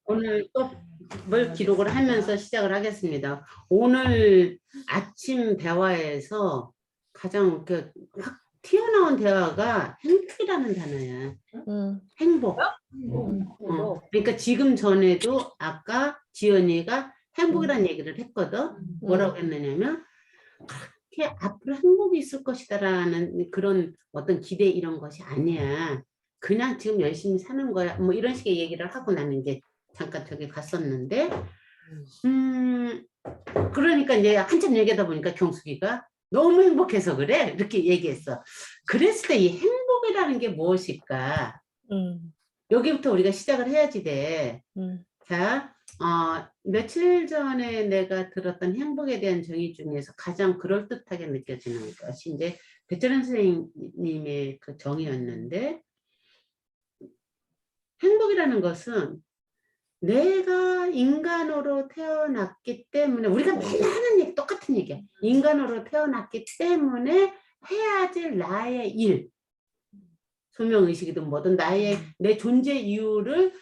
오늘 또 뭘 기록을 하면서 시작을 하겠습니다. 오늘 아침 대화에서 가장 확 튀어나온 대화가 행복이라는 단어야. 행복. 그러니까 지금 전에도 아까 지연이가 행복이라는 얘기를 했거든. 뭐라고 했느냐면 그렇게 앞으로 행복이 있을 것이다라는 그런 어떤 기대 이런 것이 아니야. 그냥 지금 열심히 사는 거야. 뭐 이런 식의 얘기를 하고 나는 이제 잠깐 저기 갔었는데, 그러니까 이제 한참 얘기하다 보니까 경숙이가 너무 행복해서 그래 이렇게 얘기했어. 그랬을 때 이 행복이라는 게 무엇일까? 여기부터 우리가 시작을 해야지 돼. 자, 며칠 전에 내가 들었던 행복에 대한 정의 중에서 가장 그럴듯하게 느껴지는 것이 이제 배철현 선생님의 그 정의였는데, 행복이라는 것은 내가 인간으로 태어났기 때문에, 우리가 맨날 하는 얘기 똑같은 얘기야. 인간으로 태어났기 때문에 해야 될 나의 일, 소명의식이든 뭐든 나의 내 존재 이유를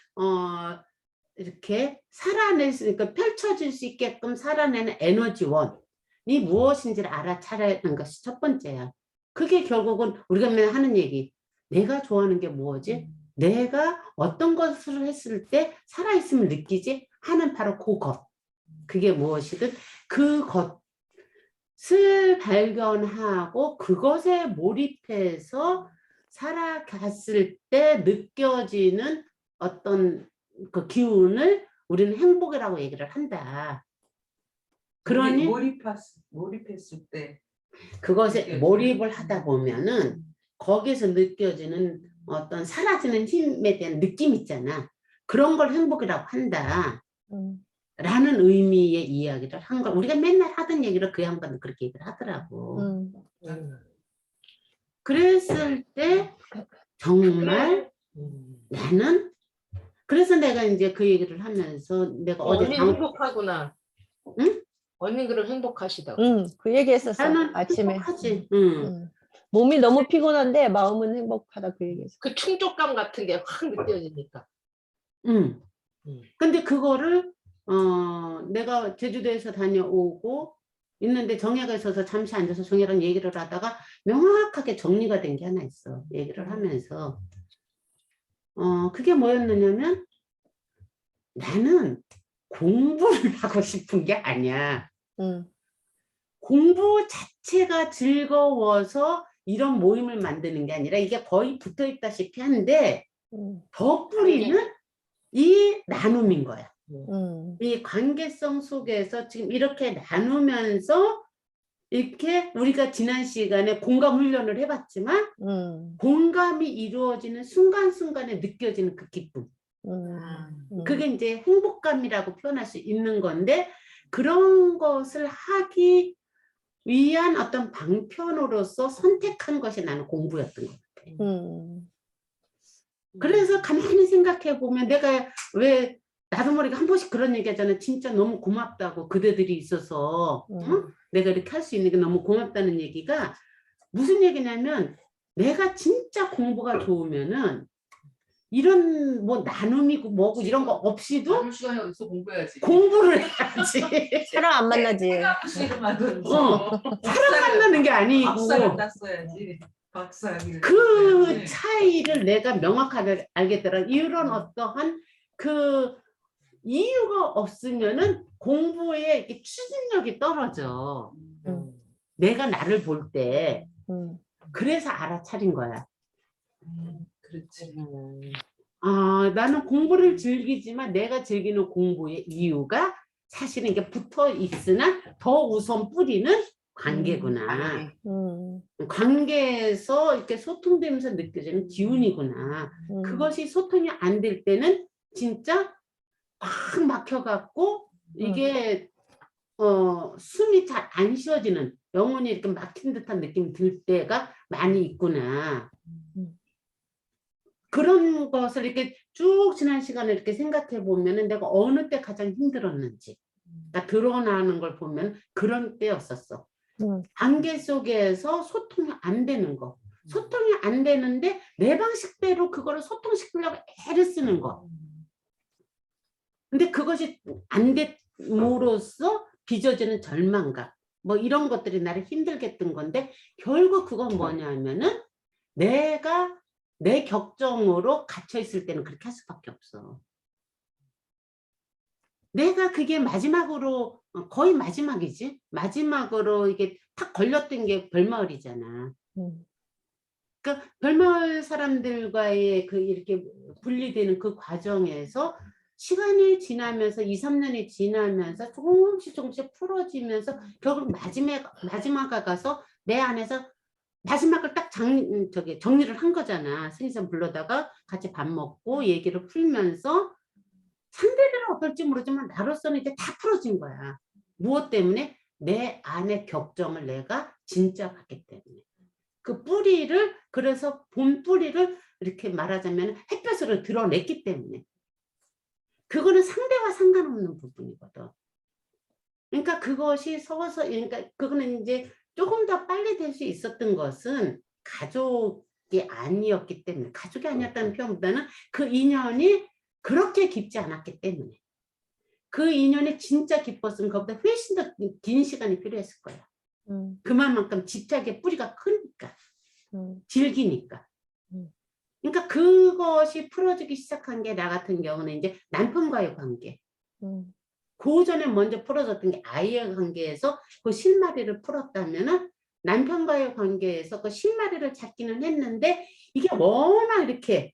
이렇게 살아내니까 펼쳐질 수 있게끔 살아내는 에너지원이 무엇인지를 알아차리는 것이 첫 번째야. 그게 결국은 우리가 맨날 하는 얘기, 내가 좋아하는 게 뭐지? 내가 어떤 것을 했을 때 살아있음을 느끼지? 하는 바로 그것. 그게 무엇이든 그것을 발견하고 그것에 몰입해서 살아갔을 때 느껴지는 어떤 그 기운을 우리는 행복이라고 얘기를 한다. 그러니 몰입했을 때 그것에 몰입을 하다 보면은 거기서 느껴지는 어떤 사라지는 힘에 대한 느낌 있잖아. 그런 걸 행복이라고 한다. 라는 의미의 이야기를 한 걸 우리가 맨날 하던 얘기를 그 양반은 그렇게 얘기를 하더라고. 그랬을 때 정말 나는, 그래서 내가 이제 그 얘기를 하면서 내가 어제 행복하구나. 응? 언니 그럼 행복하시다고. 그 얘기했었어. 나는 아침에. 행복하지. 몸이 너무 피곤한데 마음은 행복하다 그 얘기했어. 그 충족감 같은 게 확 느껴지니까. 근데 그거를 내가 제주도에서 다녀오고 있는데 정혜가 있어서 잠시 앉아서 정혜랑 얘기를 하다가 명확하게 정리가 된 게 하나 있어. 얘기를 하면서 그게 뭐였느냐면, 나는 공부를 하고 싶은 게 아니야. 공부 자체가 즐거워서 이런 모임을 만드는 게 아니라 이게 거의 붙어있다시피 한데 더 뿌리는 이 나눔인 거야. 이 관계성 속에서 지금 이렇게 나누면서 이렇게 우리가 지난 시간에 공감 훈련을 해봤지만 공감이 이루어지는 순간순간에 느껴지는 그 기쁨, 그게 이제 행복감이라고 표현할 수 있는 건데, 그런 것을 하기 위한 어떤 방편으로서 선택한 것이 나는 공부였던 것 같아. 그래서 가만히 생각해 보면 내가 왜 나도 모르게 한 번씩 그런 얘기 하잖아. 진짜 너무 고맙다고, 그대들이 있어서 내가 이렇게 할 수 있는 게 너무 고맙다는 얘기가 무슨 얘기냐면, 내가 진짜 공부가 좋으면은 이런 뭐 나눔이고 뭐고 이런 거 없이도 나눌 시간이 어딨어. 공부해야지. 공부를 해야지. 사람 안 만나지. 박사를 만들어서 사람 만나는 게 아니고 박사를 땄어야지. 박사를. 그 차이를 내가 명확하게 알겠더라. 이런 어떠한 그 이유가 없으면은 공부에 이렇게 추진력이 떨어져. 내가 나를 볼 때. 그래서 알아차린 거야. 그렇지. 나는 공부를 즐기지만 내가 즐기는 공부의 이유가 사실은 이게 붙어 있으나 더 우선 뿌리는 관계구나. 관계에서 이렇게 소통되면서 느껴지는 기운이구나. 그것이 소통이 안 될 때는 진짜 꽉 막혀갖고 이게 숨이 잘 안 쉬어지는, 영혼이 이렇게 막힌 듯한 느낌이 들 때가 많이 있구나. 그런 것을 이렇게 쭉 지난 시간을 이렇게 생각해 보면은 내가 어느 때 가장 힘들었는지 드러나는 걸 보면 그런 때였었어. 관계 속에서 소통이 안 되는 거. 소통이 안 되는데 내 방식대로 그거를 소통시키려고 애를 쓰는 거. 근데 그것이 안 됨으로써 빚어지는 절망감 뭐 이런 것들이 나를 힘들게 했던 건데 결국 그건 뭐냐면은 내가 내 격정으로 갇혀 있을 때는 그렇게 할 수밖에 없어. 내가 그게 마지막으로 거의 마지막이지. 마지막으로 이게 탁 걸렸던 게 별마을이잖아. 그러니까 별마을 사람들과의 그 이렇게 분리되는 그 과정에서 시간이 지나면서 2, 3년이 지나면서 조금씩 풀어지면서 결국 마지막에 가서 내 안에서 마지막을 딱 정리를 한 거잖아. 스님선 불러다가 같이 밥 먹고 얘기를 풀면서 상대들은 어떨지 모르지만 나로서는 이제 다 풀어진 거야. 무엇 때문에? 내 안의 격정을 내가 진짜 봤기 때문에. 그 뿌리를 그래서 본 뿌리를 이렇게 말하자면 햇볕으로 드러냈기 때문에. 그거는 상대와 상관없는 부분이거든. 그러니까 그것이 서서 그러니까 그거는 이제 조금 더 빨리 될 수 있었던 것은 가족이 아니었기 때문에 가족이 아니었다는 표현보다는 그 인연이 그렇게 깊지 않았기 때문에 그 인연이 진짜 깊었으면 그것보다 훨씬 더 긴 시간이 필요했을 거야. 그만큼 집착의 뿌리가 크니까 질기니까. 그러니까 그것이 풀어지기 시작한 게 나 같은 경우는 이제 남편과의 관계. 그 전에 먼저 풀어졌던 게 아이의 관계에서 그 실마리를 풀었다면은 남편과의 관계에서 그 실마리를 잡기는 했는데 이게 워낙 이렇게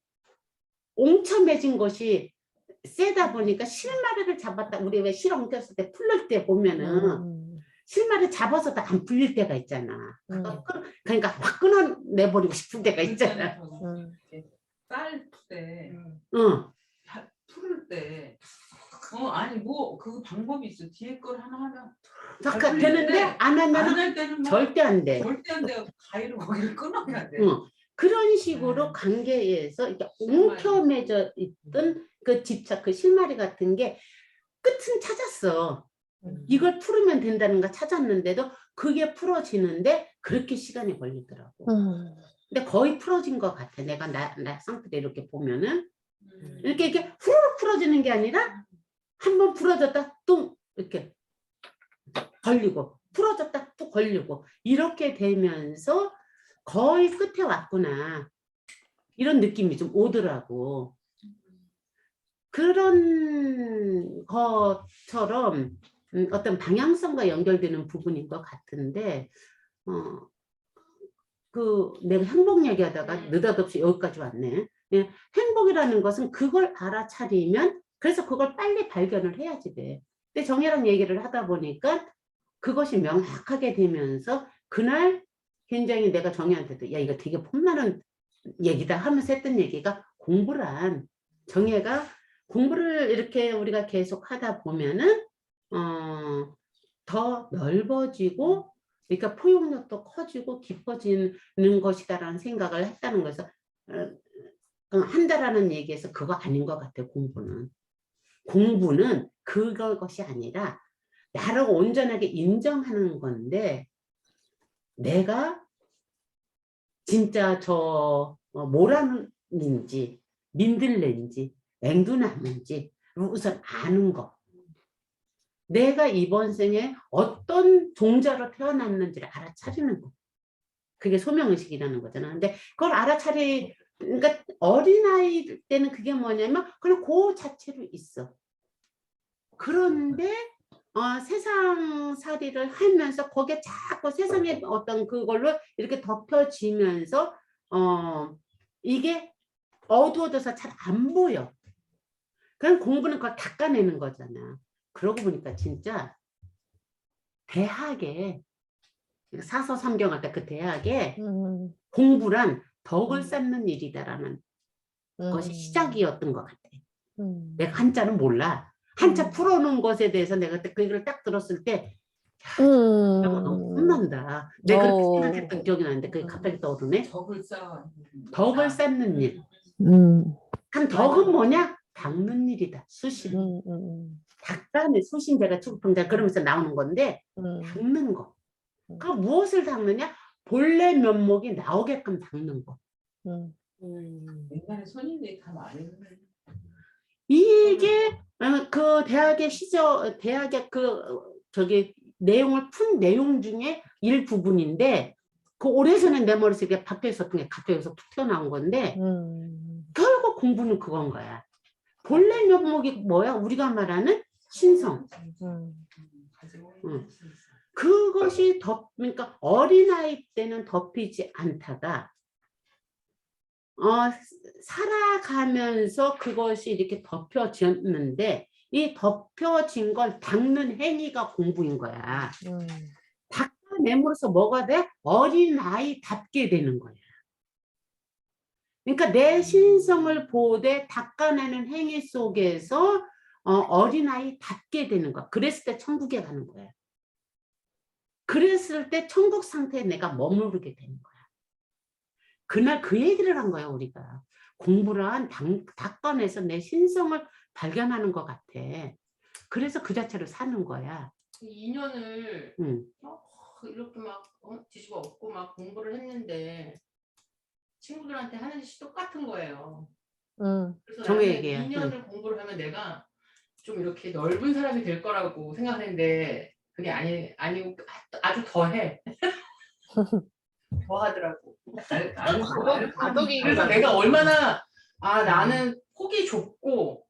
옹쳐매진 것이 세다 보니까 실마리를 잡았다. 우리 왜 실 엉켰을 때 풀릴 때 보면은 실마리 잡아서도 안 풀릴 때가 있잖아. 그러니까 확 끊어내버리고 싶은 때가 있잖아. 쌀 때, 응. 풀을 때, 아니 뭐 그 방법이 있어. 뒤에 걸 하나 잠깐 되는데 안 안 하면은 할 때는 막 절대 안 돼. 절대 안 돼. 가위로 거기를 끊어야 돼. 응. 그런 식으로 관계에서 이렇게 엉켜매져 있던 그 집착, 그 실마리 같은 게 끝은 찾았어. 이걸 풀으면 된다는 거 찾았는데도 그게 풀어지는데 그렇게 시간이 걸리더라고. 근데 거의 풀어진 것 같아. 내가 나 상태를 이렇게 보면은 이렇게 후루룩 풀어지는 게 아니라 한번 풀어졌다 또 이렇게 걸리고 풀어졌다 또 걸리고 이렇게 되면서 거의 끝에 왔구나 이런 느낌이 좀 오더라고. 그런 것처럼 어떤 방향성과 연결되는 부분인 것 같은데 내가 행복 얘기하다가 느닷없이 여기까지 왔네. 예, 행복이라는 것은 그걸 알아차리면 그래서 그걸 빨리 발견을 해야지 돼. 근데 정혜랑 얘기를 하다 보니까 그것이 명확하게 되면서 그날 굉장히 내가 정혜한테도 야 이거 되게 폼나는 얘기다 하면서 했던 얘기가 공부란 정혜가 공부를 이렇게 우리가 계속 하다 보면은 더 넓어지고 그러니까 포용력도 커지고 깊어지는 것이다라는 생각을 했다는 거에서 한다라는 얘기에서 그거 아닌 것 같아. 공부는 그것이 아니라 나를 온전하게 인정하는 건데 내가 진짜 모란인지 민들레인지 앵두나무인지 우선 아는 거. 내가 이번 생에 어떤 종자로 태어났는지를 알아차리는 거. 그게 소명의식이라는 거잖아. 근데 그걸 그러니까 어린아이 때는 그게 뭐냐면 그냥 그 자체로 있어. 그런데 세상살이를 하면서 거기에 자꾸 세상의 어떤 그걸로 이렇게 덮여지면서 이게 어두워져서 잘 안 보여. 그럼 공부는 그걸 닦아내는 거잖아. 그러고 보니까 진짜 대학에 사서삼경할 때 그 대학에 공부란 덕을 쌓는 일이다라는 것이 시작이었던 것 같아. 내가 한자는 몰라. 한자 풀어놓은 것에 대해서 내가 그 얘기를 딱 들었을 때 너무 혼난다. 내가 그렇게 생각했던 기억이 나는데 그게 갑자기 떠오르네. 덕을 쌓는 일. 한 덕은 뭐냐? 닦는 일이다. 수신. 닦다는 수신 제가 출풍자 그러면서 나오는 건데 닦는 거. 그 무엇을 닦느냐? 본래 면목이 나오게끔 닦는 거. 옛날에 손님들이 다 많이 이게 그 대학의 대학의 내용을 푼 내용 중에 일부분인데, 그 오래전에 내 머릿속에 박혀 있었던 게 갑자기 여기서 툭 튀어나온 건데, 결국 공부는 그건 거야. 본래 면목이 뭐야? 우리가 말하는 신성. 그것이 그러니까 어린아이 때는 덮이지 않다가 살아가면서 그것이 이렇게 덮여졌는데, 이 덮여진 걸 닦는 행위가 공부인 거야. 닦아내므로써 뭐가 돼? 어린아이답게 되는 거야. 그러니까 내 신성을 보되 닦아내는 행위 속에서 어린아이답게 되는 거야. 그랬을 때 천국에 가는 거야. 그랬을 때 천국 상태에 내가 머무르게 되는 거야. 그날 그 얘기를 한 거야, 우리가. 공부란 닦아내서 내 신성을 발견하는 것 같아. 그래서 그 자체로 사는 거야. 2년을 이렇게 막 뒤집어 엎고 막 공부를 했는데 친구들한테 하는 짓이 똑같은 거예요. 그래서 정의 나는 얘기야. 2년을 공부를 하면 내가 좀 이렇게 넓은 사람이 될 거라고 생각했는데 그게 아니고 아주 더해. 더 하더라고. 그래서 내가 얼마나 나는 폭이 좁고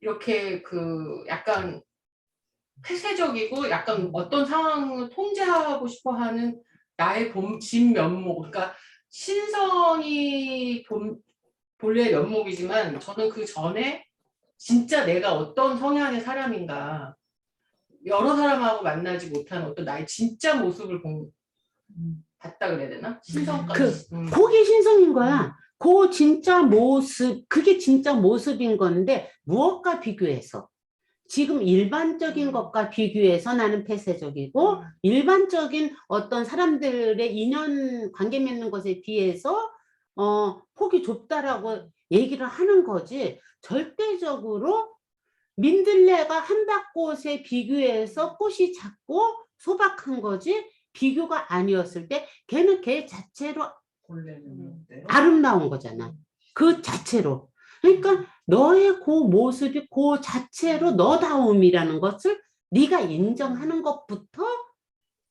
이렇게 그 약간 폐쇄적이고 약간 어떤 상황을 통제하고 싶어하는 나의 진면목, 그러니까 신성이 본래의 면목이지만 저는 그 전에 진짜 내가 어떤 성향의 사람인가, 여러 사람하고 만나지 못한 어떤 나의 진짜 모습을 봤다 그래야 되나? 신성까지. 그게 신성인 거야. 그 진짜 모습, 그게 진짜 모습인 건데 무엇과 비교해서? 지금 일반적인 것과 비교해서 나는 폐쇄적이고 일반적인 어떤 사람들의 인연 관계 맺는 것에 비해서 폭이 좁다라고 얘기를 하는 거지, 절대적으로 민들레가 한밭꽃에 비교해서 꽃이 작고 소박한 거지 비교가 아니었을 때 걔는 걔 자체로 아름다운 거잖아. 그 자체로. 그러니까 너의 그 모습이 그 자체로 너다움이라는 것을 네가 인정하는 것부터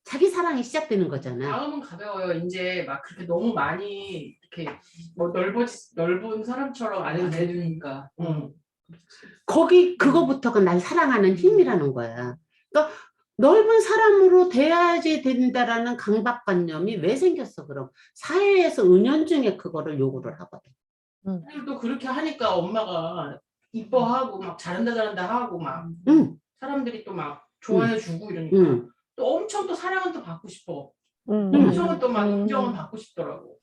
자기 사랑이 시작되는 거잖아. 마음은 가벼워요. 이제 막 그렇게 너무 많이 이렇게 뭐 넓은 사람처럼 안 해주니까. 그거부터가 날 사랑하는 힘이라는 거야. 그러니까 넓은 사람으로 돼야지 된다라는 강박관념이 왜 생겼어? 그럼 사회에서 은연중에 그거를 요구를 하거든. 또 그렇게 하니까 엄마가 이뻐하고 막 잘한다 하고 막 사람들이 또 막 좋아해주고 이러니까 또 엄청 또 사랑은 또 받고 싶어. 엄청 또 막 인정은 받고 싶더라고.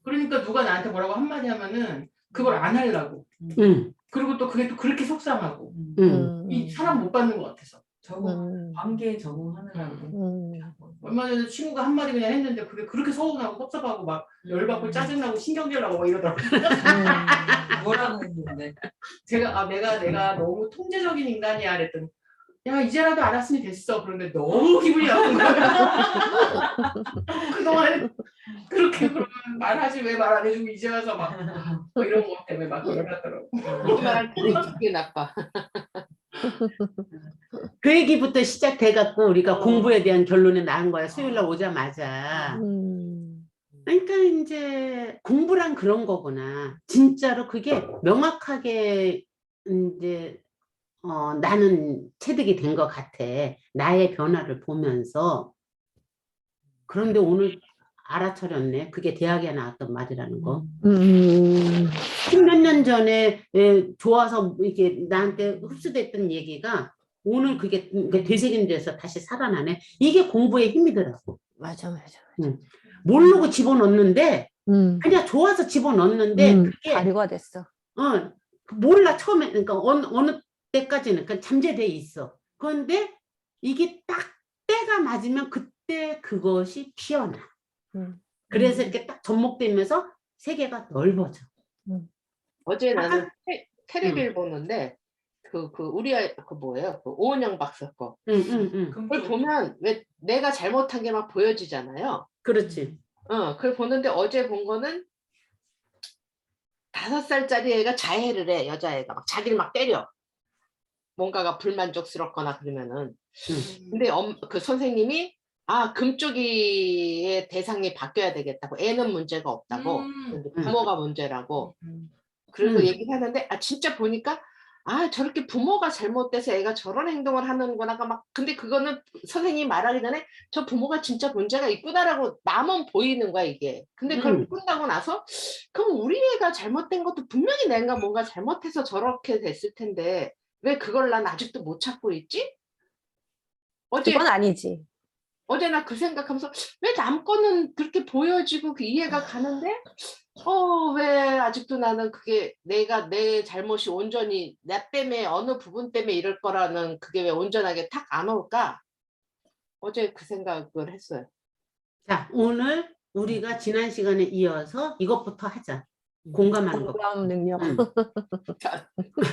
그러니까 누가 나한테 뭐라고 한마디 하면은 그걸 안 하려고. 그리고 또 그게 또 그렇게 속상하고. 이 사람 못 받는 것 같아서. 관계에 적응하느라고. 얼마 전에 친구가 한마디 그냥 했는데 그게 그렇게 서운하고 섭섭하고 막 열받고 짜증나고 신경질 나고 막 이러더라고. 뭐라고 했는데? 내가 너무 통제적인 인간이야 그랬더니 야 이제라도 알았으니 됐어. 그런데 너무 기분이 나쁜 거야. 그동안 그렇게 그러면 말하지 왜 말 안 해주고 이제 와서 막 이런 것 때문에 막 열받더라고. 말할 때 기분이 나빠. 그 얘기부터 시작돼갖고 우리가 공부에 대한 결론에 나온 거야. 수요일날 오자마자. 그러니까 이제 공부란 그런 거구나. 진짜로 그게 명확하게 이제 나는 체득이 된 것 같아. 나의 변화를 보면서. 그런데 오늘 알아차렸네. 그게 대학에 나왔던 말이라는 거. 10몇 년 전에 좋아서 이렇게 나한테 흡수됐던 얘기가 오늘 그게 되새김돼서 다시 살아나네. 이게 공부의 힘이더라고. 맞아. 모르고 집어넣는데 그냥 좋아서 집어넣는데 그게 발휘가 됐어. 몰라 처음에. 그러니까 어느 때까지는 그러니까 잠재돼 있어. 그런데 이게 딱 때가 맞으면 그때 그것이 피어나. 그래서 이렇게 딱 접목되면서 세계가 넓어져. 어제 나는 테레비를 보는데 우리 아이 뭐예요? 그 오은영 박사 거. 그걸 보면 왜 내가 잘못한 게 막 보여지잖아요. 그렇지. 그걸 보는데 어제 본 거는 5살짜리 애가 자해를 해. 여자애가 막 자기를 막 때려. 뭔가가 불만족스럽거나 그러면은. 근데 그 선생님이 금쪽이의 대상이 바뀌어야 되겠다고. 애는 문제가 없다고. 근데 부모가 문제라고. 그리고 얘기를 하는데 진짜 보니까 저렇게 부모가 잘못돼서 애가 저런 행동을 하는구나. 근데 그거는 선생님이 말하기 전에 저 부모가 진짜 문제가 있구나라고 남은 보이는 거야, 이게. 근데 그걸 끝나고 나서 그럼 우리 애가 잘못된 것도 분명히 내가 뭔가 잘못해서 저렇게 됐을 텐데 왜 그걸 난 아직도 못 찾고 있지? 그건 아니지. 어제 나 그 생각하면서 왜 남 거는 그렇게 보여지고 이해가 가는데 왜 아직도 나는 그게 내가 내 잘못이 온전히 나 때문에 어느 부분 때문에 이럴 거라는 그게 왜 온전하게 탁 안 올까? 어제 그 생각을 했어요. 자, 오늘 우리가 지난 시간에 이어서 이것부터 하자. 공감하는 거. 공감 능력.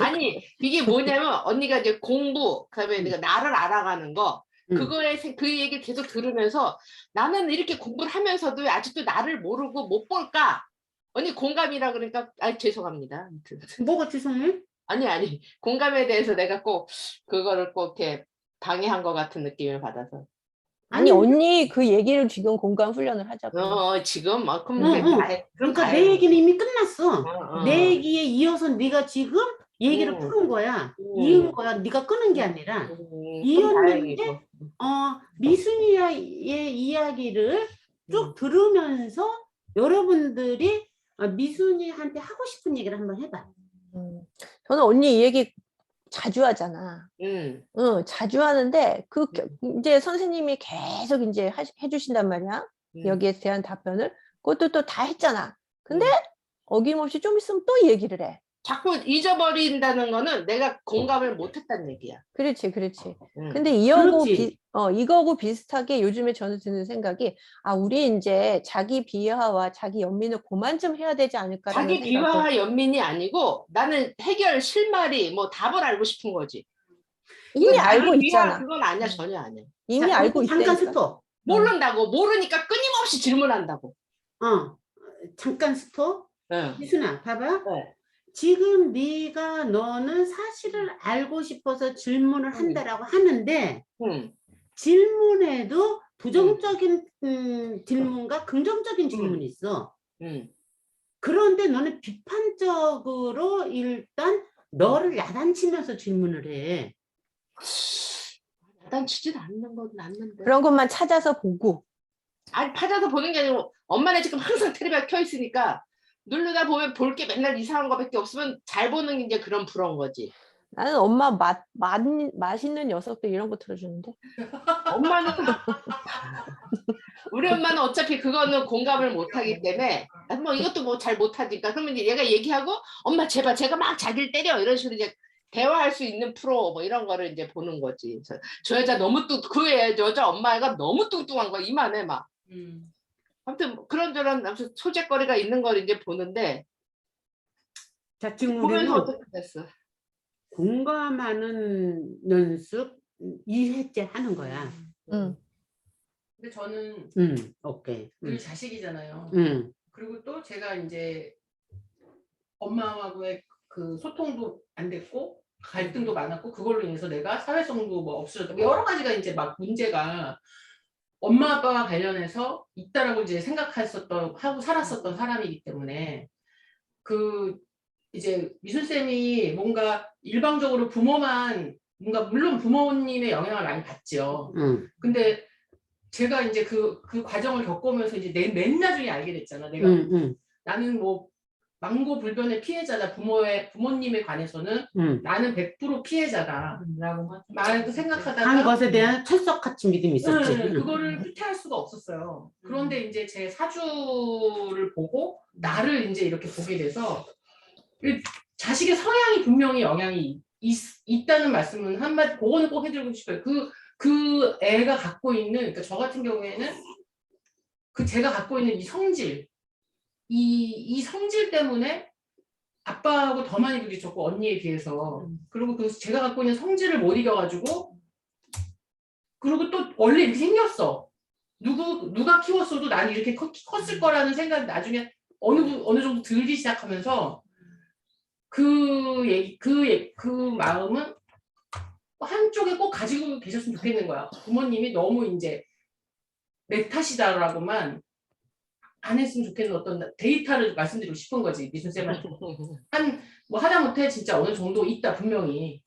아니 이게 뭐냐면 언니가 이제 공부 그다음에 내가 나를 알아가는 거 그거에 그 얘기를 계속 들으면서 나는 이렇게 공부를 하면서도 왜 아직도 나를 모르고 못 볼까? 언니 공감이라 그러니까 죄송합니다. 뭐가 죄송해? 아니 공감에 대해서 내가 꼭 그거를 꼭 이렇게 방해한 것 같은 느낌을 받아서. 아니 언니 그 얘기를 지금 공감 훈련을 하자고. 지금 그러니까 내 얘기는 이미 끝났어. 내 얘기에 이어서 네가 지금 얘기를 푸는 거야. 이은 거야. 네가 끄는 게 아니라 이었는데 미순이의 이야기를 쭉 들으면서 여러분들이 미순이한테 하고 싶은 얘기를 한번 해봐. 저는 언니 이 얘기 자주 하잖아. 자주 하는데 이제 선생님이 계속 이제 해주신단 말이야. 여기에 대한 답변을. 그것도 또 다 했잖아. 근데 어김없이 좀 있으면 또 얘기를 해. 자꾸 잊어버린다는 거는 내가 공감을 못했다는 얘기야. 그렇지. 근데 이거하고 비슷하게 요즘에 저는 드는 생각이 우리 이제 자기 비하와 자기 연민을 그만 좀 해야 되지 않을까라는 자기 비하와 연민이 아니고 나는 해결 실마리 답을 알고 싶은 거지. 이미 알고 있잖아. 그건 아니야. 전혀 아니야. 이미 알고 있다니까. 잠깐 스톱. 모른다고. 모르니까 끊임없이 질문한다고. 잠깐 스톱. 미순아 봐봐. 네. 지금 너는 사실을 알고 싶어서 질문을 한다라고 하는데 질문에도 부정적인 질문과 긍정적인 질문이 있어. 그런데 너는 비판적으로 일단 너를 야단치면서 질문을 해. 야단치진 않는 건 맞는데. 그런 것만 찾아서 보고. 찾아서 보는 게 아니고 엄마는 지금 항상 텔레비가 켜 있으니까 누르다 보면 볼 게 맨날 이상한 거밖에 없으면 잘 보는 게 이제 그런 부러운 거지. 나는 엄마 맛있는 녀석들 이런 거 틀어주는데. 엄마는 우리 엄마는 어차피 그거는 공감을 못하기 때문에 이것도 잘 못하니까 그러면 이제 얘가 얘기하고 엄마 제발 제가 막 자기를 때려 이런 식으로 이제 대화할 수 있는 프로 이런 거를 이제 보는 거지. 저 여자 너무 그 여자 엄마가 너무 뚱뚱한 거야. 이만해 막. 아무튼 그런저런 소재거리가 있는 걸 이제 보는데 자, 지금 보면서 우리는 어떻게 됐어? 공감하는 연습 2회째 하는 거야. 근데 저는 오케이. 늘 자식이잖아요. 그리고 또 제가 이제 엄마하고의 그 소통도 안 됐고 갈등도 많았고 그걸로 인해서 내가 사회성도 없어졌고 여러 가지가 이제 막 문제가 엄마 아빠와 관련해서 있다라고 이제 하고 살았었던 사람이기 때문에 이제 미순쌤이 뭔가 일방적으로 부모만 뭔가 물론 부모님의 영향을 많이 받죠. 근데 제가 이제 그 과정을 겪으면서 이제 맨 나중에 알게 됐잖아. 내가 나는 망고불변의 피해자다. 부모님에 관해서는 나는 100% 피해자다라고 생각하다가 한 것에 대한 철석같이 믿음이 있었지. 그거를 후퇴할 수가 없었어요. 그런데 이제 제 사주를 보고 나를 이제 이렇게 보게 돼서 자식의 성향이 분명히 영향이 있다는 말씀은 한마디 그거는 꼭 해드리고 싶어요. 그 애가 갖고 있는 그러니까 저 같은 경우에는 제가 갖고 있는 이 성질 이 성질 때문에 아빠하고 더 많이 부딪혔고 언니에 비해서 그리고 제가 갖고 있는 성질을 못 이겨가지고 그리고 또 원래 이렇게 생겼어. 누가 키웠어도 나는 이렇게 컸을 거라는 생각이 나중에 어느 정도 들기 시작하면서 그 마음은 한쪽에 꼭 가지고 계셨으면 좋겠는 거야. 부모님이 너무 이제 내 탓이다라고만 안 했으면 좋겠는 어떤 데이터를 말씀드리고 싶은 거지, 미순쌤한테. 뭐 하다못해 진짜 어느 정도 있다, 분명히.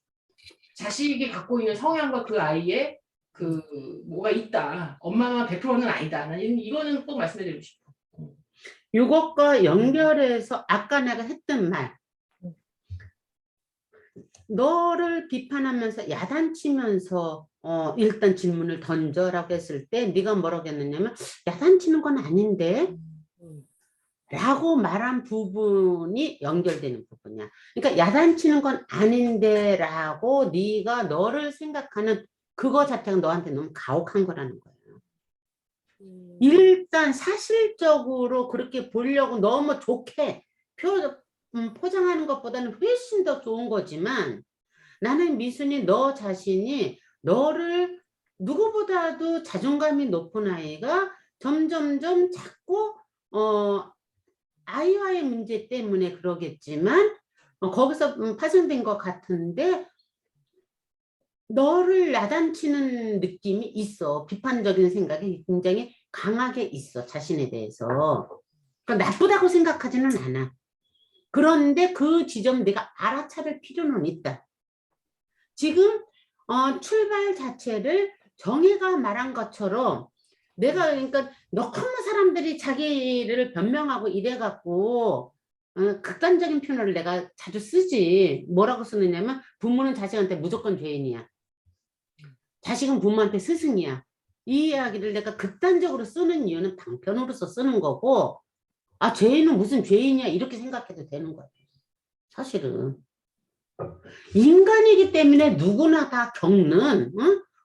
자식이 갖고 있는 성향과 그 아이의 그 뭐가 있다. 엄마만 100%는 아니다. 난 이거는 꼭 말씀드리고 싶어. 이것과 연결해서 아까 내가 했던 말. 너를 비판하면서 야단치면서 일단 질문을 던져라고 했을 때 네가 뭐라고 했느냐면 야단치는 건 아닌데 라고 말한 부분이 연결되는 부분이야. 그러니까 야단치는 건 아닌데 라고 네가 너를 생각하는 그거 자체가 너한테 너무 가혹한 거라는 거예요. 일단 사실적으로 그렇게 보려고 너무 좋게 포장하는 것보다는 훨씬 더 좋은 거지만 나는 미순이 너 자신이 너를 누구보다도 자존감이 높은 아이가 점점점 자꾸 아이와의 문제 때문에 그러겠지만 거기서 파생된 것 같은데 너를 야단치는 느낌이 있어. 비판적인 생각이 굉장히 강하게 있어. 자신에 대해서. 그러니까 나쁘다고 생각하지는 않아. 그런데 그 지점 내가 알아차릴 필요는 있다. 지금 출발 자체를 정혜가 말한 것처럼 내가 그러니까 너무 사람들이 자기를 변명하고 이래갖고 극단적인 표현을 내가 자주 쓰지. 뭐라고 쓰느냐면 부모는 자식한테 무조건 죄인이야. 자식은 부모한테 스승이야. 이 이야기를 내가 극단적으로 쓰는 이유는 방편으로서 쓰는 거고 아 죄인은 무슨 죄인이야 이렇게 생각해도 되는 거야. 사실은 인간이기 때문에 누구나 다 겪는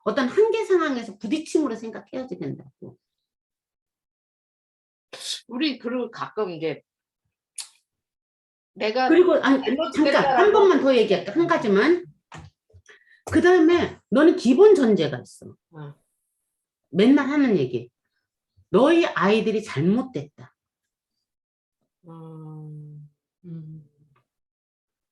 어떤 한계 상황에서 부딪힘으로 생각해야지 된다고. 우리 그리고 가끔 이제 내가 그리고 아니 잠깐 한 번만 더 얘기할게. 한 가지만. 그 다음에 너는 기본 전제가 있어. 맨날 하는 얘기. 너희 아이들이 잘못됐다.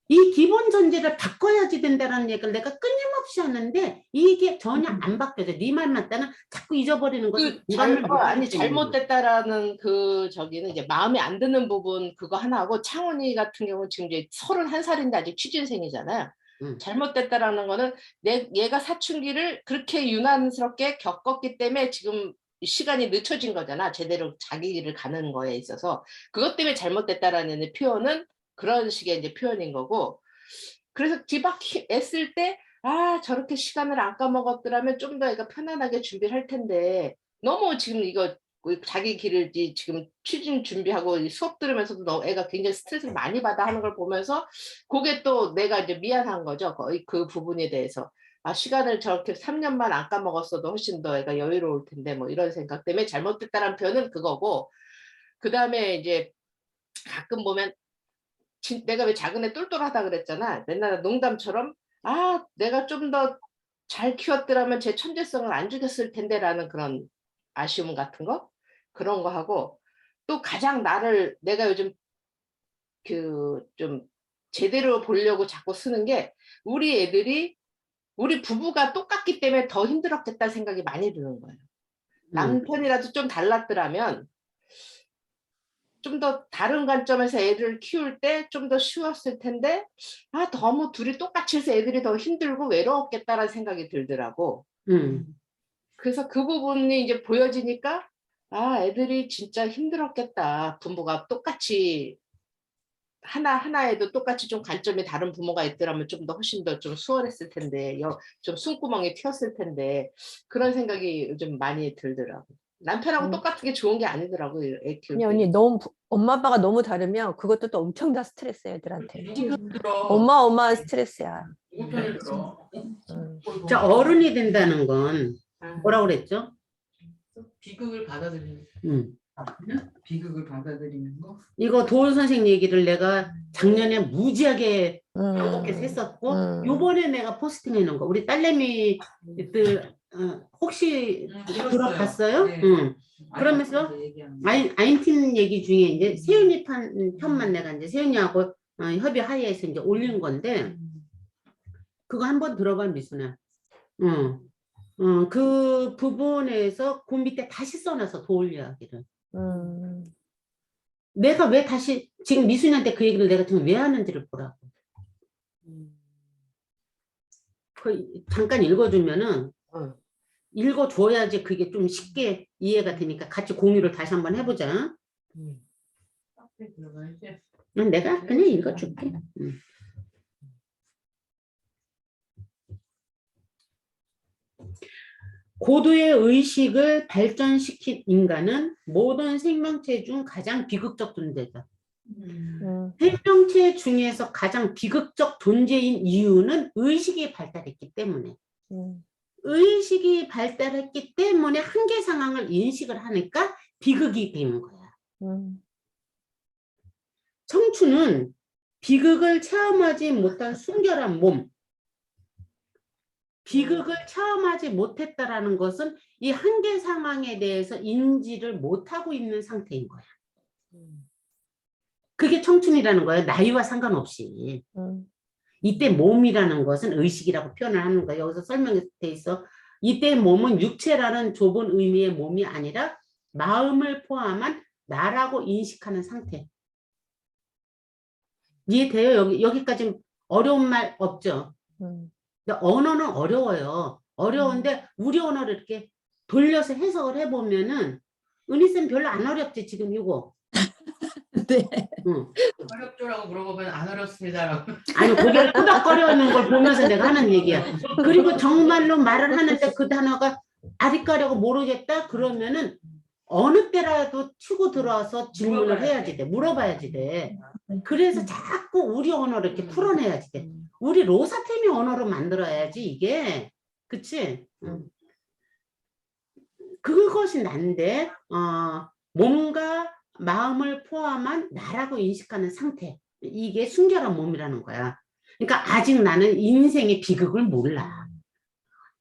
이 기본 전제를 바꿔야지 된다는 얘기를 내가 끊임없이 하는데 이게 전혀 안 바뀌어져. 네 말 맞다는 자꾸 잊어버리는 것을 아니 잘못됐다라는 그 저기는 이제 마음에 안 드는 부분 그거 하나 하고 창훈이 같은 경우는 지금 이제 31살인데 아직 취준생이잖아요. 잘못됐다라는 거는 얘가 사춘기를 그렇게 유난스럽게 겪었기 때문에 지금 시간이 늦춰진 거잖아. 제대로 자기 길을 가는 거에 있어서 그것 때문에 잘못됐다라는 표현은 그런 식의 이제 표현인 거고. 그래서 뒤박 애쓸 때 아 저렇게 시간을 안 까먹었더라면 좀 더 애가 편안하게 준비를 할 텐데 너무 지금 이거 자기 길을 지금 취준 준비하고 수업 들으면서도 애가 굉장히 스트레스를 많이 받아 하는 걸 보면서 그게 또 내가 이제 미안한 거죠. 거의 그 부분에 대해서. 아 시간을 저렇게 3년만 안 까먹었어도 훨씬 더 애가 여유로울 텐데 뭐 이런 생각 때문에 잘못됐다는 표현은 그거고. 그 다음에 이제 가끔 보면 내가 왜 작은 애 똘똘하다 그랬잖아. 맨날 농담처럼 아 내가 좀 더 잘 키웠더라면 제 천재성을 안 죽였을 텐데 라는 그런 아쉬움 같은 거 그런 거 하고 또 가장 내가 요즘 그 좀 제대로 보려고 자꾸 쓰는 게 우리 애들이 우리 부부가 똑같기 때문에 더 힘들었겠다는 생각이 많이 드는 거예요. 남편이라도 좀 달랐더라면 좀 더 다른 관점에서 애를 키울 때 좀 더 쉬웠을 텐데 아 너무 둘이 똑같이 해서 애들이 더 힘들고 외로웠겠다라는 생각이 들더라고. 그래서 그 부분이 이제 보여지니까 아 애들이 진짜 힘들었겠다. 부모가 똑같이 하나에도 똑같이 좀 관점이 다른 부모가 있더라면 좀 더 훨씬 더 좀 수월했을 텐데 좀 숨구멍이 튀었을 텐데 그런 생각이 요즘 많이 들더라고. 남편하고 똑같은 게 좋은 게 아니더라고. 애 키울 때. 언니 너무 엄마 아빠가 너무 다르면 그것도 또 엄청난 스트레스야 애들한테. 힘들어. 어마어마한 스트레스야. 누구 편을 들어? 자 어른이 된다는 건 뭐라고 그랬죠? 비극을 받아들이는. 비극을 받아들이는 거? 이거 도울 선생 얘기를 내가 작년에 무지하게 반복해서 했었고 요번에 내가 포스팅해 놓은 거 우리 딸내미들 혹시 들어봤어요? 네. 그러면서 아인팀 얘기 중에 이제 세윤이 편만 내가 이제 세윤이하고 협의 하에서 이제 올린 건데 그거 한번 들어봐 미순아. 그 부분에서 그 밑에 다시 써놔서 도울 이야기를. 내가 왜 다시 지금 미순이한테 그 얘기를 내가 지금 왜 하는지를 보라고. 잠깐 읽어주면은 읽어줘야지 그게 좀 쉽게 이해가 되니까 같이 공유를 다시 한번 해보자. 내가 그냥 읽어줄게. 고도의 의식을 발전시킨 인간은 모든 생명체 중 가장 비극적 존재다. 생명체 중에서 가장 비극적 존재인 이유는 의식이 발달했기 때문에. 의식이 발달했기 때문에 한계 상황을 인식을 하니까 비극이 되는 거야. 청춘은 비극을 체험하지 못한 순결한 몸, 비극을 체험하지 못했다라는 것은 이 한계 상황에 대해서 인지를 못하고 있는 상태인 거야. 그게 청춘이라는 거예요. 나이와 상관없이. 이때 몸이라는 것은 의식이라고 표현을 하는 거예요. 여기서 설명돼 있어. 이때 몸은 육체라는 좁은 의미의 몸이 아니라 마음을 포함한 나라고 인식하는 상태. 이해돼요? 여기까지 어려운 말 없죠? 근데 언어는 어려워요. 어려운데 우리 언어를 이렇게 돌려서 해석을 해보면은 은희쌤 별로 안 어렵지 지금 이거. 네. 어렵죠라고 물어보면 안 어렵습니다라고. 아니 고개를 끄덕거리는 걸 보면서 내가 하는 얘기야. 그리고 정말로 말을 하는데 그 단어가 아리까려고 모르겠다 그러면은 어느 때라도 치고 들어와서 질문을 해야지 돼. 물어봐야지 돼. 그래서 자꾸 우리 언어를 이렇게 풀어내야지 돼. 우리 로사테미 언어로 만들어야지 이게. 그치? 그것이 난데 몸과 마음을 포함한 나라고 인식하는 상태. 이게 순결한 몸이라는 거야. 그러니까 아직 나는 인생의 비극을 몰라.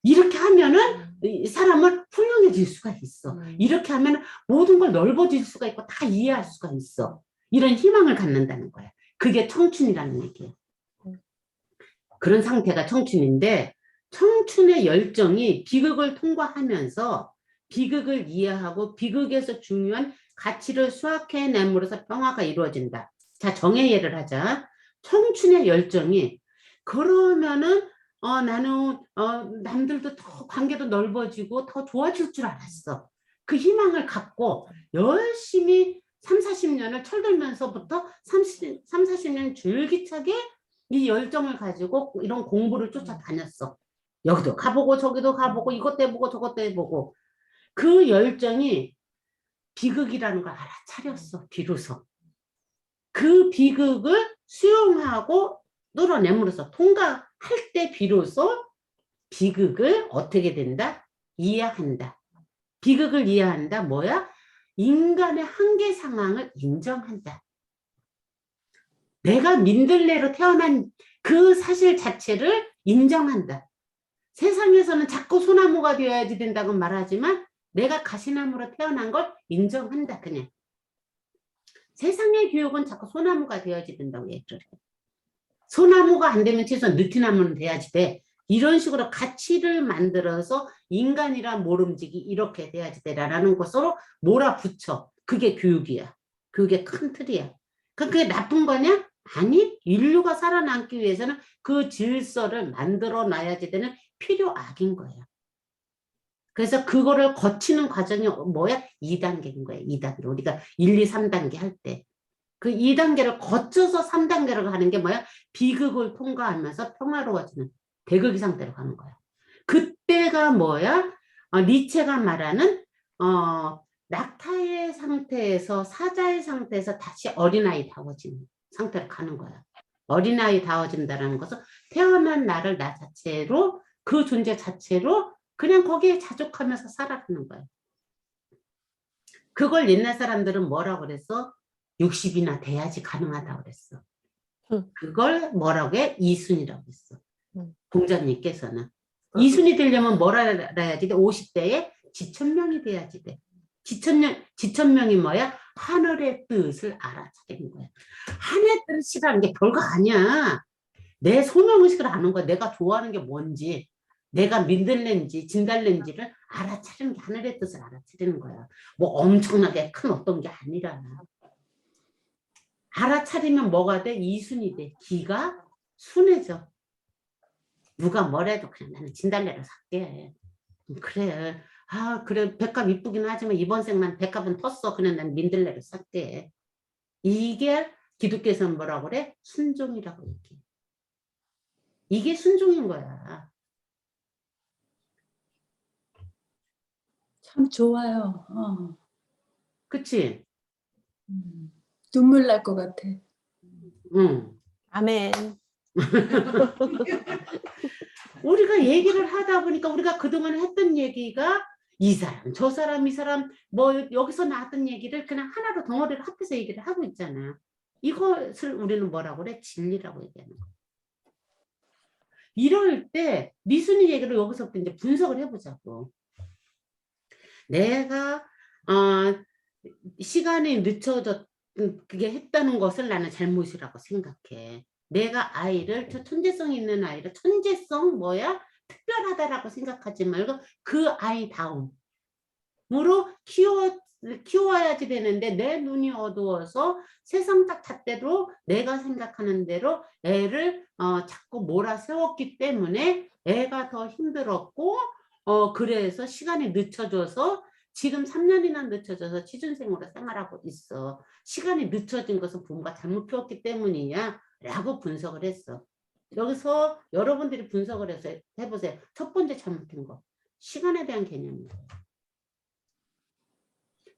이렇게 하면은 사람은 훌륭해질 수가 있어. 이렇게 하면 모든 걸 넓어질 수가 있고 다 이해할 수가 있어. 이런 희망을 갖는다는 거야. 그게 청춘이라는 얘기예요. 그런 상태가 청춘인데 청춘의 열정이 비극을 통과하면서 비극을 이해하고 비극에서 중요한 가치를 수확해냄으로써 평화가 이루어진다. 자, 정의 예를 하자. 청춘의 열정이 그러면은 나는 남들도 더 관계도 넓어지고 더 좋아질 줄 알았어. 그 희망을 갖고 열심히 30-40년을 철들면서부터 30-40년 줄기차게 이 열정을 가지고 이런 공부를 쫓아다녔어. 여기도 가보고 저기도 가보고 이것도 해보고 저것도 해보고 그 열정이 비극이라는 걸 알아차렸어. 비로소. 그 비극을 수용하고 뚫어내므로써 통과할 때 비로소 비극을 어떻게 된다? 이해한다. 비극을 이해한다. 뭐야? 인간의 한계 상황을 인정한다. 내가 민들레로 태어난 그 사실 자체를 인정한다. 세상에서는 자꾸 소나무가 되어야지 된다고 말하지만 내가 가시나무로 태어난 걸 인정한다. 그냥. 세상의 교육은 자꾸 소나무가 되어야지 된다고 얘기를 해. 소나무가 안 되면 최소한 느티나무는 돼야지 돼. 이런 식으로 가치를 만들어서 인간이란 모름지기 이렇게 돼야지 돼라는 것으로 몰아붙여. 그게 교육이야. 그게 큰 틀이야. 그게 나쁜 거냐? 아니, 인류가 살아남기 위해서는 그 질서를 만들어 놔야지 되는 필요악인 거야. 그래서 그거를 거치는 과정이 뭐야? 2단계인 거야. 2단계. 우리가 1, 2, 3단계 할 때. 그 2단계를 거쳐서 3단계를 가는 게 뭐야? 비극을 통과하면서 평화로워지는 대극이 상태로 가는 거야. 그때가 뭐야? 니체가 말하는 낙타의 상태에서 사자의 상태에서 다시 어린아이다워지는 상태로 가는 거야. 어린아이다워진다는 것은 태어난 나를 나 자체로 그 존재 자체로 그냥 거기에 자족하면서 살아가는 거야. 그걸 옛날 사람들은 뭐라고 그랬어? 60이나 돼야지 가능하다고 그랬어. 그걸 뭐라고 해? 이순이라고 했어. 공자님께서는. 이순이 되려면 뭐라 해야지 돼? 50대에 지천명이 돼야지 돼. 지천명이 뭐야? 하늘의 뜻을 알아차리는 거야. 하늘의 뜻이라는 게 별거 아니야. 내 소명의식을 아는 거야. 내가 좋아하는 게 뭔지, 내가 민들레인지 진달래인지를 알아차리는 게 하늘의 뜻을 알아차리는 거야. 뭐 엄청나게 큰 어떤 게 아니라. 알아차리면 뭐가 돼? 이순이 돼. 기가 순해져. 누가 뭐래도 그냥 나는 진달래를 살게. 그래. 아, 그래. 백합 이쁘긴 하지만 이번 생만 백합은 텄어. 그냥 난 민들레를 살게. 이게 기독교에서는 뭐라고 그래? 순종이라고 얘기해. 이게 순종인 거야. 참 좋아요. 그치? 눈물 날 것 같아. 응. 아멘. 우리가 얘기를 하다 보니까 우리가 그동안 했던 얘기가 이 사람, 저 사람, 이 사람, 뭐 여기서 나왔던 얘기를 그냥 하나로 덩어리를 합해서 얘기를 하고 있잖아. 이것을 우리는 뭐라고 그래? 진리라고 얘기하는 거야. 이럴 때 미순이 얘기를 여기서부터 이제 분석을 해보자고. 내가 시간이 늦춰져 그게 했다는 것을 나는 잘못이라고 생각해. 내가 아이를 저 천재성 있는 아이를 천재성 뭐야 특별하다라고 생각하지 말고 그 아이다움으로 키워야지 되는데 내 눈이 어두워서 세상 딱 잣대로 내가 생각하는 대로 애를 자꾸 몰아세웠기 때문에 애가 더 힘들었고 그래서 시간이 늦춰져서 지금 3년이나 늦춰져서 취준생으로 생활하고 있어. 시간이 늦춰진 것은 부모가 잘못 키웠기 때문이냐 라고 분석을 했어. 여기서 여러분들이 분석을 해서 해보세요. 첫 번째 잘못된 거. 시간에 대한 개념이에요.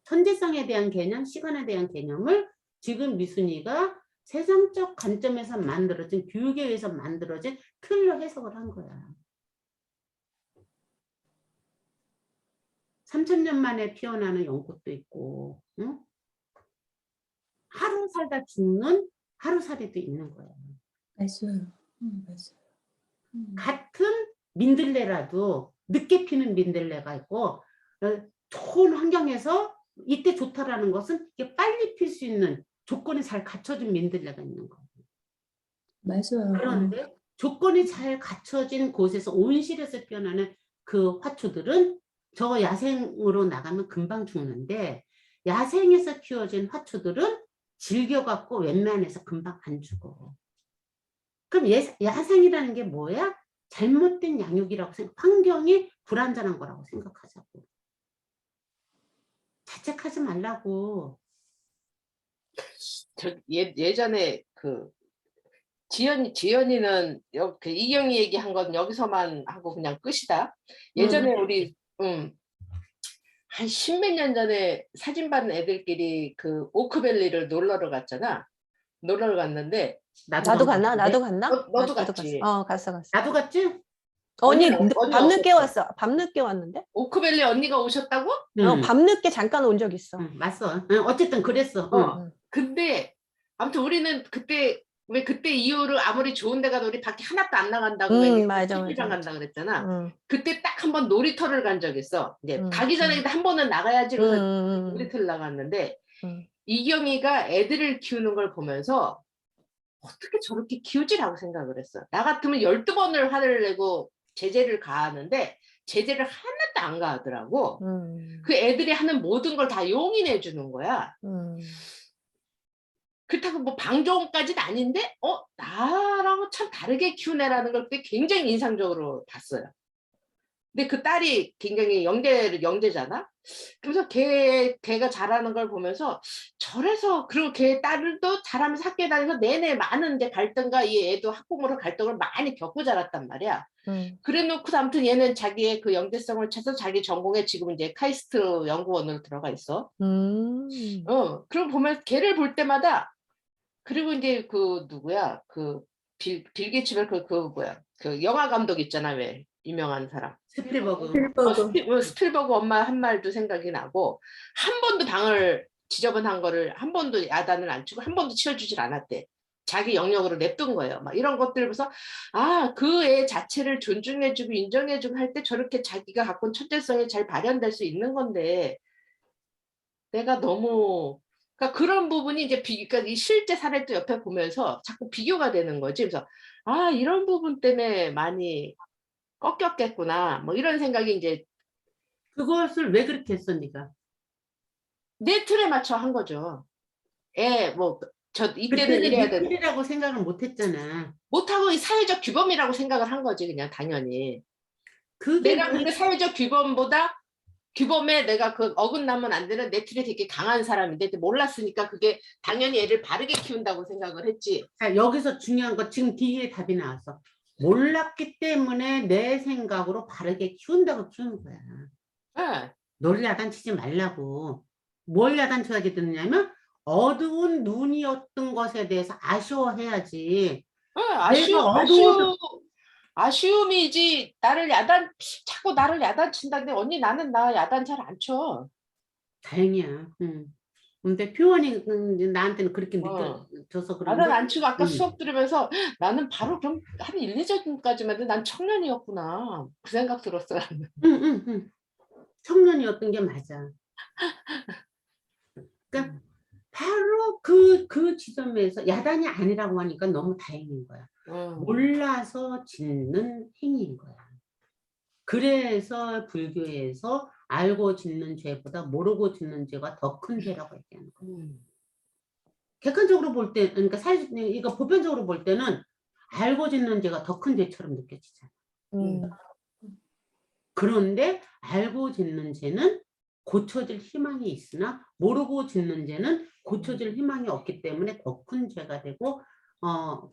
천재성에 대한 개념, 시간에 대한 개념을 지금 미순이가 세상적 관점에서 만들어진 교육에 의해서 만들어진 틀로 해석을 한 거야. 3000년 만에 피어나는 연꽃도 있고 응? 하루 살다 죽는 하루살이도 있는 거야. 맞아요. 맞아요. 같은 민들레라도 늦게 피는 민들레가 있고 좋은 환경에서 이때 좋다라는 것은 이게 빨리 필 수 있는 조건이 잘 갖춰진 민들레가 있는 거예요. 맞아요. 그런데 조건이 잘 갖춰진 곳에서 온실에서 피어나는 그 화초들은 저 야생으로 나가면 금방 죽는데 야생에서 키워진 화초들은 질겨갖고 웬만해서 금방 안 죽어. 그럼 야생이라는 게 뭐야? 잘못된 양육이라고 생각, 환경이 불안전한 거라고 생각하자고. 자책하지 말라고. 예전에 그 지연이는 그 이경이 얘기한 건 여기서만 하고 그냥 끝이다. 예전에 우리 한 십몇 년 전에 사진 받은 애들끼리 그 오크밸리를 놀러를 갔잖아. 놀러를 갔는데 나도 갔나? 나도 갔나? 너도 나도 갔지. 갔어. 나도 갔지? 언니 언니 밤늦게 없었어. 왔어. 밤늦게 왔는데? 오크밸리 언니가 오셨다고? 밤늦게 잠깐 온 적 있어. 맞어. 어쨌든 그랬어. 근데 아무튼 우리는 그때 왜 그때 이후로 아무리 좋은 데 가도 우리 밖에 하나도 안 나간다고 맞아. 간다 그랬잖아. 그때 딱 한 번 놀이터를 간 적 있어. 이제 가기 전에 한 번은 나가야지 그래서 놀이터를 나갔는데 이경이가 애들을 키우는 걸 보면서 어떻게 저렇게 키우지라고 생각을 했어. 나 같으면 12번을 화를 내고 제재를 가하는데 제재를 하나도 안 가하더라고. 그 애들이 하는 모든 걸 다 용인해 주는 거야. 그렇다고 뭐 방종까지는 아닌데 나랑 참 다르게 키운 애라는 걸 그때 굉장히 인상적으로 봤어요. 근데 그 딸이 굉장히 영재잖아. 그래서 걔가 잘하는 걸 보면서 저래서 그리고 걔 딸도 잘하면서 학교에 다니면서 내내 많은 이제 갈등과 이 애도 학부모로 갈등을 많이 겪고 자랐단 말이야. 그래놓고 아무튼 얘는 자기의 그 영재성을 찾아서 자기 전공에 지금 이제 카이스트 연구원으로 들어가 있어. 그럼 보면 걔를 볼 때마다 그리고 이제 그 누구야 그 빌 게이츠별 그 뭐야 그 영화 감독 있잖아 왜 유명한 사람 스필버그 엄마 한 말도 생각이 나고 한 번도 방을 지저분한 거를 한 번도 야단을 안 치고 한 번도 치워주질 않았대. 자기 영역으로 냅둔 거예요. 막 이런 것들 보면서 그 애 자체를 존중해주고 인정해주고 할 때 저렇게 자기가 갖고 온 천재성이 잘 발현될 수 있는 건데 내가 너무 그러니까 그런 부분이 이제 그러니까 이 실제 사례도 옆에 보면서 자꾸 비교가 되는 거지. 그래서 이런 부분 때문에 많이 꺾였겠구나. 뭐 이런 생각이 이제 그것을 왜 그렇게 했어, 네가? 내 틀에 맞춰 한 거죠. 뭐 저 이때는 그때는 이래야 네 되는 틀이라고 생각을 못 했잖아. 못하고 이 사회적 규범이라고 생각을 한 거지 그냥 당연히. 그게 내가 근데 사회적 규범보다 규범에 내가 그 어긋나면 안 되는 내 틀이 되게 강한 사람인데 몰랐으니까 그게 당연히 애를 바르게 키운다고 생각을 했지. 자, 여기서 중요한 거 지금 뒤에 답이 나왔어. 몰랐기 때문에 내 생각으로 바르게 키운다고 키우는 거야. 네. 너를 야단치지 말라고. 뭘 야단쳐야지 듣느냐면 어두운 눈이었던 것에 대해서 아쉬워해야지. 네, 내가 어두워서 아쉬움이지 자꾸 나를 야단친다는데 언니 나는 나 야단 잘 안 쳐. 다행이야. 근데 표현이 나한테는 그렇게 어. 느껴져서 야단 그런데 안 치고 아까 수업 들으면서 나는 바로 그럼 한 1, 2전까지만 해도 난 청년이었구나. 그 생각 들었어요. 응. 청년이었던 게 맞아. 그러니까 바로 그 지점에서 야단이 아니라고 하니까 너무 다행인 거야. 몰라서 짓는 행위인 거야. 그래서 불교에서 알고 짓는 죄보다 모르고 짓는 죄가 더 큰 죄라고 얘기하는 거야. 객관적으로 볼 때, 그러니까 이거 보편적으로 볼 때는 알고 짓는 죄가 더 큰 죄처럼 느껴지잖아. 그런데 알고 짓는 죄는 고쳐질 희망이 있으나 모르고 짓는 죄는 고쳐질 희망이 없기 때문에 더 큰 죄가 되고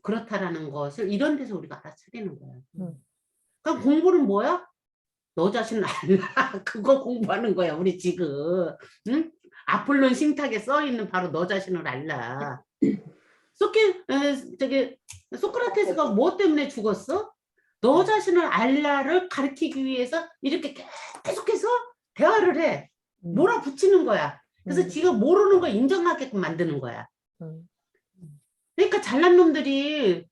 그렇다라는 것을 이런 데서 우리가 알아차리는 거야. 그럼 공부는 뭐야? 너 자신을 알라. 그거 공부하는 거야 우리 지금. 응? 아폴론 신탁에 써있는 바로 너 자신을 알라. 소크라테스가 뭐 때문에 죽었어? 너 자신을 알라를 가르치기 위해서 이렇게 계속해서 대화를 해. 몰아붙이는 거야. 그래서 지가 모르는 거 인정하게끔 만드는 거야. 그러니까 잘난 놈들이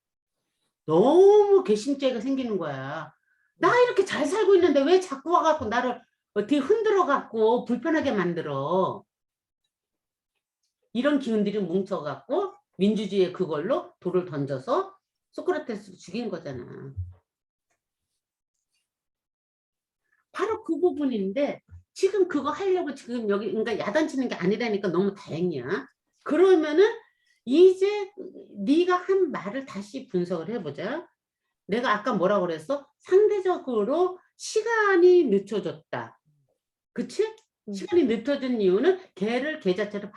너무 괘씸죄가 생기는 거야. 나 이렇게 잘 살고 있는데 왜 자꾸 와갖고 나를 어떻게 흔들어갖고 불편하게 만들어. 이런 기운들이 뭉쳐갖고 민주주의의 그걸로 돌을 던져서 소크라테스를 죽인 거잖아. 바로 그 부분인데 지금 그거 하려고 지금 여기 그러니까 야단치는 게 아니라니까 너무 다행이야. 그러면은 이제 네가 한 말을 다시 분석을 해보자. 내가 아까 뭐라고 그랬어? 상대적으로 시간이 늦춰졌다. 그치? 시간이 늦춰진 이유는 걔를 걔 자체로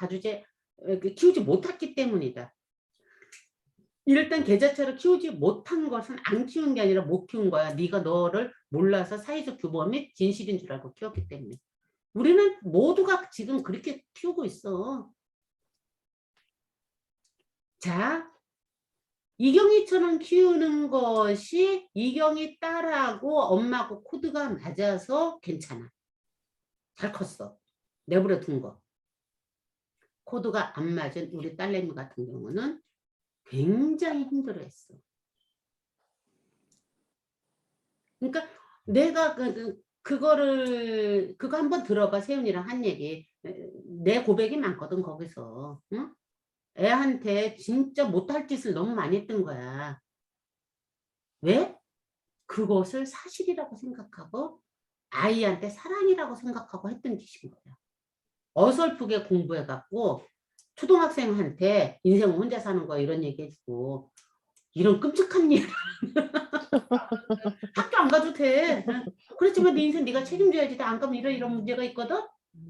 키우지 못했기 때문이다. 일단 걔 자체를 키우지 못한 것은 안 키운 게 아니라 못 키운 거야. 네가 너를 몰라서 사회적 규범이 진실인 줄 알고 키웠기 때문에. 우리는 모두가 지금 그렇게 키우고 있어. 자, 이경이처럼 키우는 것이 이경이 딸하고 엄마하고 코드가 맞아서 괜찮아. 잘 컸어. 내버려 둔 거. 코드가 안 맞은 우리 딸내미 같은 경우는 굉장히 힘들어했어. 그러니까 내가 그거 한번 들어봐. 세윤이랑 한 얘기. 내 고백이 많거든 거기서. 응? 애한테 진짜 못할 짓을 너무 많이 했던 거야. 왜? 그것을 사실이라고 생각하고 아이한테 사랑이라고 생각하고 했던 짓인 거야. 어설프게 공부해갖고 초등학생한테 인생을 혼자 사는 거야 이런 얘기 해주고 이런 끔찍한 일 학교 안 가도 돼. 그렇지만 네 인생 네가 책임져야지. 안 가면 이런 문제가 있거든.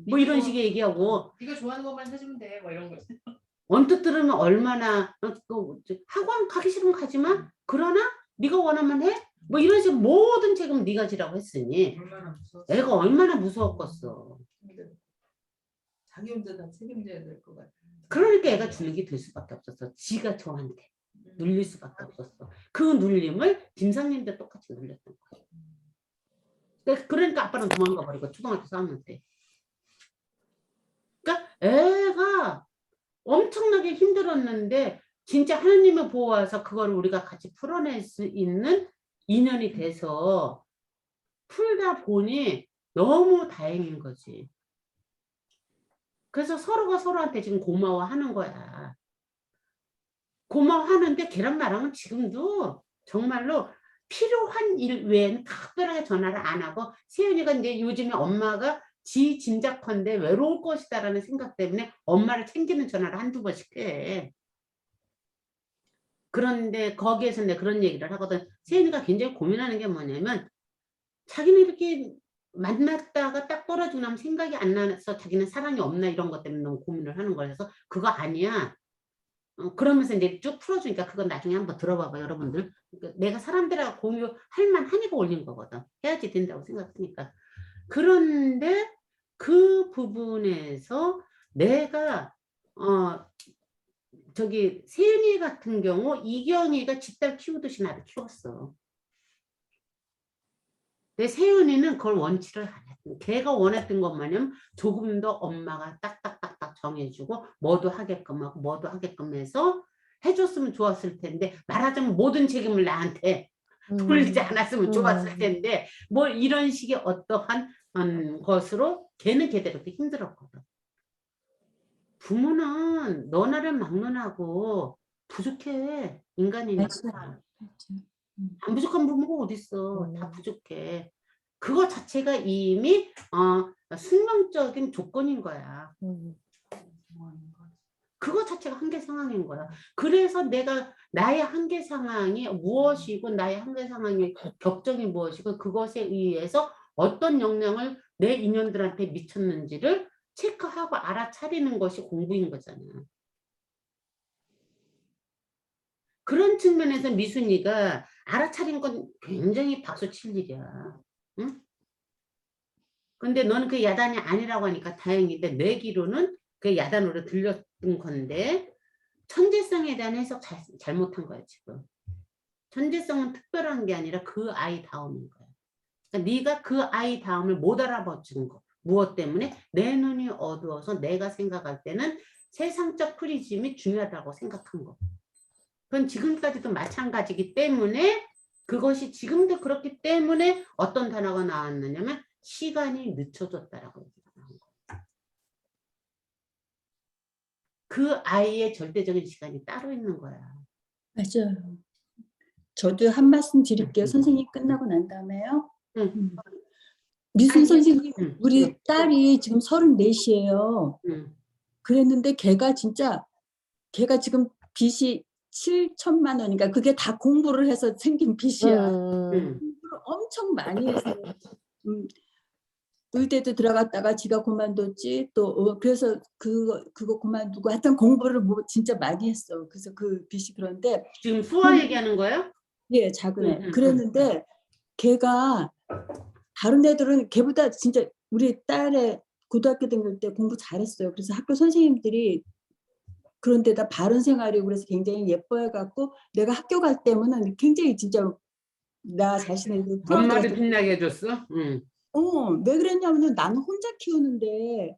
뭐 이런 식의 얘기하고 네가 좋아하는 것만 해주면 돼. 뭐 이런 거. 언뜻 들으면 얼마나 학원 가기 싫으면 가지마. 그러나 네가 원하면 해. 뭐 이런 식으로 모든 책임 네가 지라고 했으니 애가 얼마나 무서웠겠어. 자기 혼자 다 책임져야 될 것 같아. 그러니까 애가 주눅이 들 수밖에 없었어. 지가 저한테 눌릴 수밖에 없었어. 그 눌림을 김상님도 똑같이 눌렸던 거야. 그러니까 아빠는 도망가 버리고 초등학교 4학년 때. 그러니까 애가 엄청나게 힘들었는데 진짜 하나님의 보호하셔서 그걸 우리가 같이 풀어낼 수 있는 인연이 돼서 풀다 보니 너무 다행인 거지. 그래서 서로가 서로한테 지금 고마워하는 거야. 고마워하는데 걔랑 나랑은 지금도 정말로 필요한 일 외에는 다 특별하게 전화를 안 하고 세윤이가 이제 요즘에 엄마가 지 짐작컨대 외로울 것이다라는 생각 때문에 엄마를 챙기는 전화를 한두 번씩 해. 그런데 거기에서 내가 그런 얘기를 하거든. 세윤이가 굉장히 고민하는 게 뭐냐면 자기는 이렇게 만났다가 딱 떨어지고 나면 생각이 안 나서 자기는 사랑이 없나 이런 것 때문에 너무 고민을 하는 거라서 그거 아니야. 그러면서 이제 쭉 풀어주니까 그건 나중에 한번 들어봐봐 여러분들. 그러니까 내가 사람들하고 공유할 만하니까 올린 거거든. 해야지 된다고 생각하니까. 그런데 그 부분에서 내가 저기 세윤이 같은 경우 이경이가 지 딸 키우듯이 나를 키웠어. 근데 세윤이는 그걸 원치를 안 했어. 걔가 원했던 것만이면 조금 더 엄마가 딱딱딱딱 정해주고 뭐도 하게끔 하고 뭐도 하게끔 해서 해줬으면 좋았을 텐데 말하자면 모든 책임을 나한테 돌리지 않았으면 좋았을 텐데 뭐 이런 식의 어떠한 것으로 걔는 걔대로 또 힘들었거든. 부모는 너나를 막론하고 부족해. 인간이니까. 맞아요. 안 부족한 부모가 어딨어. 다 부족해. 그거 자체가 이미 숙명적인 조건인 거야. 그거 자체가 한계 상황인 거야. 그래서 내가 나의 한계 상황이 무엇이고 나의 한계 상황의 격정이 무엇이고 그것에 의해서 어떤 영향을 내 인연들한테 미쳤는지를 체크하고 알아차리는 것이 공부인 거잖아. 그런 측면에서 미순이가 알아차린 건 굉장히 박수 칠 일이야. 응? 근데 너는 그 야단이 아니라고 하니까 다행인데 내 귀로는 그 야단으로 들렸던 건데 천재성에 대한 해석 잘못한 거야 지금. 천재성은 특별한 게 아니라 그 아이다움인 거야. 그러니까 네가 그 아이다움을 못 알아봐준 거. 무엇 때문에? 내 눈이 어두워서 내가 생각할 때는 세상적 프리즘이 중요하다고 생각한 거. 그건 지금까지도 마찬가지이기 때문에 그것이 지금도 그렇기 때문에 어떤 단어가 나왔느냐면 시간이 늦춰졌다라고 얘기하는 거예요. 그 아이의 절대적인 시간이 따로 있는 거야. 맞아요. 저도 한 말씀 드릴게요. 선생님 끝나고 난 다음에요. 미순 선생님, 우리 딸이 지금 34이에요. 그랬는데 걔가 지금 빚이 7천만 원인가 그게 다 공부를 해서 생긴 빚이야. 공부를 엄청 많이 해서 의대도 들어갔다가 지가 그만뒀지 또 그래서 그거 그만두고 하여튼 공부를 뭐 진짜 많이 했어. 그래서 그 빚이 그런데 지금 수아 얘기하는 거예요? 예, 작은 애. 그랬는데 걔가 다른 애들은 걔보다 진짜 우리 딸의 고등학교 다닐 때 공부 잘했어요. 그래서 학교 선생님들이 그런 데다 바른 생활이고 그래서 굉장히 예뻐해갖고 내가 학교 갈 때면은 굉장히 진짜 나 자신을 엄마를 빛나게 해줬어? 왜 그랬냐면은 나는 혼자 키우는데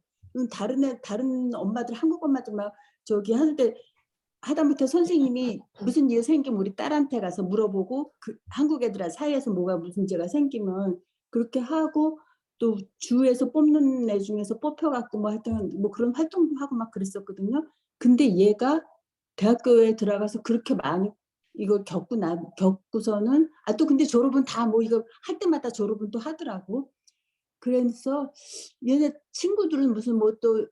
다른 엄마들 한국 엄마들 막 저기 하는데 하다못해 선생님이 무슨 일 생기면 우리 딸한테 가서 물어보고 그 한국 애들 사이에서 뭐가 무슨 죄가 생기면 그렇게 하고 또 주에서 뽑는 애 중에서 뽑혀갖고 뭐 하여튼 뭐 그런 활동도 하고 막 그랬었거든요. 근데 얘가 대학교에 들어가서 그렇게 많이 이걸 겪고서는 또 근데 졸업은 다 뭐 이거 할 때마다 졸업은 또 하더라고. 그래서 얘네 친구들은 무슨 뭐 또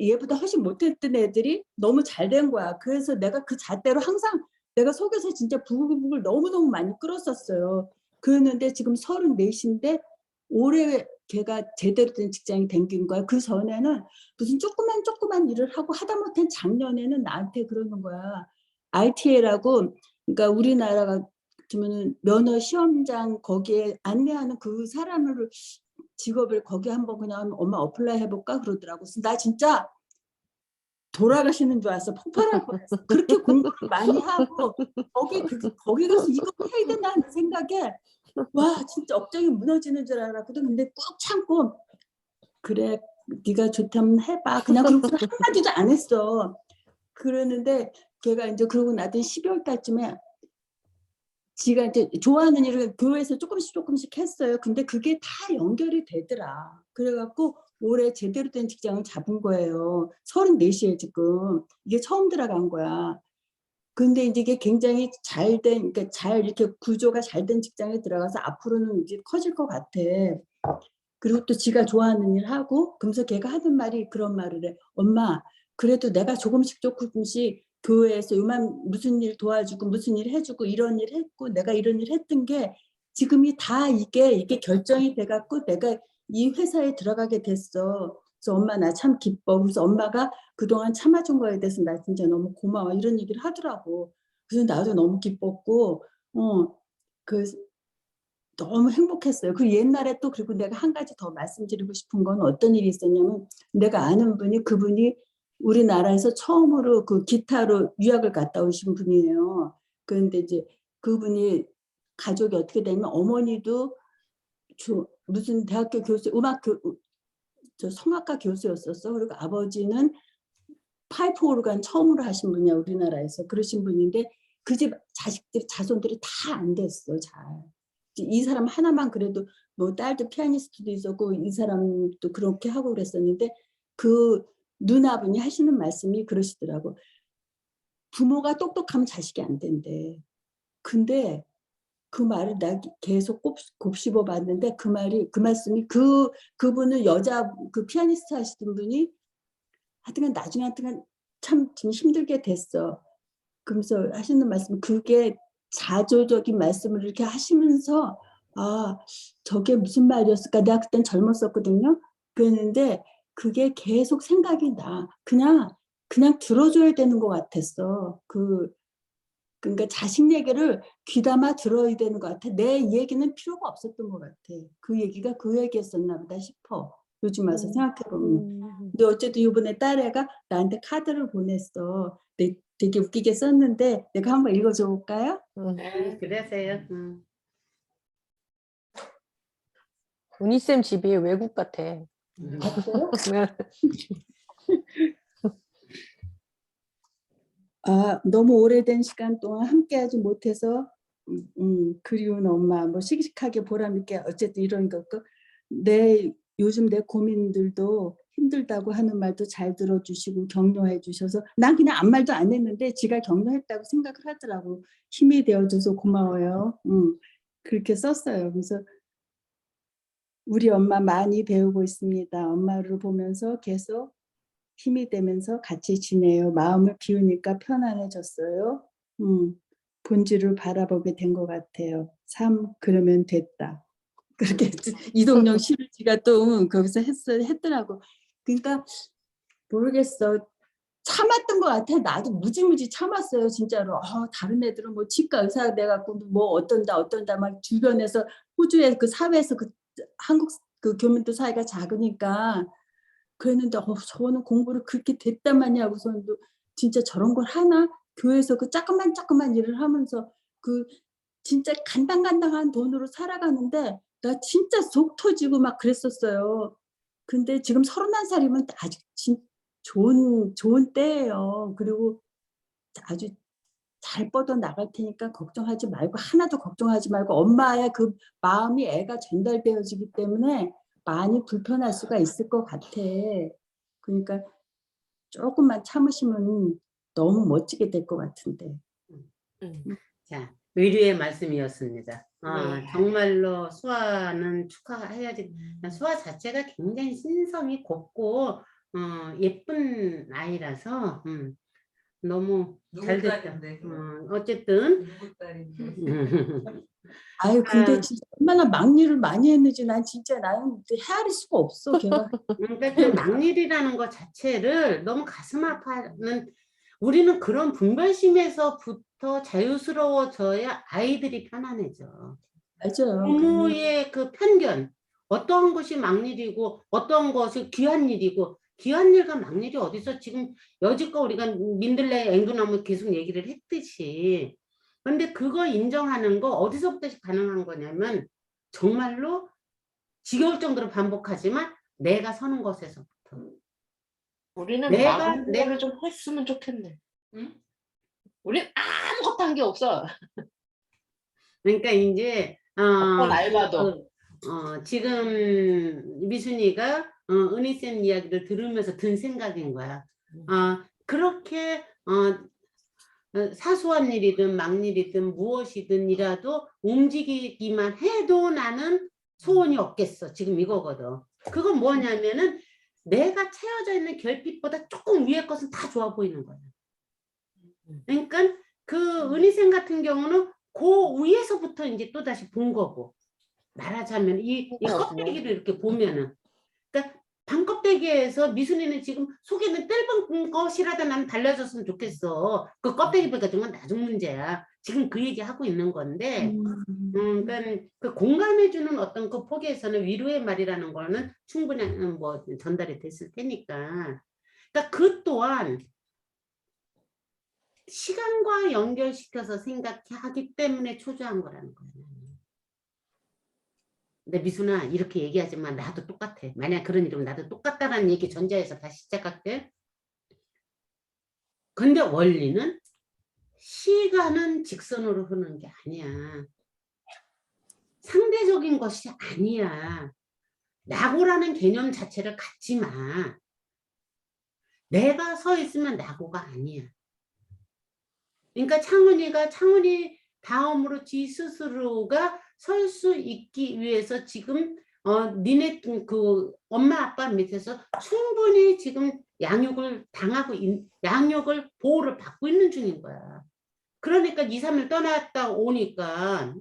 얘보다 훨씬 못했던 애들이 너무 잘 된 거야. 그래서 내가 그 잣대로 항상 내가 속에서 진짜 부글부글 너무너무 많이 끓었었어요. 그랬는데 지금 34인데 올해 걔가 제대로 된 직장이 생긴 거야. 그 전에는 무슨 조그만 일을 하고 하다못해 작년에는 나한테 그러는 거야. RTA라고 그러니까 우리나라가 그러면은 면허 시험장 거기에 안내하는 그 사람을 직업을 거기 한번 그냥 엄마 어플라이 해볼까 그러더라고. 그래서 나 진짜 돌아가시는 줄 알았어. 폭발할 뻔했어. 그렇게 공부를 많이 하고 거기 가서 이거 해야 되나 하는 생각에 와 진짜 억장이 무너지는 줄 알았거든. 근데 꾹 참고 그래 네가 좋다면 해봐. 그냥 그러고 한마디도 안 했어. 그러는데 걔가 이제 그러고 나더니 12월 달쯤에 지가 이제 좋아하는 일을 교회에서 조금씩 했어요. 근데 그게 다 연결이 되더라. 그래갖고 올해 제대로 된 직장을 잡은 거예요. 34시에 지금. 이게 처음 들어간 거야. 근데 이제 이게 굉장히 그러니까 잘 이렇게 구조가 잘 된 직장에 들어가서 앞으로는 이제 커질 것 같아. 그리고 또 지가 좋아하는 일 하고, 그러면서 걔가 하는 말이 그런 말을 해. 엄마, 그래도 내가 조금씩 교회에서 요만 무슨 일 도와주고 무슨 일 해주고 이런 일 했고 내가 이런 일 했던 게 지금이 다 이게 결정이 돼갖고 내가 이 회사에 들어가게 됐어. 그래서 엄마 나 참 기뻐. 그래서 엄마가 그동안 참아준 거에 대해서 나 진짜 너무 고마워. 이런 얘기를 하더라고. 그래서 나도 너무 기뻤고, 그 너무 행복했어요. 그 옛날에 또 그리고 내가 한 가지 더 말씀드리고 싶은 건 어떤 일이 있었냐면 내가 아는 분이 그분이 우리나라에서 처음으로 그 기타로 유학을 갔다 오신 분이에요. 그런데 이제 그분이 가족이 어떻게 되면 어머니도 무슨 대학교 교수, 성악가 교수였었어. 그리고 아버지는 파이프 오르간 처음으로 하신 분이야, 우리나라에서. 그러신 분인데 그 집 자손들이 다 안 됐어, 잘. 이 사람 하나만 그래도 뭐 딸도 피아니스트도 있었고 이 사람도 그렇게 하고 그랬었는데 그 누나분이 하시는 말씀이 그러시더라고. 부모가 똑똑하면 자식이 안 된대. 근데 그 말을 나 계속 곱씹어 봤는데 그 말씀이 그분은 그 피아니스트 하시던 분이 하여튼 나중에 참 힘들게 됐어. 그러면서 하시는 말씀 그게 자조적인 말씀을 이렇게 하시면서 아 저게 무슨 말이었을까 내가 그땐 젊었었거든요. 그랬는데 그게 계속 생각이 나. 그냥 들어줘야 되는 것 같았어. 그러니까 자식 얘기를 귀담아 들어야 되는 것 같아. 내 얘기는 필요가 없었던 것 같아. 그 얘기가 그 얘기였었나 보다 싶어. 요즘 와서 생각해보면. 근데 어쨌든 이번에 딸애가 나한테 카드를 보냈어. 되게 웃기게 썼는데 내가 한번 읽어줘 볼까요? 그러세요. 은희쌤 집이 외국 같아. 너무 오래된 시간 동안 함께하지 못해서 그리운 엄마, 뭐 씩씩하게 보람있게 어쨌든 이런 것도 요즘 내 고민들도 힘들다고 하는 말도 잘 들어주시고 격려해 주셔서 난 그냥 아무 말도 안 했는데 지가 격려했다고 생각을 하더라고. 힘이 되어줘서 고마워요. 그렇게 썼어요. 그래서 우리 엄마 많이 배우고 있습니다. 엄마를 보면서 계속 힘이 되면서 같이 지내요. 마음을 비우니까 편안해졌어요. 본질을 바라보게 된 것 같아요. 그러면 됐다. 그렇게 이동영 시를 지가 또 거기서 했더라고. 그러니까 모르겠어. 참았던 것 같아. 나도 무지무지 참았어요. 진짜로. 다른 애들은 뭐 치과 의사 돼갖고 뭐 어떤다 막 주변에서 호주의 그 사회에서 한국 그 교민들 사이가 작으니까 그랬는데 저는 공부를 그렇게 됐단 말이야 하고서는 진짜 저런 걸 하나? 교회에서 그 조그만 일을 하면서 그 진짜 간당간당한 돈으로 살아가는데 나 진짜 속 터지고 막 그랬었어요. 근데 지금 31살이면 아주 좋은 때예요. 그리고 아주 잘 뻗어 나갈 테니까 걱정하지 말고 하나도 걱정하지 말고 엄마의 그 마음이 애가 전달되어지기 때문에 많이 불편할 수가 있을 것 같아. 그러니까 조금만 참으시면 너무 멋지게 될 것 같은데. 자, 의류의 말씀이었습니다. 네. 정말로 수아는 축하해야지. 수아 자체가 굉장히 신성이 곱고 예쁜 아이라서 너무 잘 됐다. 어쨌든 누구 딸인데. 아유 근데 진짜 얼마나 막일을 많이 했는지 나는 헤아릴 수가 없어 걔가. 그러니까 그 막일이라는 것 자체를 너무 가슴 아파하는 우리는 그런 분별심에서부터 자유스러워져야 아이들이 편안해져. 맞아요. 부모의 그 편견, 어떠한 것이 막일이고 어떠한 것이 귀한 일이고 귀한 일과 막일이 어디서 지금 여지껏 우리가 민들레 앵두나무 계속 얘기를 했듯이 그런데 그거 인정하는 거 어디서부터 가능한 거냐면 정말로 지겨울 정도로 반복하지만 내가 서는 것에서부터. 우리는 내가 마음대로 좀 했으면 좋겠네. 응? 우린 아무것도 한 게 없어. 그러니까 이제 어떤 알바도. 지금 미순이가 은희쌤 이야기를 들으면서 든 생각인 거야. 그렇게 사소한 일이든 막일이든 무엇이든이라도 움직이기만 해도 나는 소원이 없겠어. 지금 이거거든. 그건 뭐냐면은 내가 채워져 있는 결핍보다 조금 위에 것은 다 좋아 보이는 거야. 그러니까 그 은희생 같은 경우는 그 위에서부터 이제 또 다시 본 거고, 말하자면 이 껍데기를 이렇게 보면은, 그러니까 반껍데기에서 미순이는 지금 속에는 떫은 것이라도 나는 달라졌으면 좋겠어. 그 껍데기 벗겨진 건 나중 문제야. 지금 그 얘기 하고 있는 건데, 그러니까 그 공감해주는 어떤 그 폭에서는 위로의 말이라는 거는 충분히 뭐 전달이 됐을 테니까. 그러니까 그 또한 시간과 연결시켜서 생각하기 때문에 초조한 거라는 거예요. 근데 미순아 이렇게 얘기하지만 나도 똑같아. 만약 그런 일이면 나도 똑같다라는 얘기 전제해서 다시 시작할게. 근데 원리는 시간은 직선으로 흐르는 게 아니야. 상대적인 것이 아니야. 낙오라는 개념 자체를 갖지 마. 내가 서 있으면 낙오가 아니야. 그러니까 창훈이 다음으로 지 스스로가 설 수 있기 위해서 지금 니네 그 엄마 아빠 밑에서 충분히 지금 양육을 당하고 양육을 보호를 받고 있는 중인 거야. 그러니까 2, 3일 떠났다 오니까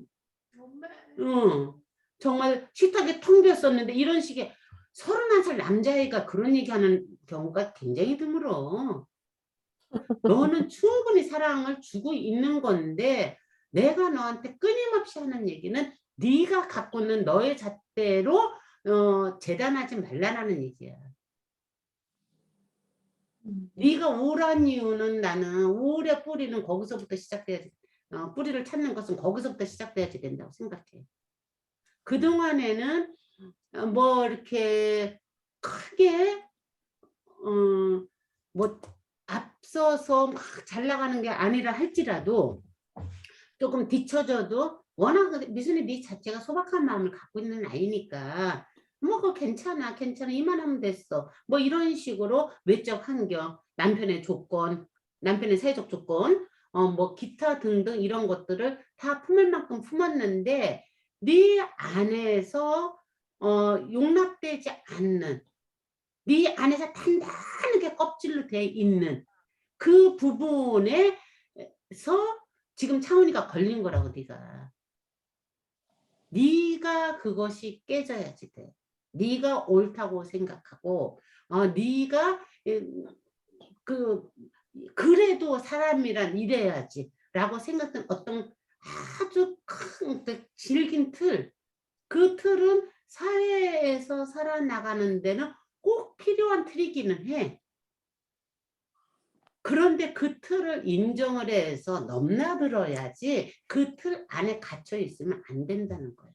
정말 식탁이 텅 비었었는데 이런 식의 31살 남자애가 그런 얘기하는 경우가 굉장히 드물어. 너는 충분히 사랑을 주고 있는 건데 내가 너한테 끊임없이 하는 얘기는 네가 갖고 있는 너의 잣대로 재단하지 말라는 얘기야. 네가 우울한 이유는 나는 우울의 뿌리는 거기서부터 시작돼야지. 뿌리를 찾는 것은 거기서부터 시작돼야지 된다고 생각해. 그동안에는 뭐 이렇게 크게 뭐 앞서서 막 잘 나가는 게 아니라 할지라도 조금 뒤쳐져도 워낙 미순이 네 자체가 소박한 마음을 갖고 있는 아이니까 뭐 그거 괜찮아 이만하면 됐어 뭐 이런 식으로 외적 환경, 남편의 조건, 남편의 사회적 조건 뭐 기타 등등 이런 것들을 다 품을 만큼 품었는데 네 안에서 용납되지 않는, 네 안에서 단단하게 껍질로 돼 있는 그 부분에서 지금 차은이가 걸린 거라고. 네가 그것이 깨져야지 돼. 네가 옳다고 생각하고 네가 그래도 사람이란 이래야지 라고 생각했던 어떤 아주 큰 질긴 틀, 그 틀은 사회에서 살아나가는 데는 꼭 필요한 틀이기는 해. 그런데 그 틀을 인정을 해서 넘나들어야지 그 틀 안에 갇혀 있으면 안 된다는 거예요.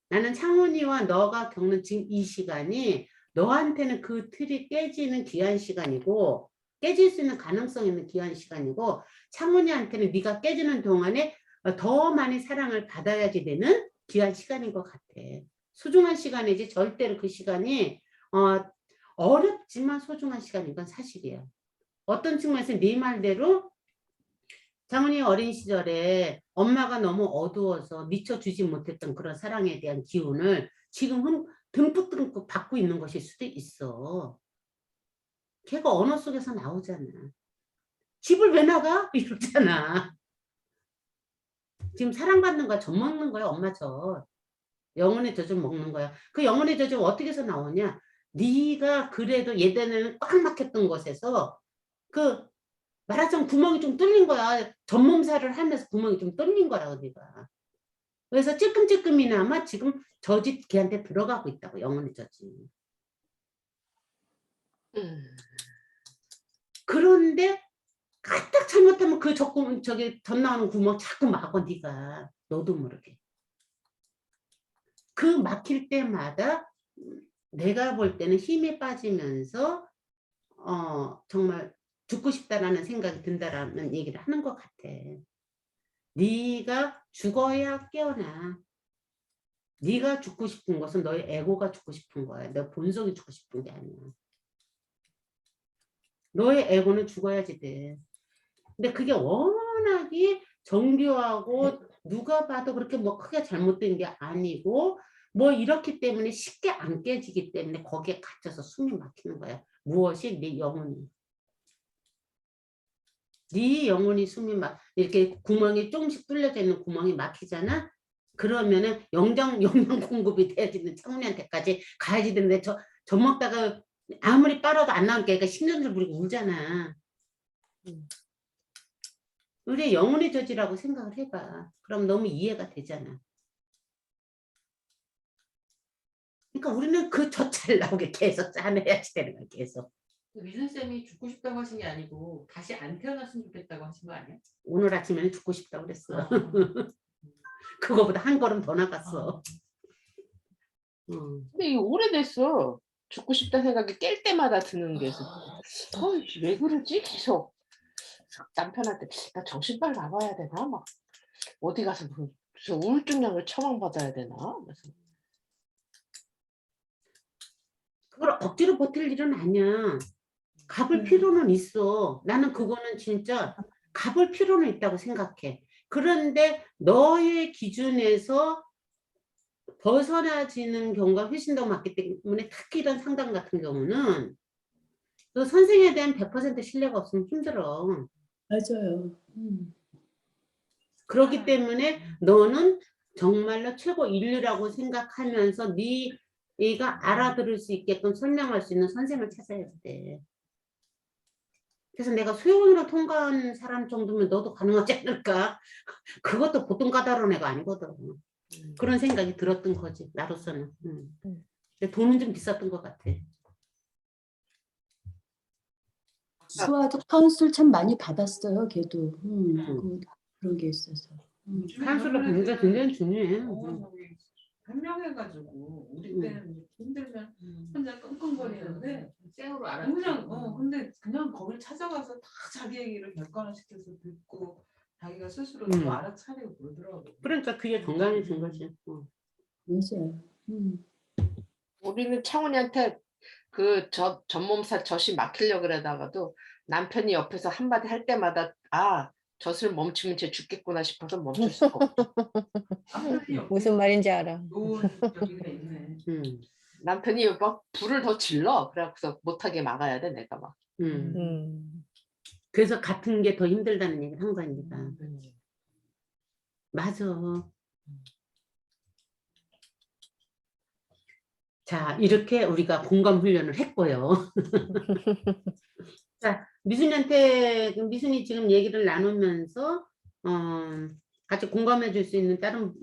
나는 창훈이와 너가 겪는 지금 이 시간이 너한테는 그 틀이 깨지는 귀한 시간이고 깨질 수 있는 가능성 있는 귀한 시간이고 창훈이한테는 네가 깨지는 동안에 더 많이 사랑을 받아야지 되는 귀한 시간인 것 같아. 소중한 시간이지 절대로 그 시간이 어렵지만 소중한 시간인 건 사실이야. 어떤 측면에서 네 말대로 장훈이 어린 시절에 엄마가 너무 어두워서 미쳐주지 못했던 그런 사랑에 대한 기운을 지금 듬뿍 받고 있는 것일 수도 있어. 걔가 언어 속에서 나오잖아. 집을 왜 나가? 이러잖아. 지금 사랑받는 거야. 젖 먹는 거야. 엄마 젖. 영혼의 젖을 먹는 거야. 그 영혼의 젖을 어떻게 해서 나오냐. 네가 그래도 예전에는 꽉 막혔던 곳에서 말하자면 구멍이 좀 뚫린 거야. 전몸살을 하면서 구멍이 좀 뚫린 거라고 네가. 그래서 찔끔찔끔이나마 지금 젖이 걔한테 들어가고 있다고. 영혼의 젖이. 그런데 까딱 잘못하면 그 젖 나오는 구멍 자꾸 막어 네가. 너도 모르게. 그 막힐 때마다 내가 볼 때는 힘이 빠지면서 정말 죽고 싶다라는 생각이 든다라는 얘기를 하는 것 같아. 네가 죽어야 깨어나. 네가 죽고 싶은 것은 너의 에고가 죽고 싶은 거야. 너 본성이 죽고 싶은 게 아니야. 너의 에고는 죽어야지 돼. 근데 그게 워낙에 정교하고 누가 봐도 그렇게 뭐 크게 잘못된 게 아니고 뭐 이렇기 때문에 쉽게 안 깨지기 때문에 거기에 갇혀서 숨이 막히는 거야. 무엇이? 네 영혼이. 네 영혼이 숨이 막 이렇게 구멍이 조금씩 뚫려져 있는 구멍이 막히잖아. 그러면은 영양 공급이 돼야 되는 창문한테까지 가야지 되는데 저 먹다가 아무리 빨아도 안 나오니까 얘가 신경질 부리고 울잖아. 우리의 영혼의 저지라고 생각을 해봐. 그럼 너무 이해가 되잖아. 그러니까 우리는 그 저 잘 나오게 계속 짜내야지 되는 거야. 계속. 미순 쌤이 죽고 싶다고 하신 게 아니고 다시 안 태어났으면 좋겠다고 하신 거 아니야? 오늘 아침에는 죽고 싶다고 그랬어. 아. 그거보다 한 걸음 더 나갔어. 근데 이게 오래됐어. 죽고 싶다는 생각이 깰 때마다 드는 게 있어. 왜 그러지? 계속 남편한테 나 정신발 나와야 되나? 막 어디 가서 무슨 우울증약을 처방받아야 되나? 그래서 그걸 억지로 버틸 일은 아니야. 갚을 필요는 있어. 나는 그거는 진짜 갚을 필요는 있다고 생각해. 그런데 너의 기준에서 벗어나지는 경우가 훨씬 더 많기 때문에 특히 이런 상담 같은 경우는 너 선생에 대한 100% 신뢰가 없으면 힘들어. 맞아요. 그렇기 때문에 너는 정말로 최고 인류라고 생각하면서 네가 알아들을 수 있게끔 설명할 수 있는 선생을 찾아야 돼. 그래서 내가 소용으로 통과한 사람 정도면 너도 가능하지 않을까? 그것도 보통 까다로운 애가 아니거든. 그런 생각이 들었던 거지, 나로서는. 근데 돈은 좀 비쌌던 것 같아. 수아도 카운슬 참 많이 받았어요. 걔도. 그런 게 있어서. 카운슬러 굉장히 중요해. 현명해가지고 우리 때는 힘들면 혼자 끙끙거리는데 쌩으로 알아. 그냥 근데 그냥 거길 찾아가서 다 자기 얘기를 객관화시켜서 듣고 자기가 스스로 또 알아차리고 그러더라고. 그러니까 그게 건강해진 거지. 맞아요. 우리는 창훈이한테 그 전몸살 젖이 막히려고 그러다가도 남편이 옆에서 한마디 할 때마다 젖을 멈추면 쟤 죽겠구나 싶어서 멈출 수가 없어. 무슨 말인지 알아. 좋은 여기가 있네. 남편이 막 불을 더 질러. 그래서 못하게 막아야 돼 내가 막. 그래서 같은 게 더 힘들다는 얘기를 한 거니까. 맞아. 자, 이렇게 우리가 공감 훈련을 했고요. 자, 미순이 지금 얘기를 나누면서 같이 공감해 줄 수 있는 다른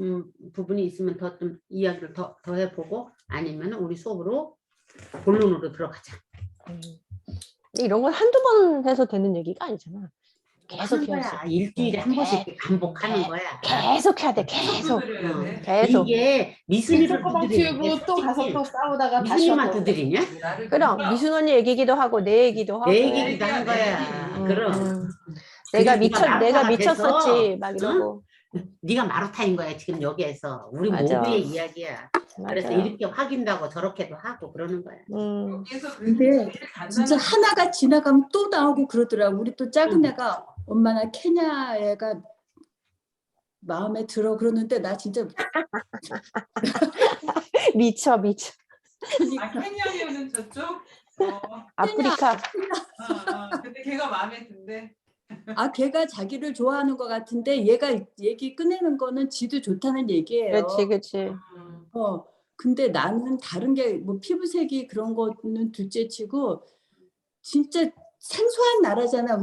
부분이 있으면 더 좀 이야기를 더 해보고 아니면 우리 수업으로 본론으로 들어가자. 이런 건 한두 번 해서 되는 얘기가 아니잖아. 계속 하는 해야지. 거야. 일주일에 한 번씩 반복하는 거야. 계속 해야 돼. 계속. 네. 계속. 이게 미순이를 튜브 또 가서 또 싸우다가 다시 미순이만 와서 두드리냐? 그럼 미순 언니 얘기기도 하고 내 얘기도 하고. 내 얘기도 한 거야. 그럼. 내가 마루타가 미쳤었지 돼서, 막 이러고. 네가 마루타인 거야 지금 여기에서. 우리 맞아. 모두의 이야기야. 그래서 맞아요. 이렇게 확인도 하고 저렇게도 하고 그러는 거야. 근데 진짜 하나가 지나가면 또 나오고 그러더라고. 우리 또 작은 애가 엄마나 케냐 애가 마음에 들어 그러는데 나 진짜 미쳐. 케냐면은 저쪽? 아프리카. 근데 걔가 마음에 든대. 걔가 자기를 좋아하는 것 같은데 얘가 얘기 꺼내는 거는 지도 좋다는 얘기예요. 그렇지. 근데 나는 다른 게 뭐 피부색이 그런 거는 둘째치고 진짜 생소한 나라잖아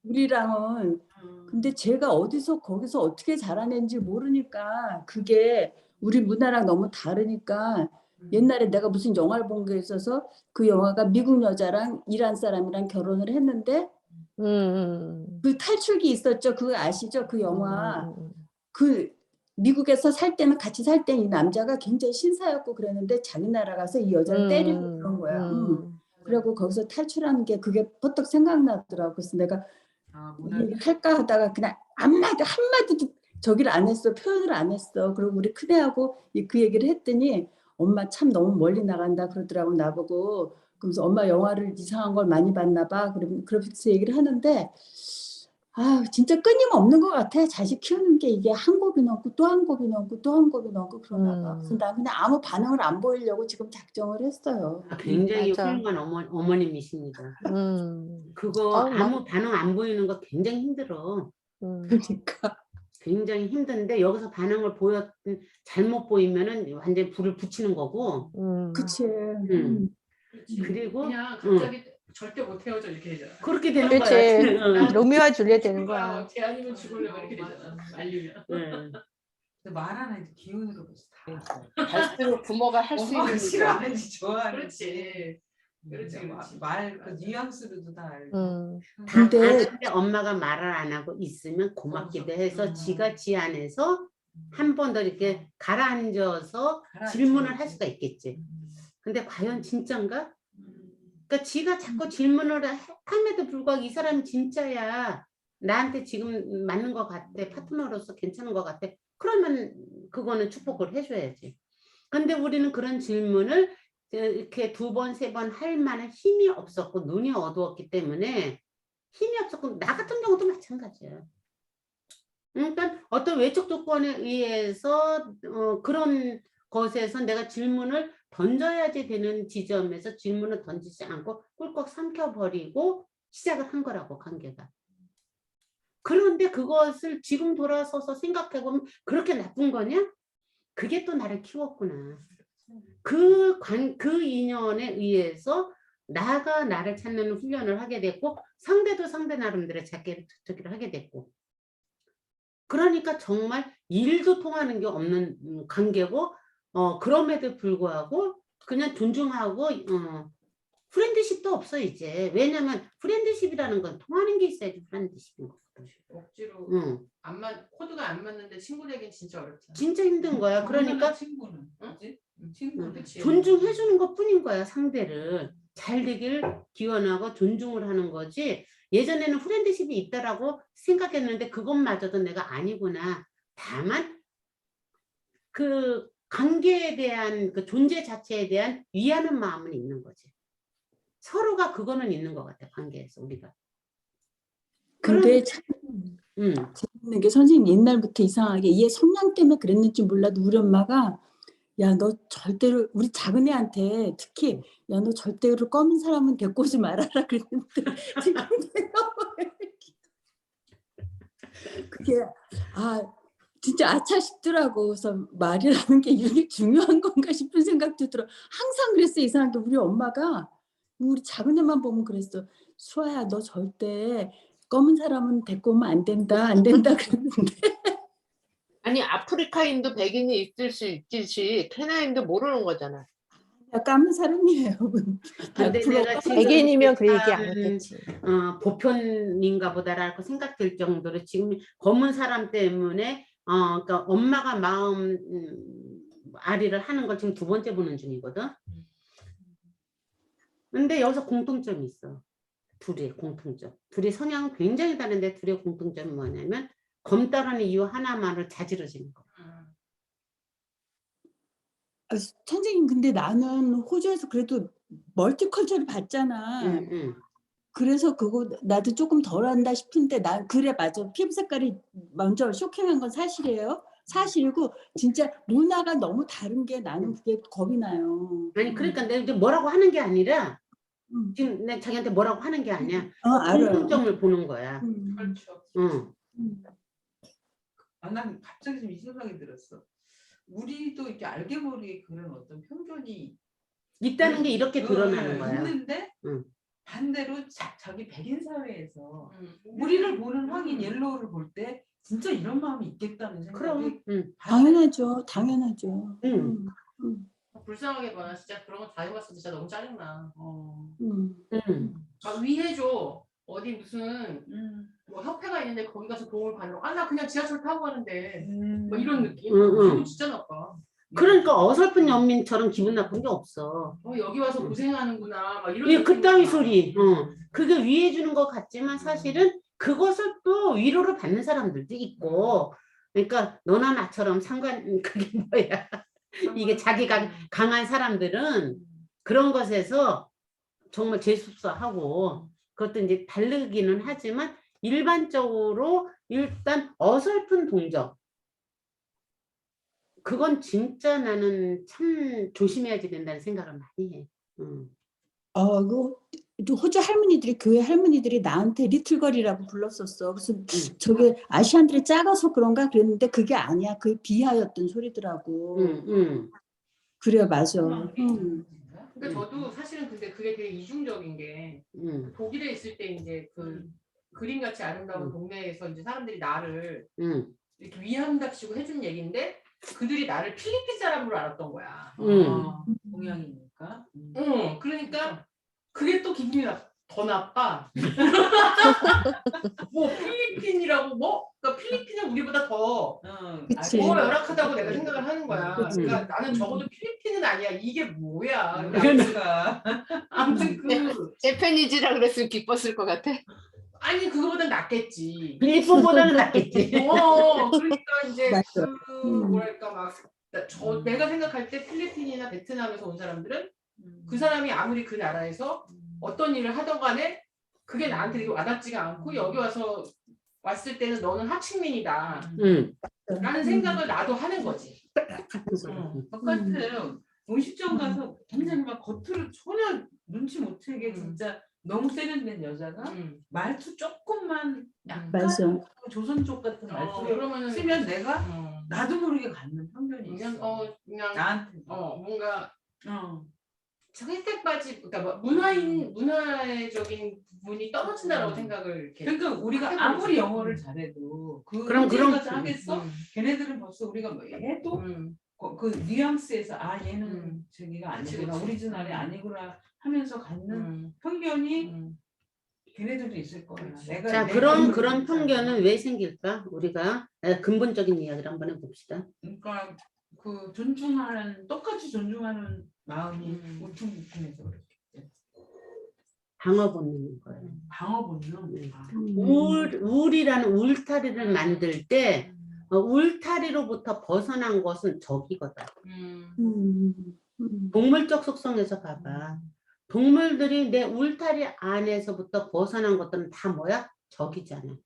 우리랑은. 근데 제가 어디서 거기서 어떻게 자라는지 모르니까 그게 우리 문화랑 너무 다르니까 옛날에 내가 무슨 영화를 본 게 있어서 그 영화가 미국 여자랑 이란 사람이랑 결혼을 했는데 그 탈출기 있었죠. 그거 아시죠? 그 영화. 그 미국에서 살 때는 같이 살 때 이 남자가 굉장히 신사였고 그랬는데 자기 나라 가서 이 여자를 때리고 그런 거야. 그리고 거기서 탈출하는 게 그게 퍼뜩 생각나더라고. 그래서 내가 할까 하다가 그냥 한마디도 저기를 안 했어. 표현을 안 했어. 그리고 우리 큰애하고 그 얘기를 했더니 엄마 참 너무 멀리 나간다 그러더라고 나보고. 그러면서 엄마 영화를 이상한 걸 많이 봤나 봐. 그러면서 얘기를 하는데 아, 진짜 끊임없는 것 같아. 자식 키우는 게 이게 한 곱이 넘고 또 한 곱이 넘고 또 한 곱이 넘고 그러나 봐. 그래서 나 그냥 아무 반응을 안 보이려고 지금 작정을 했어요. 굉장히 맞아. 훌륭한 어머님이십니다. 그거 아무 반응 안 보이는 거 굉장히 힘들어. 그러니까. 굉장히 힘든데 여기서 반응을 잘못 보이면은 완전 불을 붙이는 거고. 그치. 그리고 그냥 갑자기 절대 못 헤어져 이렇게 되잖아. 그렇게 되는 그렇지. 거야. 로미오와 줄리엣 되는 거야. 쟤 아니면 죽을래 막 이렇게 되잖아. 알리면. 말 하나 이제 기운으로 다. 갈수록 부모가 할 수 있는 엄마가 거. 싫어하는지 좋아하는지. 그렇지. 말 그 뉘앙스로도 다 알고. 근데 근데 엄마가 말을 안 하고 있으면 고맙기도 해서 지가 지 안에서 한 번 더 이렇게 가라앉아서 질문을 할 수가 있겠지. 근데 과연 진짠가? 그러니까 지가 자꾸 질문을 함에도 불구하고 이 사람이 진짜야. 나한테 지금 맞는 것 같아. 파트너로서 괜찮은 것 같아. 그러면 그거는 축복을 해줘야지. 근데 우리는 그런 질문을 이렇게 2번, 3번 할 만한 힘이 없었고 눈이 어두웠기 때문에 힘이 없었고 나 같은 경우도 마찬가지야. 그러니까 어떤 외적 조건에 의해서 그런 것에서 내가 질문을 던져야지 되는 지점에서 질문을 던지지 않고 꿀꺽 삼켜버리고 시작을 한 거라고 관계가. 그런데 그것을 지금 돌아서서 생각해보면 그렇게 나쁜 거냐? 그게 또 나를 키웠구나. 그 인연에 의해서 나가 나를 찾는 훈련을 하게 됐고 상대도 상대 나름대로 자기를 터득을 하게 됐고 그러니까 정말 일도 통하는 게 없는 관계고 그럼에도 불구하고 그냥 존중하고 프렌드십도 없어 이제. 왜냐면 프렌드십이라는 건 통하는 게 있어야지 프렌드십인 거거든. 억지로 코드가 안 맞는데 친구 되긴 진짜 어렵잖아. 진짜 힘든 거야. 그러니까 친구는 친구 존중해 주는 것 뿐인 거야. 상대를 잘 되길 기원하고 존중을 하는 거지. 예전에는 프렌드십이 있다라고 생각했는데 그것마저도 내가 아니구나. 다만 그 관계에 대한 그 존재 자체에 대한 위하는 마음은 있는 거지. 서로가 그거는 있는 것 같아. 관계에서 우리가. 근데 참 재밌는 게 선생님 옛날부터 이상하게 얘 성량 때문에 그랬는지 몰라도 우리 엄마가 야, 너 절대로 우리 작은 애한테 특히 야, 너 절대로 검은 사람은 데리고 오지 말아라 그랬는데 지금 그게 진짜 아차 싶더라고. 그래서 말이라는 게 이렇게 중요한 건가 싶은 생각도 들어. 항상 그랬어. 이상하게 우리 엄마가 우리 작은 애만 보면 그랬어. 수아야, 너 절대 검은 사람은 데리고 오면 안 된다, 안 된다 그랬는데. 아니 아프리카인도 백인이 있을 수 있듯이 케냐인도 모르는 거잖아. 까만 사람이에요. 근데 내가 지금 백인이면 그 얘기 안 했겠지. 보편인가 보다라고 생각될 정도로 지금 검은 사람 때문에 그러니까 엄마가 마음 아리를 하는 걸 지금 2번째 보는 중이거든. 근데 여기서 공통점이 있어. 둘의 공통점. 둘이 성향은 굉장히 다른데 둘의 공통점이 뭐냐면 검다라는 이유 하나만을 자지러지는 거. 선생님, 근데 나는 호주에서 그래도 멀티컬처를 봤잖아. 그래서 그거 나도 조금 덜한다 싶은데 난 그래 맞아. 피부 색깔이 먼저 쇼킹한 건 사실이에요. 사실이고 진짜 문화가 너무 다른 게 나는 그게 겁이 나요. 아니 그러니까 내가 이제 뭐라고 하는 게 아니라 지금 내가 자기한테 뭐라고 하는 게 아니야. 공통점을 보는 거야. 그렇죠. 난 갑자기 좀 이 생각이 들었어. 우리도 이렇게 알게 모르게 그런 어떤 편견이 있다는 게 이렇게 드러나는 거야. 있는데 반대로 자기 백인 사회에서 우리를 보는 황인 옐로우를 볼 때 진짜 이런 마음이 있겠다는 생각이. 그럼 당연하죠. 당연하죠. 불쌍하게 봐. 진짜 그런 거 다 해봤어. 진짜 너무 짜증나. 막 위해줘. 어디 무슨 뭐 협회가 있는데 거기 가서 도움을 받으러. 나 그냥 지하철 타고 가는데. 뭐 이런 느낌. 기분 진짜 나빠. 그러니까 어설픈 연민처럼 기분 나쁜 게 없어. 여기 와서 고생하는구나. 막 이런. 그따위 소리. 그게 위해주는 것 같지만 사실은 그것을 또 위로를 받는 사람들도 있고. 그러니까 너나 나처럼 그게 뭐야. 이게 자기가 강한 사람들은 그런 것에서 정말 재수없어하고 그것도 이제 다르기는 하지만 일반적으로 일단 어설픈 동정. 그건 진짜 나는 참 조심해야지 된다는 생각을 많이 해. 또 호주 할머니들이 교회 할머니들이 나한테 리틀걸이라고 불렀었어. 그래서 저게 아시안들이 작아서 그런가 그랬는데 그게 아니야. 그게 비하였던 소리더라고. 그래 맞아. 그러니까 저도 사실은 근데 그게 되게 이중적인 게 독일에 있을 때 이제 그 그림같이 아름다운 동네에서 이제 사람들이 나를 이렇게 위한답시고 해준 얘기인데 그들이 나를 필리핀 사람으로 알았던 거야. 동양이니까. 그러니까 그게 또 기분이 더 나빠. 뭐 필리핀이라고 뭐? 그러니까 필리핀은 우리보다 더 그치. 열악하다고 내가 생각을 하는 거야. 그치. 그러니까 나는 적어도 필리핀은 아니야. 이게 뭐야? 그러니까. 아무튼 재패니즈라 그랬으면 기뻤을 것 같아. 아니 그거보단 낫겠지. 필리핀보다는 낫겠지. 그러니까 이제 맞아. 뭐랄까 막 내가 생각할 때 필리핀이나 베트남에서 온 사람들은 그 사람이 아무리 그 나라에서 어떤 일을 하던 간에 그게 나한테 되게 와닿지가 않고 여기 와서 왔을 때는 너는 하층민이다 라는 생각을 나도 하는 거지. 똑같아요. 음식점 가서 굉장히 막 겉으로 전혀 눈치 못 채게 진짜 너무 세련된 여자가 말투 조금만 약간 맞아. 조선 쪽 같은 말투를 그러면은 쓰면 내가 나도 모르게 갖는 편견이 있어. 그냥 나한테. 뭔가 어. 혜택 바지 그러니까 뭐 문화적인 부분이 떨어진다라고 생각을 이렇게 그러니까 우리가 아무리 영어를 잘해도 그럼 언제까지 하겠어? 걔네들은 벌써 우리가 뭐 해도 그 뉘앙스에서 얘는 저기가 아니구나, 그치. 오리지널이 아니구나 하면서 갖는 편견이 걔네들도 있을 거야. 자, 그런 편견은 왜 생길까? 우리가 근본적인 이야기를 한번 해봅시다. 그러니까 그 존중하는 똑같이 존중하는 마음이 울퉁불퉁해서 그렇게 방어 본능인 거예요. 방어 본능. 울이라는 울타리를 만들 때 울타리로부터 벗어난 것은 적이거든. 동물적 속성에서 봐봐. 동물들이 내 울타리 안에서부터 벗어난 것들은 다 뭐야? 적이잖아.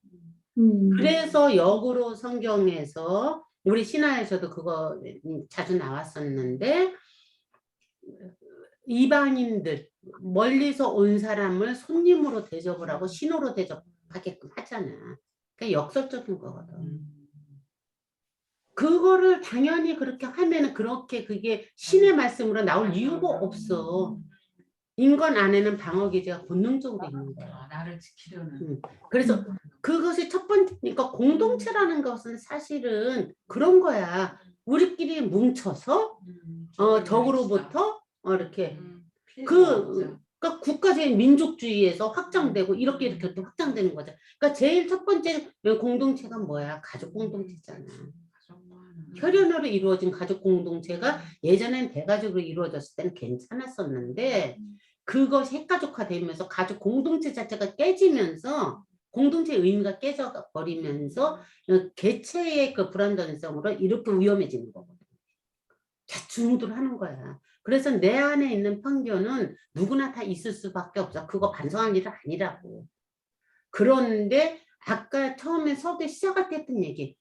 그래서 역으로 성경에서 우리 신화에서도 그거 자주 나왔었는데 이방인들 멀리서 온 사람을 손님으로 대접을 하고 신호로 대접하게끔 하잖아. 그러니까 역설적인 거거든. 그거를 당연히 그렇게 하면은 그렇게 그게 신의 말씀으로 나올 이유가 없어. 인간 안에는 방어 기제가 본능적으로 있는 거야. 나를 지키려는. 그래서 그것이 첫 번째, 그러니까 공동체라는 것은 사실은 그런 거야. 우리끼리 뭉쳐서 적으로부터 이렇게 그러니까 국가적인 민족주의에서 확장되고 이렇게 또 확장되는 거죠. 그러니까 제일 첫 번째 공동체가 뭐야? 가족 공동체잖아. 혈연으로 이루어진 가족 공동체가 예전엔 대가족으로 이루어졌을 때는 괜찮았었는데 그것이 핵가족화되면서 가족 공동체 자체가 깨지면서 공동체의 의미가 깨져버리면서 개체의 그 불안정성으로 이렇게 위험해지는 거거든. 대충들 하는 거야. 그래서 내 안에 있는 편견은 누구나 다 있을 수밖에 없어. 그거 반성할 일은 아니라고. 그런데 아까 처음에 서두에 시작할 때 했던 얘기.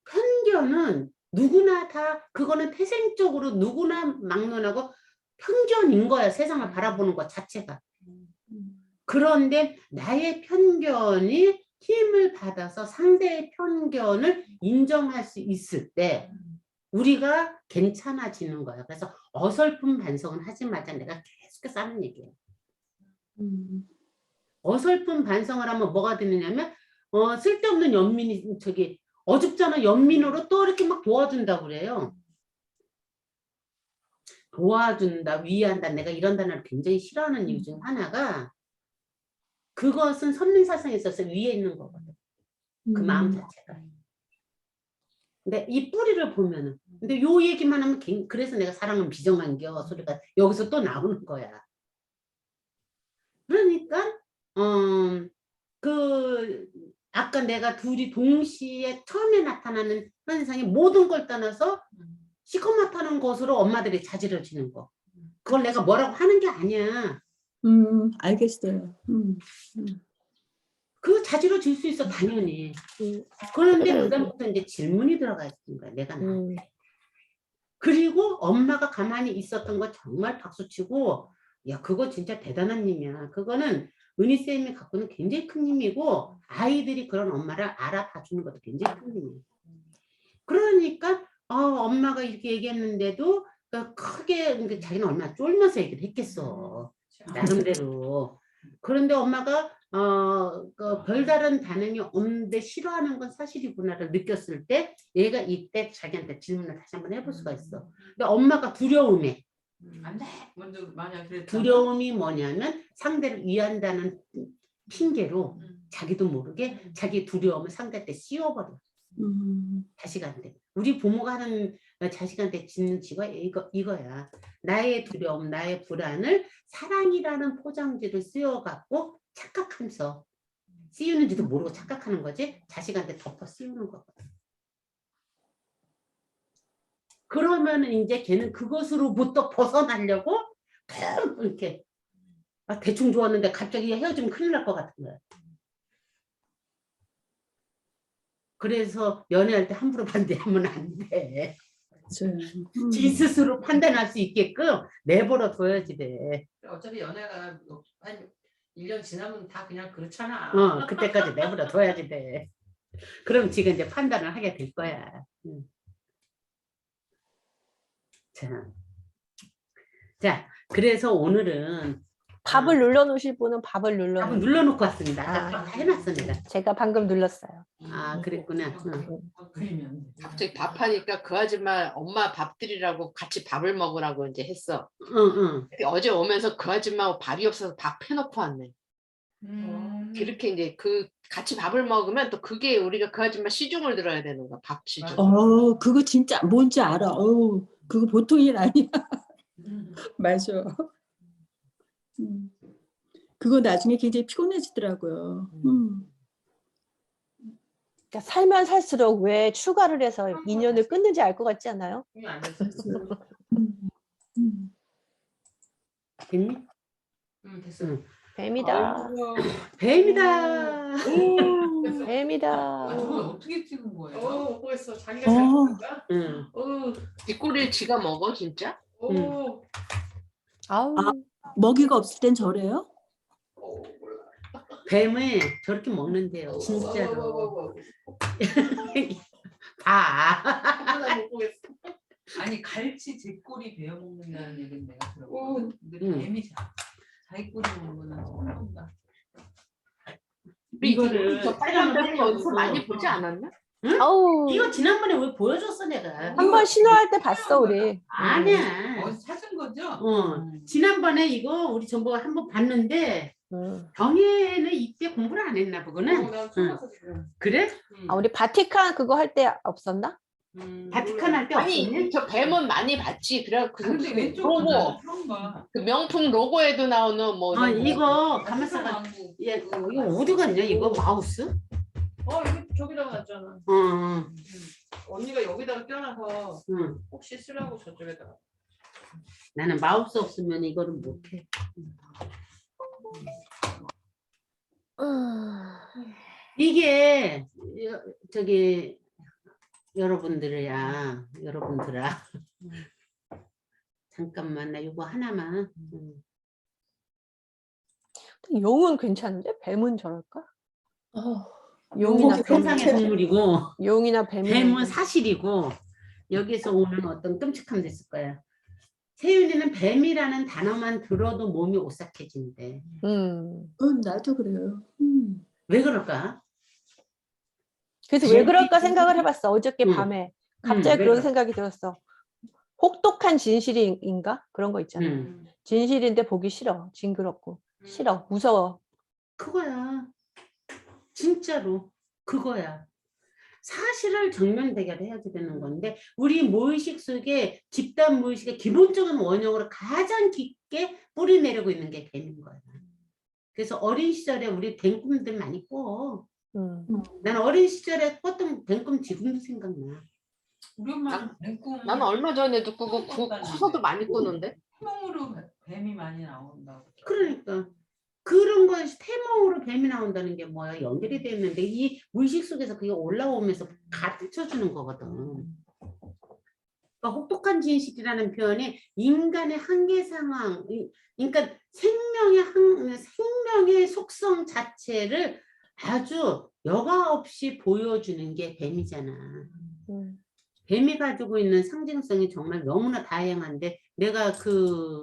편견은 누구나 다 그거는 태생적으로 누구나 막론하고 편견인 거야. 세상을 바라보는 것 자체가. 그런데 나의 편견이 힘을 받아서 상대의 편견을 인정할 수 있을 때 우리가 괜찮아지는 거야. 그래서 어설픈 반성은 하지 말자. 내가 계속해서 하는 얘기예요. 어설픈 반성을 하면 뭐가 되느냐면 쓸데없는 연민이 어줍잖아. 연민으로 또 이렇게 막 도와준다고 그래요. 도와준다, 위한다. 내가 이런 단어를 굉장히 싫어하는 이유 중 하나가 그것은 선민사상에 있어서 위에 있는 거거든. 그 마음 자체가. 근데 이 뿌리를 보면은 근데 요 얘기만 하면 그래서 내가 사랑은 비정한겨 소리가 여기서 또 나오는 거야. 그러니까 아까 내가 둘이 동시에 처음에 나타나는 현상이 모든 걸 떠나서 시커멓다는 것으로 엄마들이 자지러지는 거. 그걸 내가 뭐라고 하는 게 아니야. 알겠어요. 그 자지러질 수 있어 당연히. 그런데 그다음부터 이제 질문이 들어가 있는 거야 내가 나한테. 그리고 엄마가 가만히 있었던 거 정말 박수치고 야 그거 진짜 대단한 힘이야. 그거는 은희쌤이 갖고는 굉장히 큰 힘이고 아이들이 그런 엄마를 알아봐 주는 것도 굉장히 큰 힘이야. 그러니까 엄마가 이렇게 얘기했는데도 그러니까 크게 자기는 얼마나 쫄면서 얘기를 했겠어. 나름대로. 그런데 엄마가 그 별다른 반응이 없는데 싫어하는 건 사실이구나를 느꼈을 때 얘가 이때 자기한테 질문을 다시 한번 해볼 수가 있어. 근데 엄마가 두려움에 안 돼. 먼저 만약 그랬다면 두려움이 뭐냐면 상대를 위한다는 핑계로 자기도 모르게 자기 두려움을 상대한테 씌워버려. 자식한테. 우리 부모가 하는 자식한테 짓는 지가 이거야. 나의 두려움, 나의 불안을 사랑이라는 포장지를 씌워갖고 착각하면서 씌우는지도 모르고 착각하는 거지 자식한테 덮어 씌우는 거거든. 그러면 이제 걔는 그것으로부터 벗어나려고 이렇게 대충 좋았는데 갑자기 헤어지면 큰일 날 것 같은 거야. 그래서 연애할 때 함부로 반대하면 안 돼. 지 스스로 판단할 수 있게끔 내버려 둬야지 돼. 어차피 연애가 한 1년 지나면 다 그냥 그렇잖아. 그때까지 내버려 둬야지 돼. 그럼 지금 이제 판단을 하게 될 거야. 자, 그래서 오늘은 밥을 눌러놓으실 분은 밥을 눌러놓으세요. 눌러놓고 왔습니다. 아까 다 해놨어 내가. 제가 방금 눌렀어요. 그랬구나. 그러면 갑자기 밥하니까 그 아줌마 엄마 밥 드리라고 같이 밥을 먹으라고 이제 했어. 근데 어제 오면서 그 아줌마 밥이 없어서 밥 해놓고 왔네. 그렇게 이제 그 같이 밥을 먹으면 또 그게 우리가 그 아줌마 시중을 들어야 되는 거야. 밥 시중. 그거 진짜 뭔지 알아. 그거 보통 일 아니야. 맞아. 그거 나중에 굉장히 피곤해지더라고요. 그러니까 살면 살수록 왜 추가를 해서 인연을 끊는지 알 것 같지 않아요? 안 됐어. 됐니? 됐어. 뱀이다. 뱀이다. 뱀이다. 그걸 어떻게 찍은 거예요? 못 보겠어. 자기가 잘 먹는다. 뒷골을 지가 먹어 진짜? 아우. 먹이가 없을 땐 저래요? 뱀을 저렇게 먹는데요. 진짜로. 봐. 못 보겠어. 아니 갈치 제 꼬리 베어 먹는다는 얘기는 내가 들었거든. 근데 뱀이 자기 꼬리 먹는 거는 처음 본다. 이거를 저 빨간 뱀 어디서 많이 보지 않았나? 아우. 이거 지난번에 왜 보여줬어 내가? 한 번 신호할 때 봤어 우리. 아니야. 어디서 찾은 거죠? 지난번에 이거 우리 전부가 한번 봤는데 경혜는 이때 공부를 안 했나 보구나. 난 처음 봤어 지금. 그래? 우리 바티칸 그거 할 때 없었나? 바티칸 할 때 아니 없었니? 저 뱀은 많이 봤지. 그래 그 근데 왼쪽 로고 처음 봐. 그 명품 로고에도 나오는 뭐 이거 가만있어봐. 이거 어디 갔냐 이거 마우스? 여기 저기다가 놨잖아. 언니가 여기다가 껴놔서 혹시 쓰라고 저쪽에다가. 나는 마우스 없으면 이거를 못해. 이게 저기 여러분들아 잠깐만 나 이거 하나만. 용은 괜찮은데 뱀은 저럴까? 용이나 세상의 동물이고 용이나 뱀은 사실이고 여기서 오는 어떤 끔찍함도 있을 거야. 세윤이는 뱀이라는 단어만 들어도 몸이 오싹해진대. 나도 그래요. 왜 그럴까? 그래서 왜 그럴까 생각을 해봤어. 어저께 밤에 갑자기 왜 그런 그럴까? 생각이 들었어. 혹독한 진실인가? 그런 거 있잖아. 진실인데 보기 싫어. 징그럽고 싫어. 무서워. 그거야. 진짜로 그거야. 사실을 정면 대결해야 되는 건데 우리 무의식 속에 집단 무의식의 기본적인 원형으로 가장 깊게 뿌리 내리고 있는 게 뱀인 거야. 그래서 어린 시절에 우리 뱀 꿈들 많이 꿔. 나는 어린 시절에 꿨던 뱀 꿈 지금도 생각나. 우리 엄마는 뱀꿈. 나는 얼마 전에도 꾸고 커서도 많이 꾸는데. 구멍으로 뱀이 많이 나온다고. 그러니까 그런 것이 태몽으로 뱀이 나온다는 게 뭐야? 연결이 돼 있는데 이 무의식 속에서 그게 올라오면서 가르쳐 주는 거거든. 그러니까 혹독한 진실이라는 표현이 인간의 한계 상황, 그러니까 생명의 속성 자체를 아주 여과 없이 보여주는 게 뱀이잖아. 뱀이 가지고 있는 상징성이 정말 너무나 다양한데 내가 그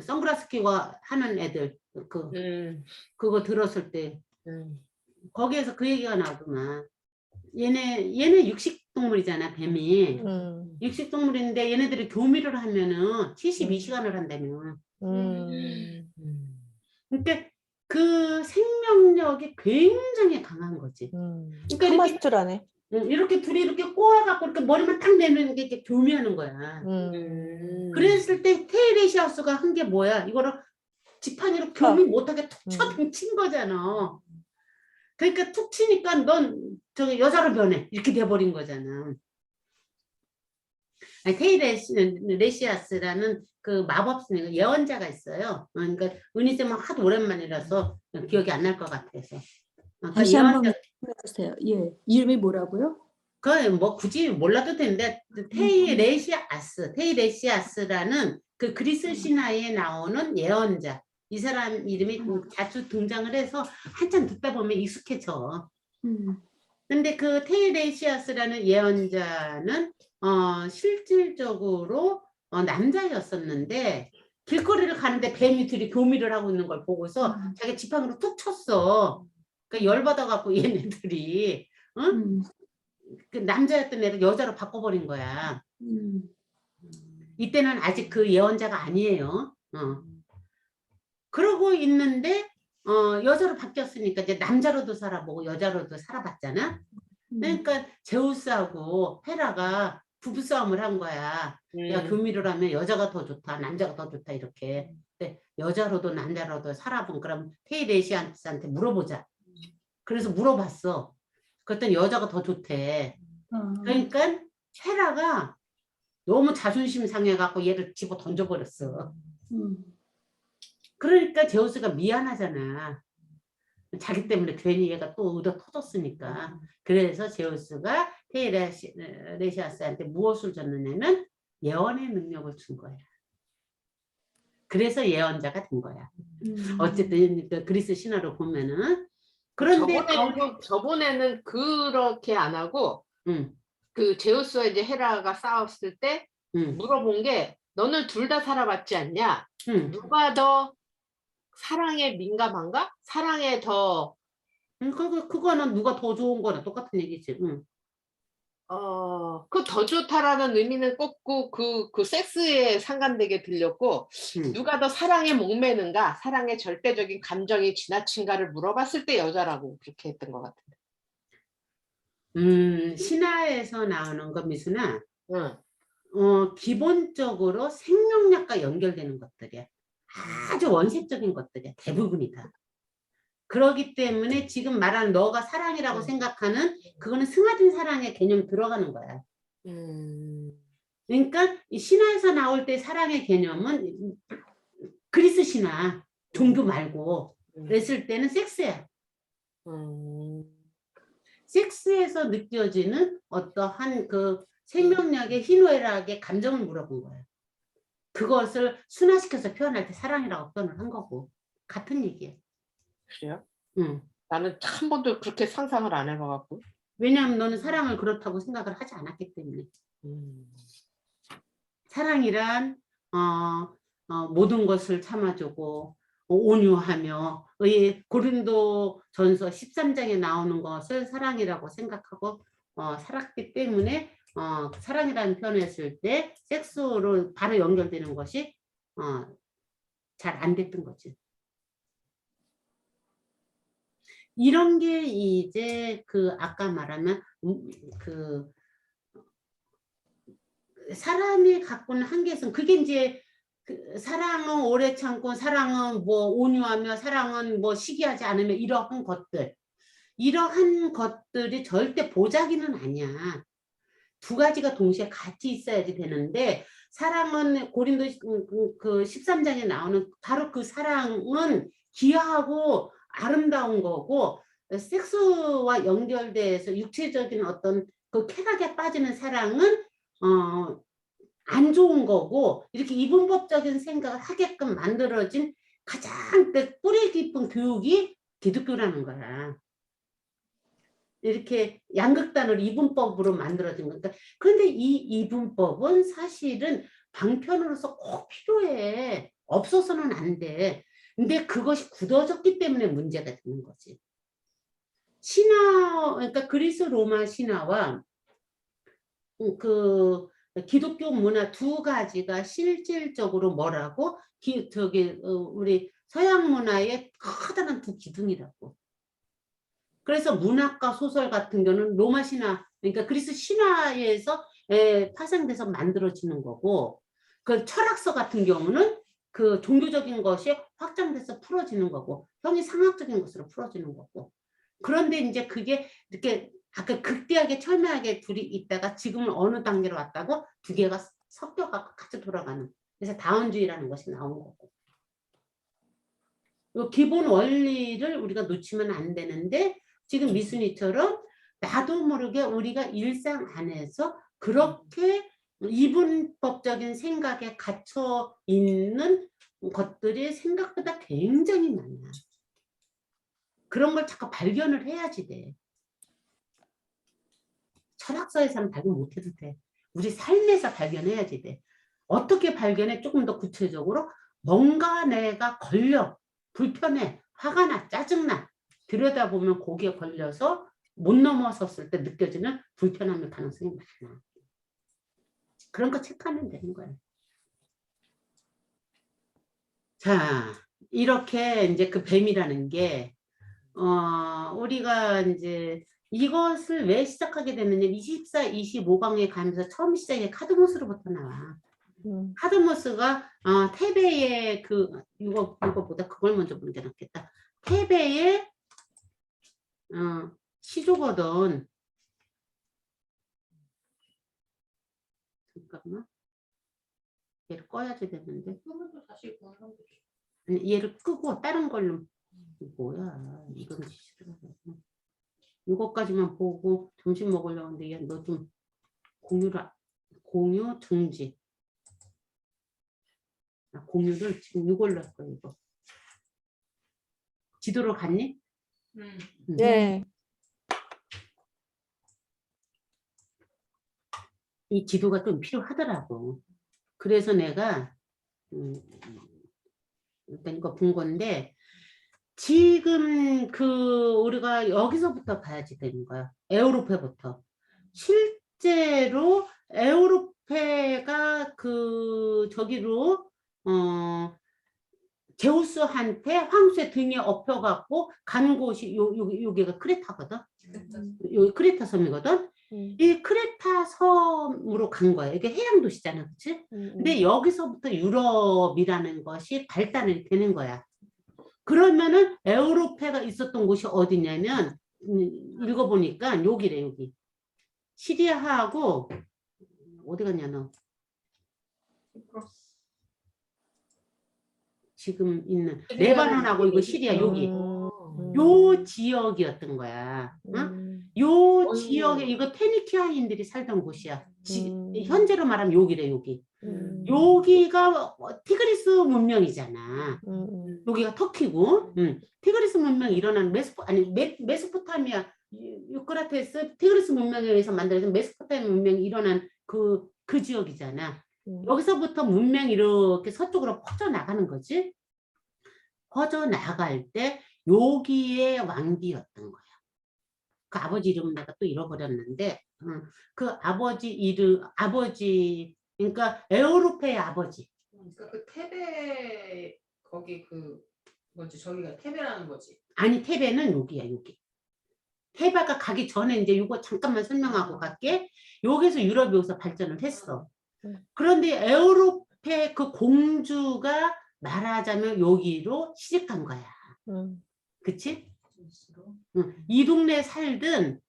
선글라스 끼고 하는 애들 그거 들었을 때 거기에서 그 얘기가 나오더만. 얘네 육식동물이잖아, 뱀이. 육식동물인데 얘네들이 교미를 하면은 72시간을 한다며. 그러니까 그 생명력이 굉장히 강한 거지. 그러니까 카마스트라네. 이렇게 둘이 이렇게 꼬아갖고 이렇게 머리만 딱 내는 게 이렇게 교미하는 거야. 그랬을 때 테이레시아스가 한 게 뭐야? 이거를 지팡이로 교미 못하게 툭 친 거잖아. 그러니까 툭 치니까 넌 저기 여자로 변해 이렇게 돼버린 거잖아. 테이레시아스라는 그 마법사 예언자가 있어요. 그러니까 은희쌤은 하도 오랜만이라서 기억이 안 날 것 같아서. 다시 한번 해주세요. 예, 이름이 뭐라고요? 그 뭐 굳이 몰라도 되는데 테이레시아스라는 그 그리스 신화에 나오는 예언자. 이 사람 이름이 자주 등장을 해서 한참 듣다 보면 익숙해져. 근데 그 테이레시아스라는 예언자는 실질적으로 남자였었는데 길거리를 가는데 뱀이 둘이 교미를 하고 있는 걸 보고서 자기 지팡이로 툭 쳤어. 그러니까 열받아갖고 얘네들이 그 남자였던 애를 여자로 바꿔버린 거야. 이때는 아직 그 예언자가 아니에요. 그러고 있는데 여자로 바뀌었으니까 이제 남자로도 살아보고 여자로도 살아봤잖아. 그러니까 제우스하고 헤라가 부부싸움을 한 거야. 야, 교미를 하면 여자가 더 좋다, 남자가 더 좋다 이렇게. 근데 여자로도 남자로도 살아본 그럼 테이레시아스한테 물어보자. 그래서 물어봤어. 그랬더니 여자가 더 좋대. 그러니까 헤라가 너무 자존심 상해갖고 얘를 집어 던져버렸어. 그러니까 제우스가 미안하잖아. 자기 때문에 괜히 얘가 또 얻어 터졌으니까. 그래서 제우스가 테이레시아스한테 무엇을 줬느냐면 예언의 능력을 준 거야. 그래서 예언자가 된 거야. 어쨌든 그 그리스 신화로 보면은. 그런데 저번에는 그렇게 안 하고 그 제우스와 이제 헤라가 싸웠을 때 물어본 게 너는 둘 다 살아봤지 않냐? 누가 더 사랑에 민감한가? 사랑에 더 그거는 누가 더 좋은 거나 똑같은 얘기지. 그 더 좋다라는 의미는 꼭 그 섹스에 상관되게 들렸고 누가 더 사랑에 목매는가? 사랑의 절대적인 감정이 지나친가를 물어봤을 때 여자라고 그렇게 했던 것 같은데. 신화에서 나오는 거 미순아. 기본적으로 생명력과 연결되는 것들이야. 아주 원색적인 것들이야. 대부분이 다. 그렇기 때문에 지금 말하는 너가 사랑이라고 생각하는 그거는 승화된 사랑의 개념 들어가는 거야. 그러니까 이 신화에서 나올 때 사랑의 개념은 그리스 신화 종교 말고 그랬을 때는 섹스야. 섹스에서 느껴지는 어떠한 그 생명력의 희노애락의 감정을 물어본 거야. 그것을 순화시켜서 표현할 때 사랑이라고 표현을 한 거고 같은 얘기야. 그래요? 응. 나는 한 번도 그렇게 상상을 안 해봐갖고. 왜냐하면 너는 사랑을 그렇다고 생각을 하지 않았기 때문에. 사랑이란 모든 것을 참아주고 온유하며 고린도 전서 13장에 나오는 것을 사랑이라고 생각하고 살았기 때문에 사랑이라는 표현을 했을 때 섹스로 바로 연결되는 것이 잘 안 됐던 거지. 이런 게 이제 그 아까 말하면 그 사람이 갖고는 한계성 그게 이제 그 사랑은 오래 참고 사랑은 뭐 온유하며 사랑은 뭐 시기하지 않으며 이러한 것들이 절대 보자기는 아니야. 두 가지가 동시에 같이 있어야지 되는데 사랑은 고린도 그 13장에 나오는 바로 그 사랑은 귀하고 아름다운 거고 섹스와 연결돼서 육체적인 어떤 그 쾌락에 빠지는 사랑은 안 좋은 거고 이렇게 이분법적인 생각을 하게끔 만들어진 가장 뿌리 깊은 교육이 기독교라는 거야. 이렇게 양극단으로 이분법으로 만들어진 거니까. 그런데 이 이분법은 사실은 방편으로서 꼭 필요해. 없어서는 안 돼. 근데 그것이 굳어졌기 때문에 문제가 되는 거지. 신화, 그러니까 그리스 로마 신화와 그 기독교 문화 두 가지가 실질적으로 뭐라고? 우리 서양 문화의 커다란 두 기둥이라고. 그래서 문학과 소설 같은 경우는 로마 신화, 그러니까 그리스 신화에서 파생돼서 만들어지는 거고, 그 철학서 같은 경우는 그 종교적인 것이 확장돼서 풀어지는 거고, 형이상학적인 것으로 풀어지는 거고. 그런데 이제 그게 이렇게 아까 극대하게 철저하게 둘이 있다가 지금은 어느 단계로 왔다고 두 개가 섞여갖고 같이 돌아가는. 그래서 다원주의라는 것이 나온 거고. 이 기본 원리를 우리가 놓치면 안 되는데 지금 미순이처럼 나도 모르게 우리가 일상 안에서 그렇게 이분법적인 생각에 갇혀 있는 것들이 생각보다 굉장히 많아. 그런 걸 자꾸 발견을 해야지 돼. 철학서에서는 발견 못해도 돼. 우리 삶에서 발견해야지 돼. 어떻게 발견해? 조금 더 구체적으로 뭔가 내가 걸려, 불편해, 화가 나, 짜증나. 들여다보면 거기에 걸려서 못 넘어섰을 때 느껴지는 불편함의 가능성이 많아. 그런 거 체크하면 되는 거야. 자, 이렇게 이제 그 뱀이라는 게 우리가 이제 이것을 왜 시작하게 됐느냐, 24, 25강에 가면서 처음 시작이 카드모스로부터 나와. 카드모스가 테베의 이거보다 그걸 먼저 보는 게 낫겠다. 테베의 시조거든. 잠깐만. 얘를 꺼야지 되는데. 다시 보는 얘를 끄고 다른 걸로. 뭐야, 이건 이것까지만 보고 점심 먹으려고 하는데 야, 너 좀 공유 중지. 공유를 지금 이걸로 할 거야. 이거 지도로 갔니? 네. 이 지도가 좀 필요하더라고. 그래서 내가 일단 이거 본 건데 지금 우리가 여기서부터 봐야지 되는 거야. 에우로페부터. 실제로 에우로페가 저기로 제우스한테 황소의 등에 엎혀갖고 간 곳이 여기가 크레타거든. 여기 크레타 섬이거든. 이 크레타 섬으로 간 거야. 이게 해양 도시잖아, 그렇지? 근데 여기서부터 유럽이라는 것이 발달이 되는 거야. 그러면은 에우로페가 있었던 곳이 어디냐면 읽어보니까 여기래. 여기 시리아하고 어디 갔냐 너? 지금 있는 레바논하고 이거 시리아 여기 요 지역이었던 거야. 요 지역에 이거 페니키아인들이 살던 곳이야. 현재로 말하면 여기래. 여기 여기가 티그리스 문명이잖아. 여기가 터키고, 티그리스 문명이 일어난 메소포타미아, 유크라테스 티그리스 문명에 의해서 만들어진 메소포타미아 문명이 일어난 그 지역이잖아. 여기서부터 문명이 이렇게 서쪽으로 퍼져나가는 거지. 퍼져나갈 때 여기에 왕비였던 거야. 그 아버지 이름은 내가 또 잃어버렸는데, 그 그러니까 에우로페의 아버지. 그러니까 그 테베 거기 저기가 테베라는 거지. 아니 테베는 여기야. 여기. 테베가 가기 전에 이제 이거 잠깐만 설명하고 갈게. 여기서 유럽이 여기서 발전을 했어. 그런데 에우로페 그 공주가 말하자면 여기로 시집간 거야. 그치? 이 동네에 살던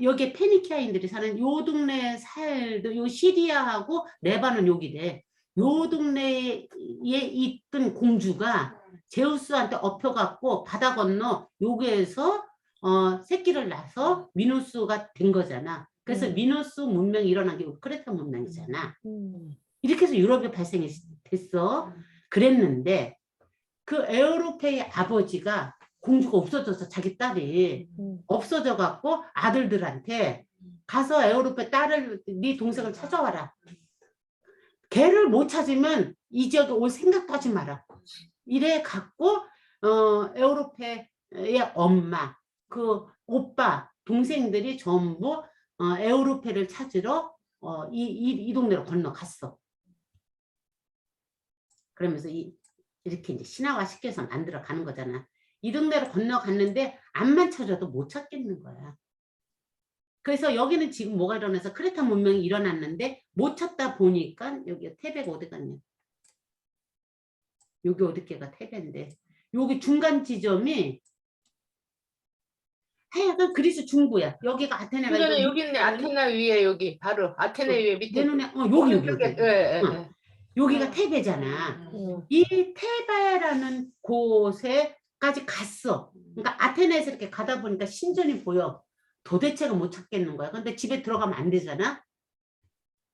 여기에 페니키아인들이 사는 요 동네에 살도 요 시리아하고 레바논 여기래. 요 동네에 있던 공주가 제우스한테 엎혀갖고 바다 건너 여기에서 새끼를 낳아서 미노스가 된 거잖아. 그래서 미노스 문명이 일어난 게 크레타 문명이잖아. 이렇게 해서 유럽에 발생이 됐어. 그랬는데 그 에우로페의 아버지가 공주가 없어져서 자기 딸이 없어져 갖고 아들들한테 가서 에우로페 딸을 네 동생을 찾아와라. 걔를 못 찾으면 이 지역에 올 생각도 하지 마라. 이래 갖고 에우로페의 엄마, 그 오빠, 동생들이 전부 에우로페를 찾으러 이 동네로 건너갔어. 그러면서 이렇게 이제 신화화 시켜서 만들어 가는 거잖아. 이 동네로 건너갔는데 안만 찾아도 못 찾겠는 거야. 그래서 여기는 지금 뭐가 일어나서 크레타 문명이 일어났는데 못 찾다 보니까 여기 테베가 어디 갔냐. 여기 어디께가 테베인데 여기 중간 지점이 하여간 그리스 중부야. 여기가 아테네가 그러니까 여기 있네. 아테네 위에 여기 바로 아테네 위에 밑에 내 눈에 여기 여기가 응. 테베잖아. 이 테베라는 곳에까지 갔어. 그러니까 아테네에서 이렇게 가다 보니까 신전이 보여. 도대체가 못 찾겠는 거야. 근데 집에 들어가면 안 되잖아.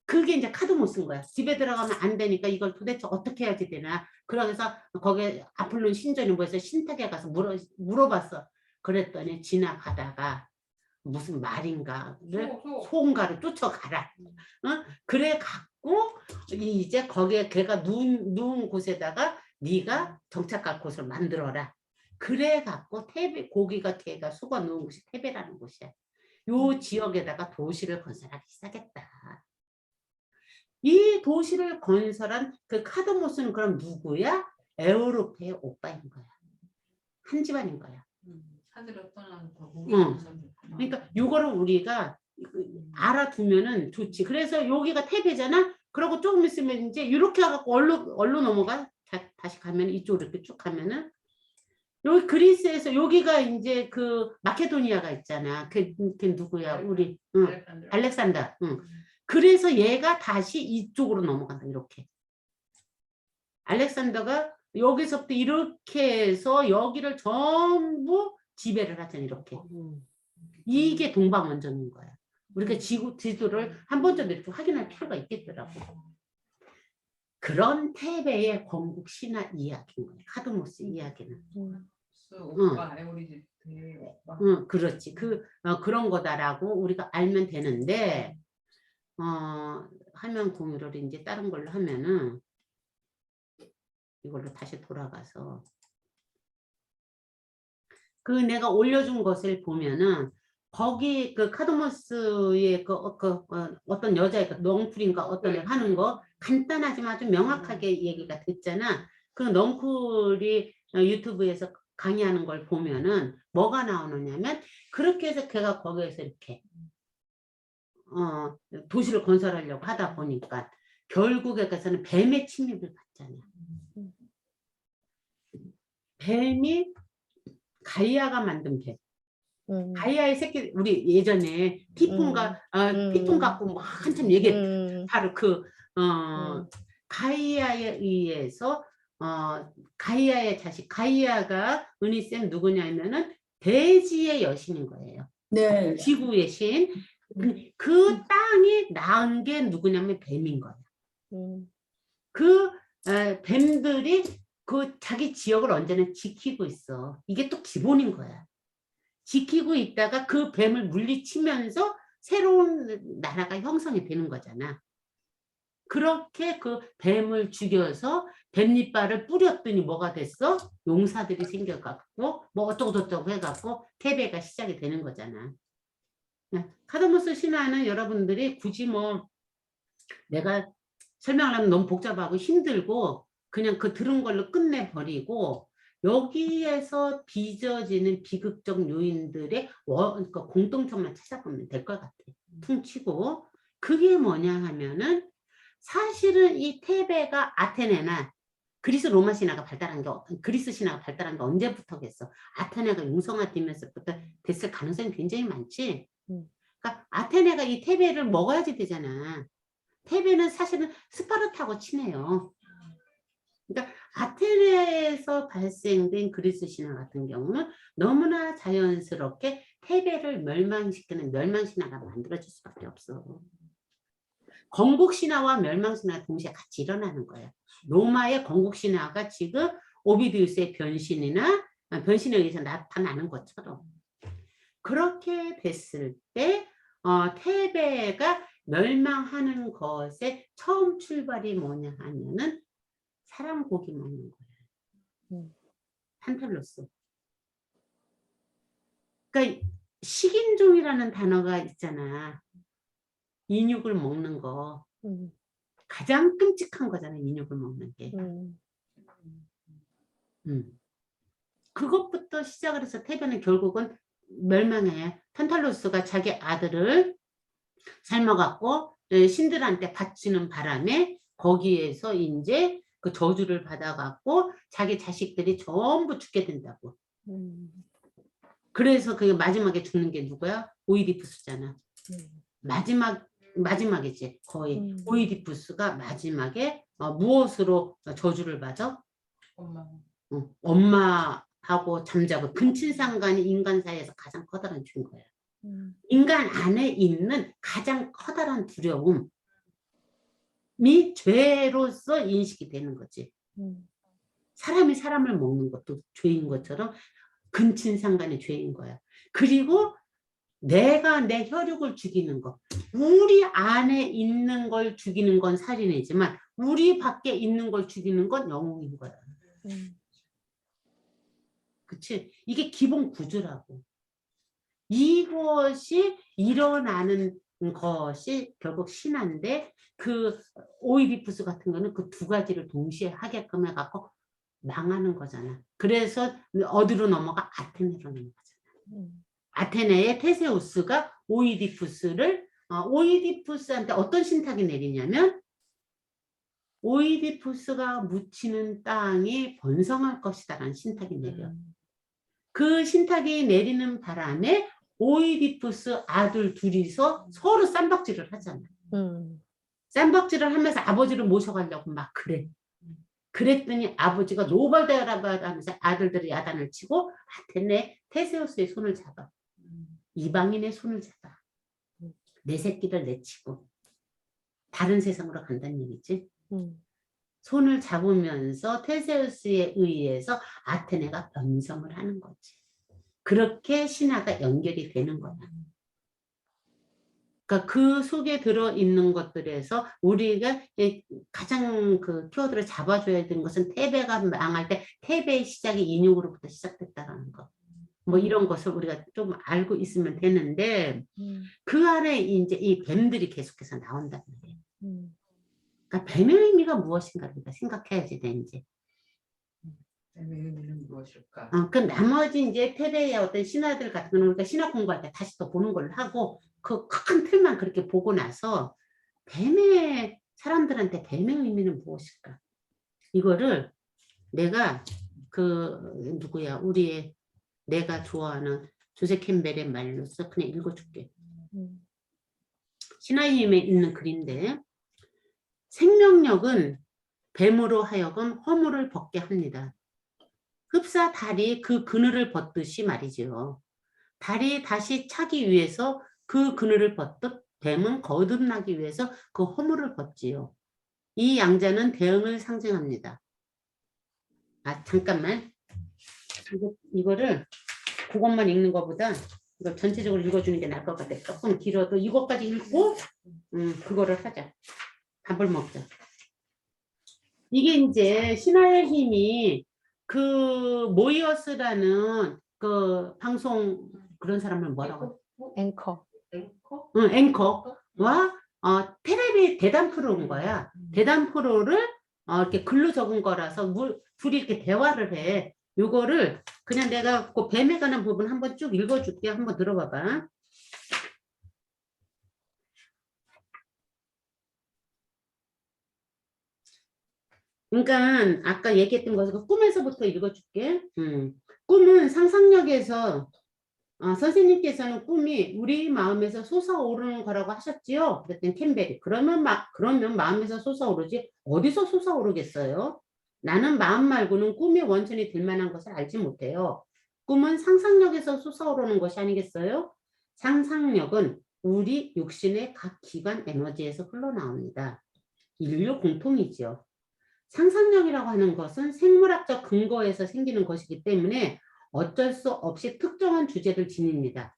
그게 이제 카드 못 쓴 거야. 집에 들어가면 안 되니까 이걸 도대체 어떻게 해야지 되나. 그래서 거기에 아폴론 신전이 뭐해서 신탁에 가서 물어봤어. 그랬더니 지나가다가 무슨 말인가를 소음가를 쫓아가라. 그래 갖고 이제 거기에 걔가 누운 곳에다가 네가 정착할 곳을 만들어라. 그래 갖고 테베 고기가 걔가 속아 누운 곳이 테베라는 곳이야. 요 지역에다가 도시를 건설하기 시작했다. 이 도시를 건설한 그 카드모스는 그럼 누구야? 에우로페의 오빠인 거야. 한 집안인 거야. 사들을 떠나서 그러니까 요거를 우리가 알아두면은 좋지. 그래서 여기가 테베잖아. 그러고 조금 있으면 이제 이렇게 해갖고 얼로 넘어가. 다시 가면 이쪽으로 이렇게 쭉 가면은 여기 그리스에서 여기가 이제 그 마케도니아가 있잖아. 걔 누구야? 우리 알렉산더. 그래서 얘가 다시 이쪽으로 넘어간다. 이렇게. 알렉산더가 여기서부터 이렇게 해서 여기를 전부 지배를 하잖아. 이렇게. 이게 동방원전인 거야. 우리가 지도를 한 번 정도 이렇게 확인할 필요가 있겠더라고. 그런 테베의 건국 신화 이야기인 거야. 카드모스 이야기는. 오빠 에오리지 그렇지. 그런 거다라고 우리가 알면 되는데, 화면 공유를 이제 다른 걸로 하면은, 이걸로 다시 돌아가서, 내가 올려준 것을 보면은, 거기 그 카드모스의 어떤 여자의 넝쿨인가 어떤 애가 하는 거 간단하지만 아주 명확하게 얘기가 됐잖아. 그 넝쿨이 유튜브에서 강의하는 걸 보면은 뭐가 나오느냐면 그렇게 해서 걔가 거기에서 이렇게 도시를 건설하려고 하다 보니까 결국에 가서는 뱀의 침입을 받잖아. 뱀이 가이아가 만든 뱀. 가이아의 새끼 우리 예전에 피톤 갖고 뭐 한참 얘기했 바로 가이아에 의해서 가이아의 자식 가이아가 은희쌤 누구냐면은 대지의 여신인 거예요. 네. 지구의 신. 그 땅이 낳은 게 누구냐면 뱀인 거야. 그 뱀들이 그 자기 지역을 언제나 지키고 있어. 이게 또 기본인 거야. 지키고 있다가 그 뱀을 물리치면서 새로운 나라가 형성이 되는 거잖아. 그렇게 그 뱀을 죽여서 뱀잎발을 뿌렸더니 뭐가 됐어? 용사들이 생겨갖고 뭐 어쩌고저쩌고 해갖고 테베가 시작이 되는 거잖아. 카드모스 신화는 여러분들이 굳이 뭐 내가 설명을 하면 너무 복잡하고 힘들고 그냥 그 들은 걸로 끝내버리고 여기에서 빚어지는 비극적 요인들의 그러니까 공통점만 찾아보면 될 것 같아. 퉁치고 그게 뭐냐 하면은 사실은 이 테베가 아테네나 그리스 로마 신화가 발달한 게 그리스 신화가 발달한 게 언제부터겠어? 아테네가 융성화되면서부터 됐을 가능성이 굉장히 많지. 그러니까 아테네가 이 테베를 먹어야지 되잖아. 테베는 사실은 스파르타하고 친해요. 그러니까 아테네에서 발생된 그리스 신화 같은 경우는 너무나 자연스럽게 테베를 멸망시키는 멸망신화가 만들어질 수밖에 없어. 건국신화와 멸망신화가 동시에 같이 일어나는 거예요. 로마의 건국신화가 지금 오비디우스의 변신에 의해서 나타나는 것처럼 그렇게 됐을 때 테베가 멸망하는 것의 처음 출발이 뭐냐 하면은 사람 고기 먹는 거예요. 탄탈로스. 그러니까 식인종이라는 단어가 있잖아. 인육을 먹는 거. 가장 끔찍한 거잖아, 인육을 먹는 게. 그것부터 시작을 해서 테베는 결국은 멸망해. 탄탈로스가 자기 아들을 삶아갖고 신들한테 바치는 바람에 거기에서 이제 그 저주를 받아갖고 자기 자식들이 전부 죽게 된다고. 그래서 그게 마지막에 죽는 게 누구야? 오이디푸스잖아. 마지막이지 거의. 오이디푸스가 마지막에 무엇으로 저주를 받아? 엄마하고 잠자고 근친상간이 인간 사이에서 가장 커다란 죄인 거야. 인간 안에 있는 가장 커다란 두려움이 죄로서 인식이 되는 거지. 사람이 사람을 먹는 것도 죄인 것처럼 근친상간의 죄인 거야. 그리고 내가 내 혈육을 죽이는 것, 우리 안에 있는 걸 죽이는 건 살인이지만 우리 밖에 있는 걸 죽이는 건 영웅인 거야. 그치? 이게 기본 구조라고. 이것이 일어나는 것이 결국 신화인데 그 오이디푸스 같은 거는 그 두 가지를 동시에 하게끔 해갖고 망하는 거잖아. 그래서 어디로 넘어가? 아테네로 넘어가잖아. 아테네의 테세우스가 오이디푸스한테 어떤 신탁이 내리냐면 오이디푸스가 묻히는 땅이 번성할 것이다라는 신탁이 내려. 그 신탁이 내리는 바람에 오이디푸스 아들 둘이서 서로 쌈박질을 하잖아. 쌈박질을 하면서 아버지를 모셔가려고 막 그래. 그랬더니 아버지가 노발대라하면서 아들들이 야단을 치고 아테네 테세우스의 손을 잡아. 이방인의 손을 잡아. 내 새끼를 내치고 다른 세상으로 간다는 얘기지. 손을 잡으면서 테세우스에 의해서 아테네가 변성을 하는 거지. 그렇게 신화가 연결이 되는 거야. 그러니까 그 속에 들어있는 것들에서 우리가 가장 그 키워드를 잡아줘야 되는 것은 테베가 망할 때 테베의 시작이 인육으로부터 시작됐다는 거. 뭐 이런 것을 우리가 좀 알고 있으면 되는데 그 안에 이제 이 뱀들이 계속해서 나온다는 거예요. 그러니까 뱀의 의미가 무엇인가 우리가 생각해야지 돼 이제. 뱀의 의미는 무엇일까? 그 나머지 이제 테베의 어떤 신화들 같은 거는 우리가 신화 공부할 때 다시 또 보는 걸로 하고 그 큰 틀만 그렇게 보고 나서 사람들한테 뱀의 의미는 무엇일까? 이거를 내가 누구야 내가 좋아하는 조세 캠벨의 말로서 그냥 읽어줄게. 신화의 힘에 있는 글인데 생명력은 뱀으로 하여금 허물을 벗게 합니다. 흡사 달이 그 그늘을 벗듯이 말이죠. 달이 다시 차기 위해서 그 그늘을 벗듯 뱀은 거듭나기 위해서 그 허물을 벗지요. 이 양자는 대응을 상징합니다. 잠깐만. 이거를 그것만 읽는 것보다 이걸 전체적으로 읽어주는 게 나을 것 같아. 조금 길어도 이것까지 읽고 그거를 하자. 밥을 먹자. 이게 이제 신화의 힘이 그 모이어스라는 그 방송 그런 사람을 뭐라고? 앵커. 응, 앵커와 텔레비 대담 프로인 거야. 대담 프로를 이렇게 글로 적은 거라서 둘이 이렇게 대화를 해. 요거를 그냥 내가 그 뱀에 관한 부분 한번 쭉 읽어줄게. 한번 들어봐봐. 그러니까 아까 얘기했던 것을 꿈에서부터 읽어줄게. 꿈은 상상력에서 선생님께서는 꿈이 우리 마음에서 솟아오르는 거라고 하셨지요? 그랬더니 캠벨이 그러면 마음에서 솟아오르지 어디서 솟아오르겠어요? 나는 마음 말고는 꿈의 원천이 될 만한 것을 알지 못해요. 꿈은 상상력에서 솟아오르는 것이 아니겠어요? 상상력은 우리 육신의 각 기관 에너지에서 흘러나옵니다. 인류 공통이지요. 상상력이라고 하는 것은 생물학적 근거에서 생기는 것이기 때문에 어쩔 수 없이 특정한 주제를 지닙니다.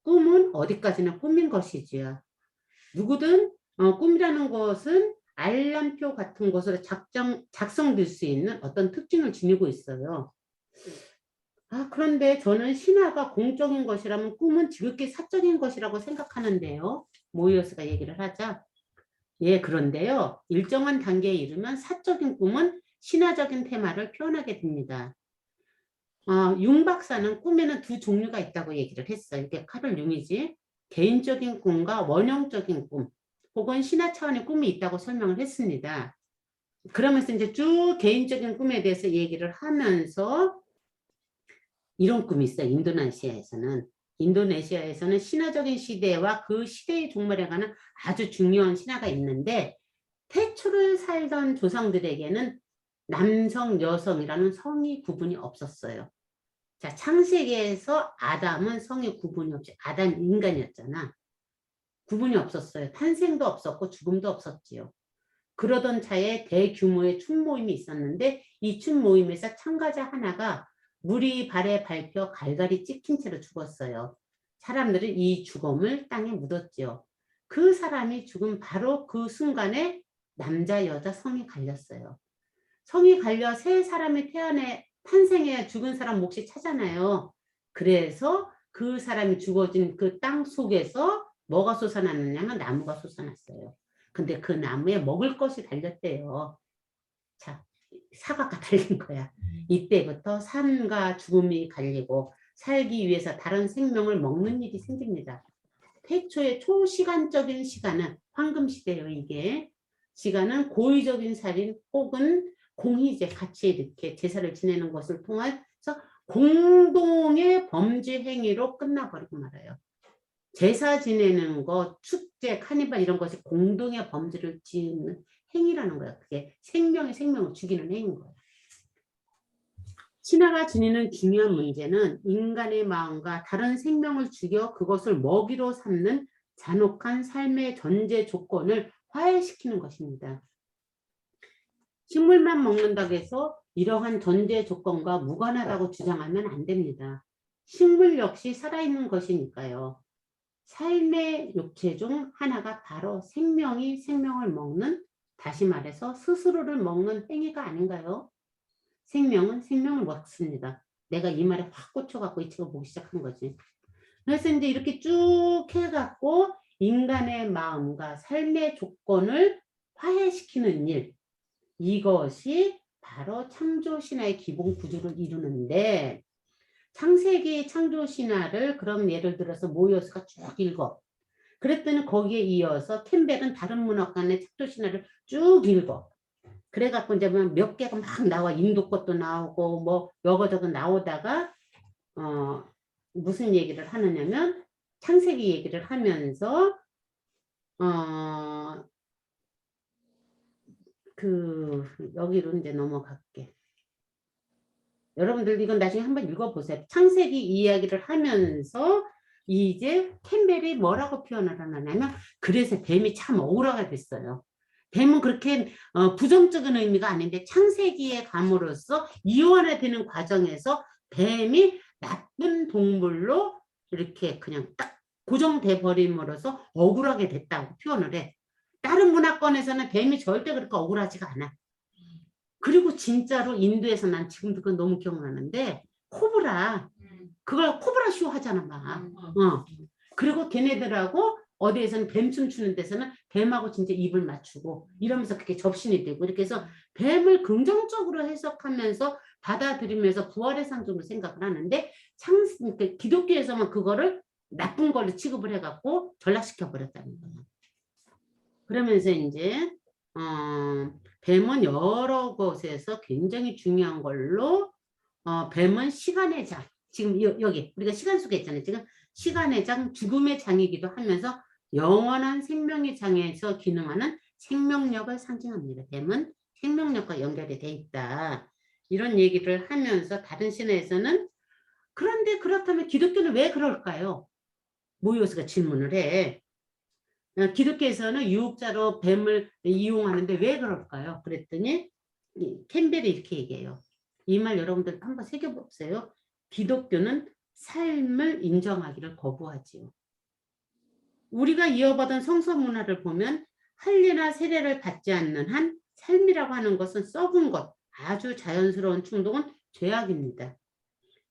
꿈은 어디까지나 꿈인 것이지요. 누구든 꿈이라는 것은 알람표 같은 것으로 작성될 수 있는 어떤 특징을 지니고 있어요. 그런데 저는 신화가 공적인 것이라면 꿈은 지극히 사적인 것이라고 생각하는데요. 모이어스가 얘기를 하자. 예, 그런데요. 일정한 단계에 이르면 사적인 꿈은 신화적인 테마를 표현하게 됩니다. 융 박사는 꿈에는 두 종류가 있다고 얘기를 했어요. 이게 카를 융이지. 개인적인 꿈과 원형적인 꿈, 혹은 신화 차원의 꿈이 있다고 설명을 했습니다. 그러면서 이제 쭉 개인적인 꿈에 대해서 얘기를 하면서 이런 꿈이 있어요. 인도네시아에서는 신화적인 시대와 그 시대의 종말에 관한 아주 중요한 신화가 있는데 태초를 살던 조상들에게는 남성, 여성이라는 성이 구분이 없었어요. 자, 창세기에서 아담은 성의 구분이 없이 아담 인간이었잖아. 구분이 없었어요. 탄생도 없었고 죽음도 없었지요. 그러던 차에 대규모의 춤모임이 있었는데 이 춤모임에서 참가자 하나가 물이 발에 밟혀 갈갈이 찍힌 채로 죽었어요. 사람들은 이 죽음을 땅에 묻었지요. 그 사람이 죽은 바로 그 순간에 남자, 여자 성이 갈렸어요. 성이 갈려 새 사람이 탄생해야 죽은 사람 몫이 차잖아요. 그래서 그 사람이 죽어진 그 땅 속에서 뭐가 솟아났느냐면 나무가 솟아났어요. 근데 그 나무에 먹을 것이 달렸대요. 자, 사과가 달린 거야. 이때부터 삶과 죽음이 갈리고 살기 위해서 다른 생명을 먹는 일이 생깁니다. 태초의 초시간적인 시간은 황금시대예요. 이게 시간은 고의적인 살인 혹은 공희제 같이 이렇게 제사를 지내는 것을 통해서 공동의 범죄 행위로 끝나버리고 말아요. 제사 지내는 거, 축제, 카니발 이런 것이 공동의 범죄를 지는 행위라는 거예요. 그게 생명을 죽이는 행위인 거예요. 신화가 지니는 중요한 문제는 인간의 마음과 다른 생명을 죽여 그것을 먹이로 삼는 잔혹한 삶의 전제 조건을 화해시키는 것입니다. 식물만 먹는다고 해서 이러한 전제 조건과 무관하다고 주장하면 안 됩니다. 식물 역시 살아있는 것이니까요. 삶의 육체 중 하나가 바로 생명이 생명을 먹는, 다시 말해서 스스로를 먹는 행위가 아닌가요? 생명은 생명을 먹습니다. 내가 이 말에 확 꽂혀갖고 이 책을 보기 시작한 거지. 그래서 이제 이렇게 쭉 해갖고 인간의 마음과 삶의 조건을 화해시키는 일, 이것이 바로 창조신화의 기본 구조를 이루는데, 창세기 창조신화를 그럼 예를 들어서 모이어스가 쭉 읽어. 그랬더니 거기에 이어서 캠벨은 다른 문학관의 창조신화를 쭉 읽어. 그래갖고 이제 몇 개가 막 나와. 인도 것도 나오고 뭐 여거저거 나오다가 무슨 얘기를 하느냐면 창세기 얘기를 하면서 여기로 이제 넘어갈게. 여러분들 이건 나중에 한번 읽어보세요. 창세기 이야기를 하면서 이제 캠벨이 뭐라고 표현을 하냐면 그래서 뱀이 참 억울하게 됐어요. 뱀은 그렇게 부정적인 의미가 아닌데 창세기에 감으로써 이원화되는 과정에서 뱀이 나쁜 동물로 이렇게 그냥 딱 고정돼 버림으로써 억울하게 됐다고 표현을 해. 다른 문화권에서는 뱀이 절대 그렇게 억울하지가 않아. 그리고 진짜로 인도에서 난 지금도 그건 너무 기억나는데 코브라 그걸 코브라 쇼 하잖아 막. 그리고 걔네들하고 어디에서는 뱀춤 추는 데서는 뱀하고 진짜 입을 맞추고 이러면서 그렇게 접신이 되고 이렇게 해서 뱀을 긍정적으로 해석하면서 받아들이면서 부활의 상징으로 생각을 하는데 기독교에서만 그거를 나쁜 걸로 취급을 해갖고 전락시켜 버렸다는 거예요. 그러면서 이제 뱀은 여러 곳에서 굉장히 중요한 걸로 뱀은 시간의 장, 지금 여기 우리가 시간 속에 있잖아요. 지금 시간의 장, 죽음의 장이기도 하면서 영원한 생명의 장에서 기능하는 생명력을 상징합니다. 뱀은 생명력과 연결이 돼 있다. 이런 얘기를 하면서 다른 신화에서는 그런데 그렇다면 기독교는 왜 그럴까요? 모이오스가 질문을 해. 기독교에서는 유혹자로 뱀을 이용하는데 왜 그럴까요? 그랬더니 캠벨이 이렇게 얘기해요. 이 말 여러분들 한번 새겨보세요. 기독교는 삶을 인정하기를 거부하지요. 우리가 이어받은 성서 문화를 보면 할례나 세례를 받지 않는 한 삶이라고 하는 것은 썩은 것, 아주 자연스러운 충동은 죄악입니다.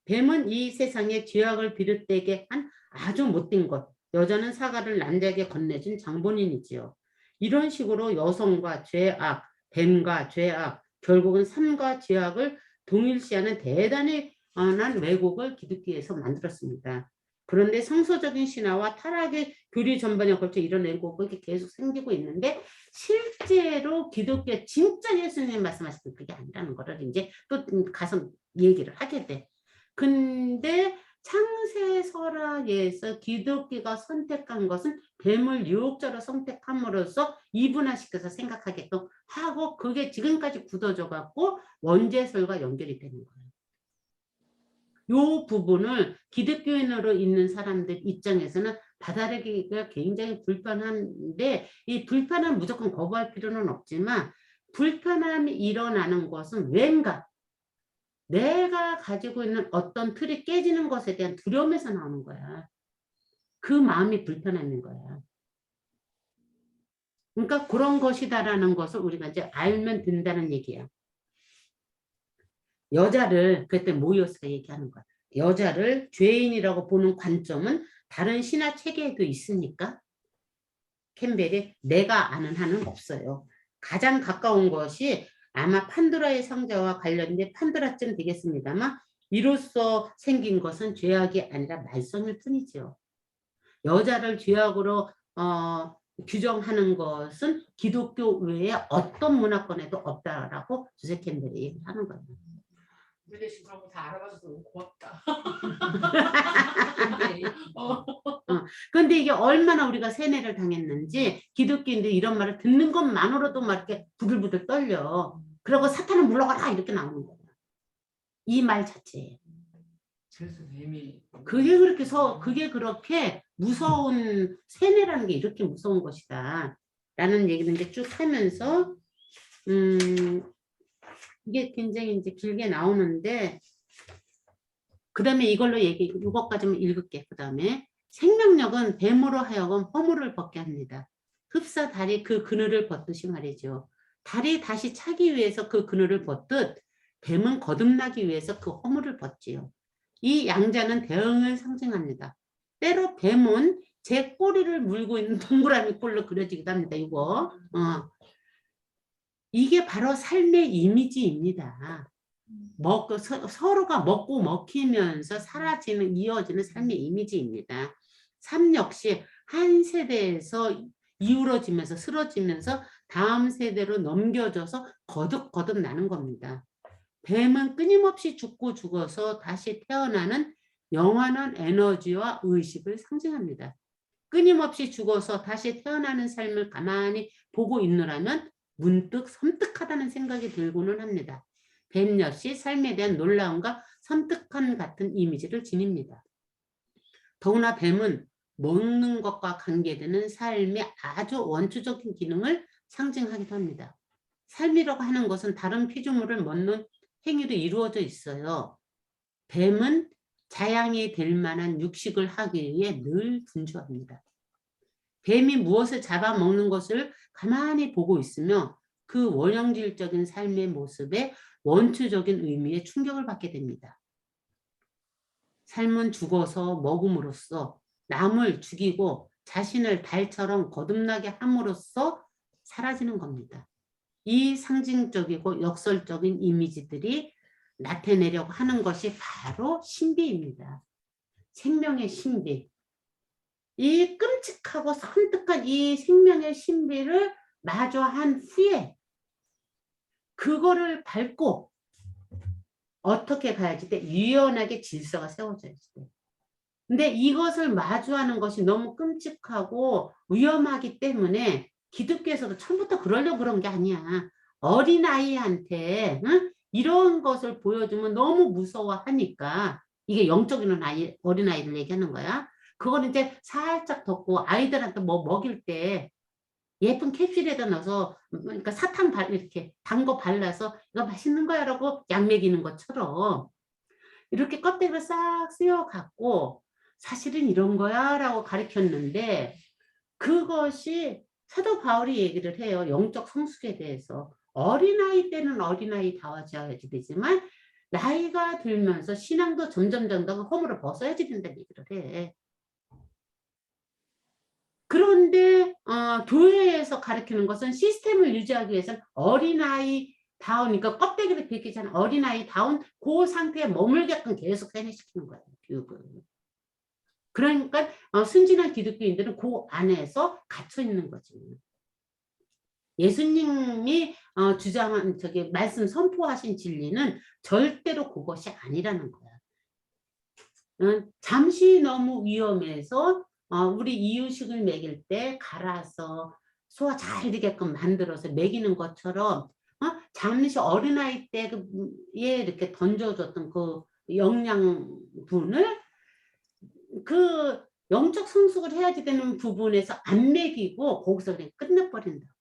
뱀은 이 세상에 죄악을 비롯되게 한 아주 못된 것, 여자는 사과를 남자에게 건네준 장본인이지요. 이런 식으로 여성과 죄악, 뱀과 죄악, 결국은 삶과 죄악을 동일시하는 대단히 한 왜곡을 기독교에서 만들었습니다. 그런데 성서적인 신화와 타락의 교리 전반에 걸쳐 이런 왜곡이 계속 생기고 있는데 실제로 기독교 진짜 예수님이 말씀하셨던 그게 아니라는 거를 이제 또 가서 얘기를 하게 돼. 근데 창세설화에서 기독교가 선택한 것은 뱀을 유혹자로 선택함으로써 이분화시켜서 생각하게끔 하고 그게 지금까지 굳어져 갖고 원죄설과 연결이 되는 거예요. 이 부분을 기독교인으로 있는 사람들 입장에서는 받아들이기가 굉장히 불편한데 이 불편함 무조건 거부할 필요는 없지만 불편함이 일어나는 것은 왠가 내가 가지고 있는 어떤 틀이 깨지는 것에 대한 두려움에서 나오는 거야. 그 마음이 불편함인 거야. 그러니까 그런 것이다라는 것을 우리가 이제 알면 된다는 얘기야. 여자를 그때 모이오스가 얘기하는 거야. 여자를 죄인이라고 보는 관점은 다른 신화 체계에도 있으니까 캠벨이 내가 아는 한은 없어요. 가장 가까운 것이 아마 판도라의 상자와 관련된 판도라쯤 되겠습니다만 이로써 생긴 것은 죄악이 아니라 말썽일 뿐이죠. 여자를 죄악으로 규정하는 것은 기독교 외에 어떤 문화권에도 없다라고 조세 캠벨이 얘기하는 거예요. 우리 대신 그런 거 다 알아봐줘서 너무 고맙다. 그런데 이게 얼마나 우리가 세뇌를 당했는지 기독교인들이 이런 말을 듣는 것만으로도 막 이렇게 부들부들 떨려. 그리고 사탄은 물러가라 이렇게 나오는 거야. 이 말 자체에. 그래서 뱀이 그게 그렇게 무서운 세뇌라는 게 이렇게 무서운 것이다. 라는 얘기를 이제 쭉 하면서 이게 굉장히 이제 길게 나오는데 그 다음에 이걸로 이것까지만 읽을게. 그 다음에 생명력은 뱀으로 하여금 허물을 벗게 합니다. 흡사 달이 그 그늘을 벗듯이 말이죠. 달이 다시 차기 위해서 그 그늘을 벗듯 뱀은 거듭나기 위해서 그 허물을 벗지요. 이 양자는 대응을 상징합니다. 때로 뱀은 제 꼬리를 물고 있는 동그라미 꼴로 그려지기도 합니다. 이거 이게 바로 삶의 이미지입니다. 서로가 먹고 먹히면서 사라지는 이어지는 삶의 이미지입니다. 삶 역시 한 세대에서 이울어지면서 쓰러지면서 다음 세대로 넘겨져서 거듭거듭 나는 겁니다. 뱀은 끊임없이 죽고 죽어서 다시 태어나는 영원한 에너지와 의식을 상징합니다. 끊임없이 죽어서 다시 태어나는 삶을 가만히 보고 있느라면 문득 섬뜩하다는 생각이 들고는 합니다. 뱀 역시 삶에 대한 놀라움과 섬뜩함 같은 이미지를 지닙니다. 더구나 뱀은 먹는 것과 관계되는 삶의 아주 원초적인 기능을 상징하기도 합니다. 삶이라고 하는 것은 다른 피조물을 먹는 행위로 이루어져 있어요. 뱀은 자양이 될 만한 육식을 하기 위해 늘 분주합니다. 뱀이 무엇을 잡아먹는 것을 가만히 보고 있으며 그 원형질적인 삶의 모습에 원초적인 의미에 충격을 받게 됩니다. 삶은 죽어서 먹음으로써 남을 죽이고 자신을 달처럼 거듭나게 함으로써 사라지는 겁니다. 이 상징적이고 역설적인 이미지들이 나타내려고 하는 것이 바로 신비입니다. 생명의 신비. 이 끔찍하고 섬뜩한 이 생명의 신비를 마주한 후에 그거를 밟고 어떻게 가야지 돼? 유연하게 질서가 세워져야지 돼. 근데 이것을 마주하는 것이 너무 끔찍하고 위험하기 때문에 기독교에서도 처음부터 그러려고 그런 게 아니야. 어린아이한테 응? 이런 것을 보여주면 너무 무서워하니까 이게 영적인 어린아이들 얘기하는 거야. 그거는 이제 살짝 덮고 아이들한테 뭐 먹일 때 예쁜 캡슐에다 넣어서 그러니까 사탕 이렇게 단 거 발라서 이거 맛있는 거야 라고 약 먹이는 것처럼 이렇게 껍데기를 싹 씌워 갖고 사실은 이런 거야 라고 가르쳤는데 그것이 사도 바울이 얘기를 해요. 영적 성숙에 대해서. 어린아이 때는 어린아이다워져야지 되지만 나이가 들면서 신앙도 점점 허물을 벗어야지 된다는 얘기를 해. 그런데 교회에서 가르치는 것은 시스템을 유지하기 위해서는 어린아이 다우니까 껍데기를 벗기지 않은 어린아이 다운 그 상태에 머물게끔 계속 세뇌시키는 거예요. 교육을. 그러니까 순진한 기독교인들은 그 안에서 갇혀 있는 거지. 예수님이 주장한 말씀 선포하신 진리는 절대로 그것이 아니라는 거야. 잠시 너무 위험해서 우리 이유식을 먹일 때 갈아서 소화 잘 되게끔 만들어서 먹이는 것처럼 잠시 어린아이 때에 이렇게 던져줬던 그 영양분을 그 영적 성숙을 해야지 되는 부분에서 안 먹이고 거기서 그냥 끝내버린다고.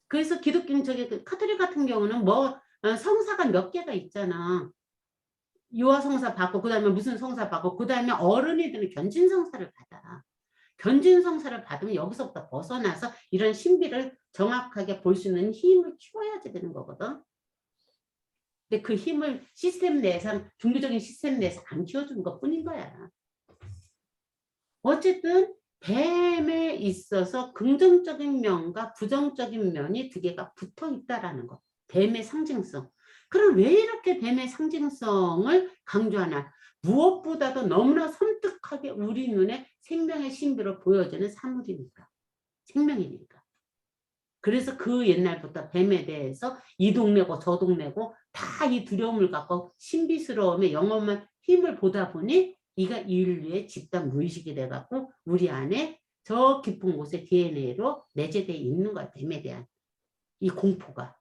그래서 기독교 그 카톨릭 같은 경우는 뭐 성사가 몇 개가 있잖아. 유아 성사 받고 그다음에 무슨 성사 받고 그다음에 어른이들은 견진 성사를 받아. 견진 성사를 받으면 여기서부터 벗어나서 이런 신비를 정확하게 볼 수 있는 힘을 키워야지 되는 거거든. 근데 그 힘을 시스템 내에서 종교적인 시스템 내에서 안 키워주는 것뿐인 거야. 어쨌든 뱀에 있어서 긍정적인 면과 부정적인 면이 두 개가 붙어 있다라는 것. 뱀의 상징성. 그럼 왜 이렇게 뱀의 상징성을 강조하나? 무엇보다도 너무나 섬뜩하게 우리 눈에 생명의 신비를 보여주는 사물이니까. 생명이니까. 그래서 그 옛날부터 뱀에 대해서 이 동네고 저 동네고 다 이 두려움을 갖고 신비스러움에 영험한 힘을 보다 보니 이가 인류의 집단 무의식이 돼갖고 우리 안에 저 깊은 곳에 DNA로 내재되어 있는 거야. 뱀에 대한 이 공포가.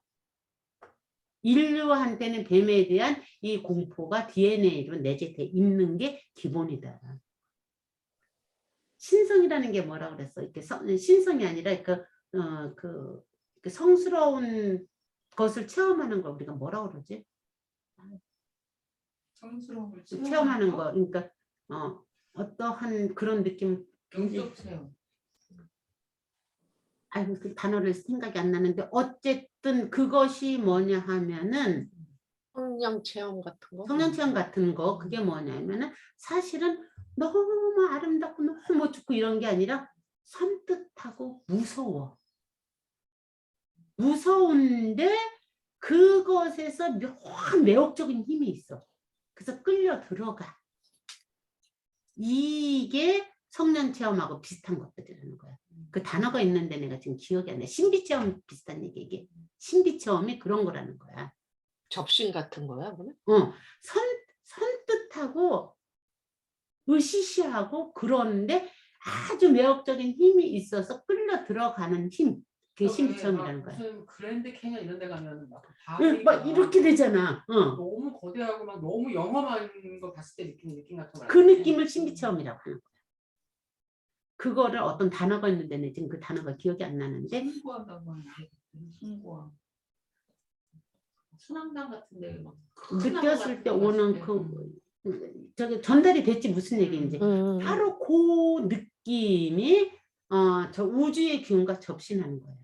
인류한테는 뱀에 대한 이 공포가 DNA로 내재되어 있는 게 기본이다. 신성이라는 게 뭐라고 그랬어? 이렇게 신성이 아니라 그 성스러운 것을 체험하는 걸 우리가 뭐라고 그러지? 성스러운 걸 체험하는 거. 그러니까 어떠한 그런 느낌. 영적 체험. 아이고 그 단어를 생각이 안 나는데 어쨌든 그것이 뭐냐 하면은 성령 체험 같은 거. 성령 체험 같은 거 그게 뭐냐면은 사실은 너무 아름답고 너무 좋고 이런 게 아니라 섬뜩하고 무서워. 무서운데 그것에서 묘한 매혹적인 힘이 있어. 그래서 끌려 들어가. 이게 성령 체험하고 비슷한 것들이라는 거야. 그 단어가 있는데 내가 지금 기억이 안 나. 신비 체험 비슷한 얘기 이게. 신비 체험이 그런 거라는 거야. 접신 같은 거야, 그러면? 선뜻하고 으시시하고 그런데 아주 매혹적인 힘이 있어서 끌려 들어가는 힘. 그게 신비 체험이라는 거야. 무슨 그랜드 캐년 이런 데 가면 막 막 이렇게 되잖아. 너무 거대하고 막 너무 영험한 거 봤을 때 느끼는 느낌 같은 거. 그 느낌을 신비 체험이라고 하는 거야. 그거를 어떤 단어가 있는데 내 지금 그 단어가 기억이 안 나는데 숭고한다고 하는데 숭고함. 순항당 같은데 막 느꼈을 때 오는 저기 전달이 됐지 무슨 얘기인지 바로 그 느낌이 저 우주의 기운과 접신하는 거예요.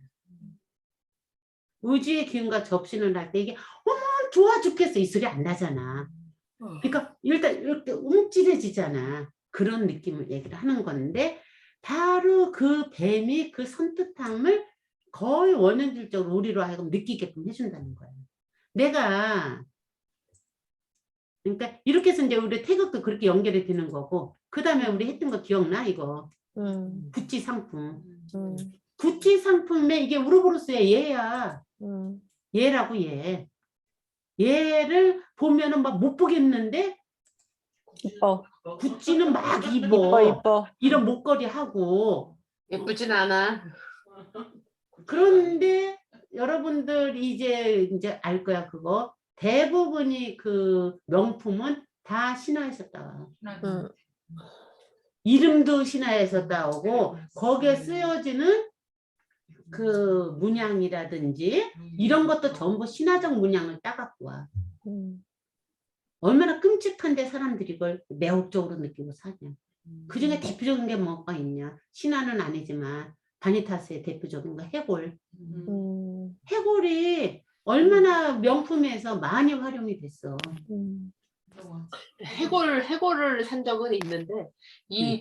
우주의 기운과 접신을 할 때 이게 어머 좋아 죽겠어 이 소리 안 나잖아. 그러니까 일단 이렇게 움찔해지잖아. 그런 느낌을 얘기를 하는 건데 바로 그 뱀이 그 섬뜩함을 거의 원형질적으로 우리로 하여금 느끼게끔 해준다는 거예요. 내가 그러니까 이렇게 해서 이제 우리 태극도 그렇게 연결이 되는 거고 그 다음에 우리 했던 거 기억나 이거 구찌 상품. 구찌 상품에 이게 우르보로스의 얘야. 얘라고 얘. 얘를 보면은 막 못 보겠는데 이뻐. 구찌는 막 이뻐, 이뻐. 이런 목걸이 하고. 예쁘진 않아. 그런데 여러분들 이제 알 거야 그거. 대부분이 그 명품은 다 신화에서 따와. 응. 이름도 신화에서 따오고 거기에 쓰여지는 그 문양이라든지 이런 것도 전부 신화적 문양을 따갖고 와. 얼마나 끔찍한데 사람들이 이걸 매혹적으로 느끼고 사냐. 그중에 대표적인 게 뭐가 있냐. 신화는 아니지만 바니타스의 대표적인 거 해골. 해골이 얼마나 명품에서 많이 활용이 됐어. 해골을 산 적은 있는데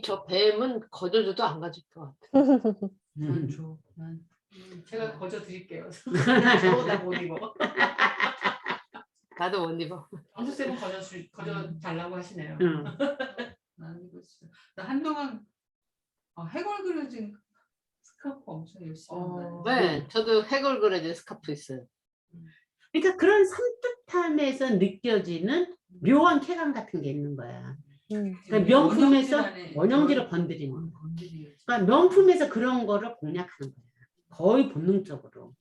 저 뱀은 거저줘도 안 가질 것 같아. 난 줘. 제가 거저 드릴게요. 저보다 못 입어. 나도 못 입어. 영수쌤은 거저 달라고 하시네요. 난 이거 진짜 나 한동안 해골 그려진 스카프 엄청 열심히 한다. 네, 저도 해골 그려진 스카프 있어요. 그러니까 그런 섬뜩함에서 느껴지는 묘한 쾌감 같은 게 있는 거야. 그러니까 명품에서 원형지를 건드리는 거야. 그러니까 명품에서 그런 거를 공략하는 거야. 거의 본능적으로.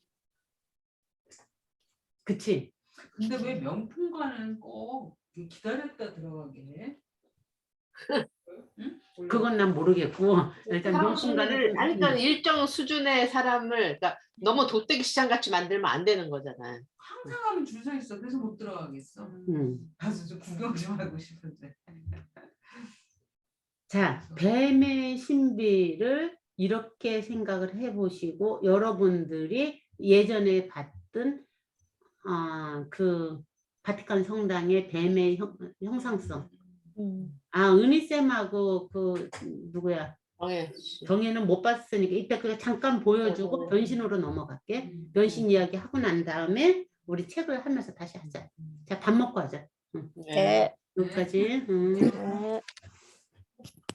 그치? 근데 왜 명품관은 꼭 기다렸다 들어가게 해? 응? 그건 난 모르겠고 일단 명품가를 그러니까 일정 수준의 사람을 그러니까 너무 돗대기 시장 같이 만들면 안 되는 거잖아요. 항상 하면 줄 서 있어. 그래서 못 들어가겠어. 가서 좀 구경 좀 하고 싶은데. 자, 뱀의 신비를 이렇게 생각을 해보시고 여러분들이 예전에 봤던 그 바티칸 성당의 뱀의 형상성. 은희쌤하고 그 누구야? 정혜는 못 봤으니까 이따 그거 잠깐 보여주고 변신으로 넘어갈게. 변신 이야기 하고 난 다음에 우리 책을 하면서 다시 하자. 자, 밥 먹고 하자. 네. 여기까지. 네.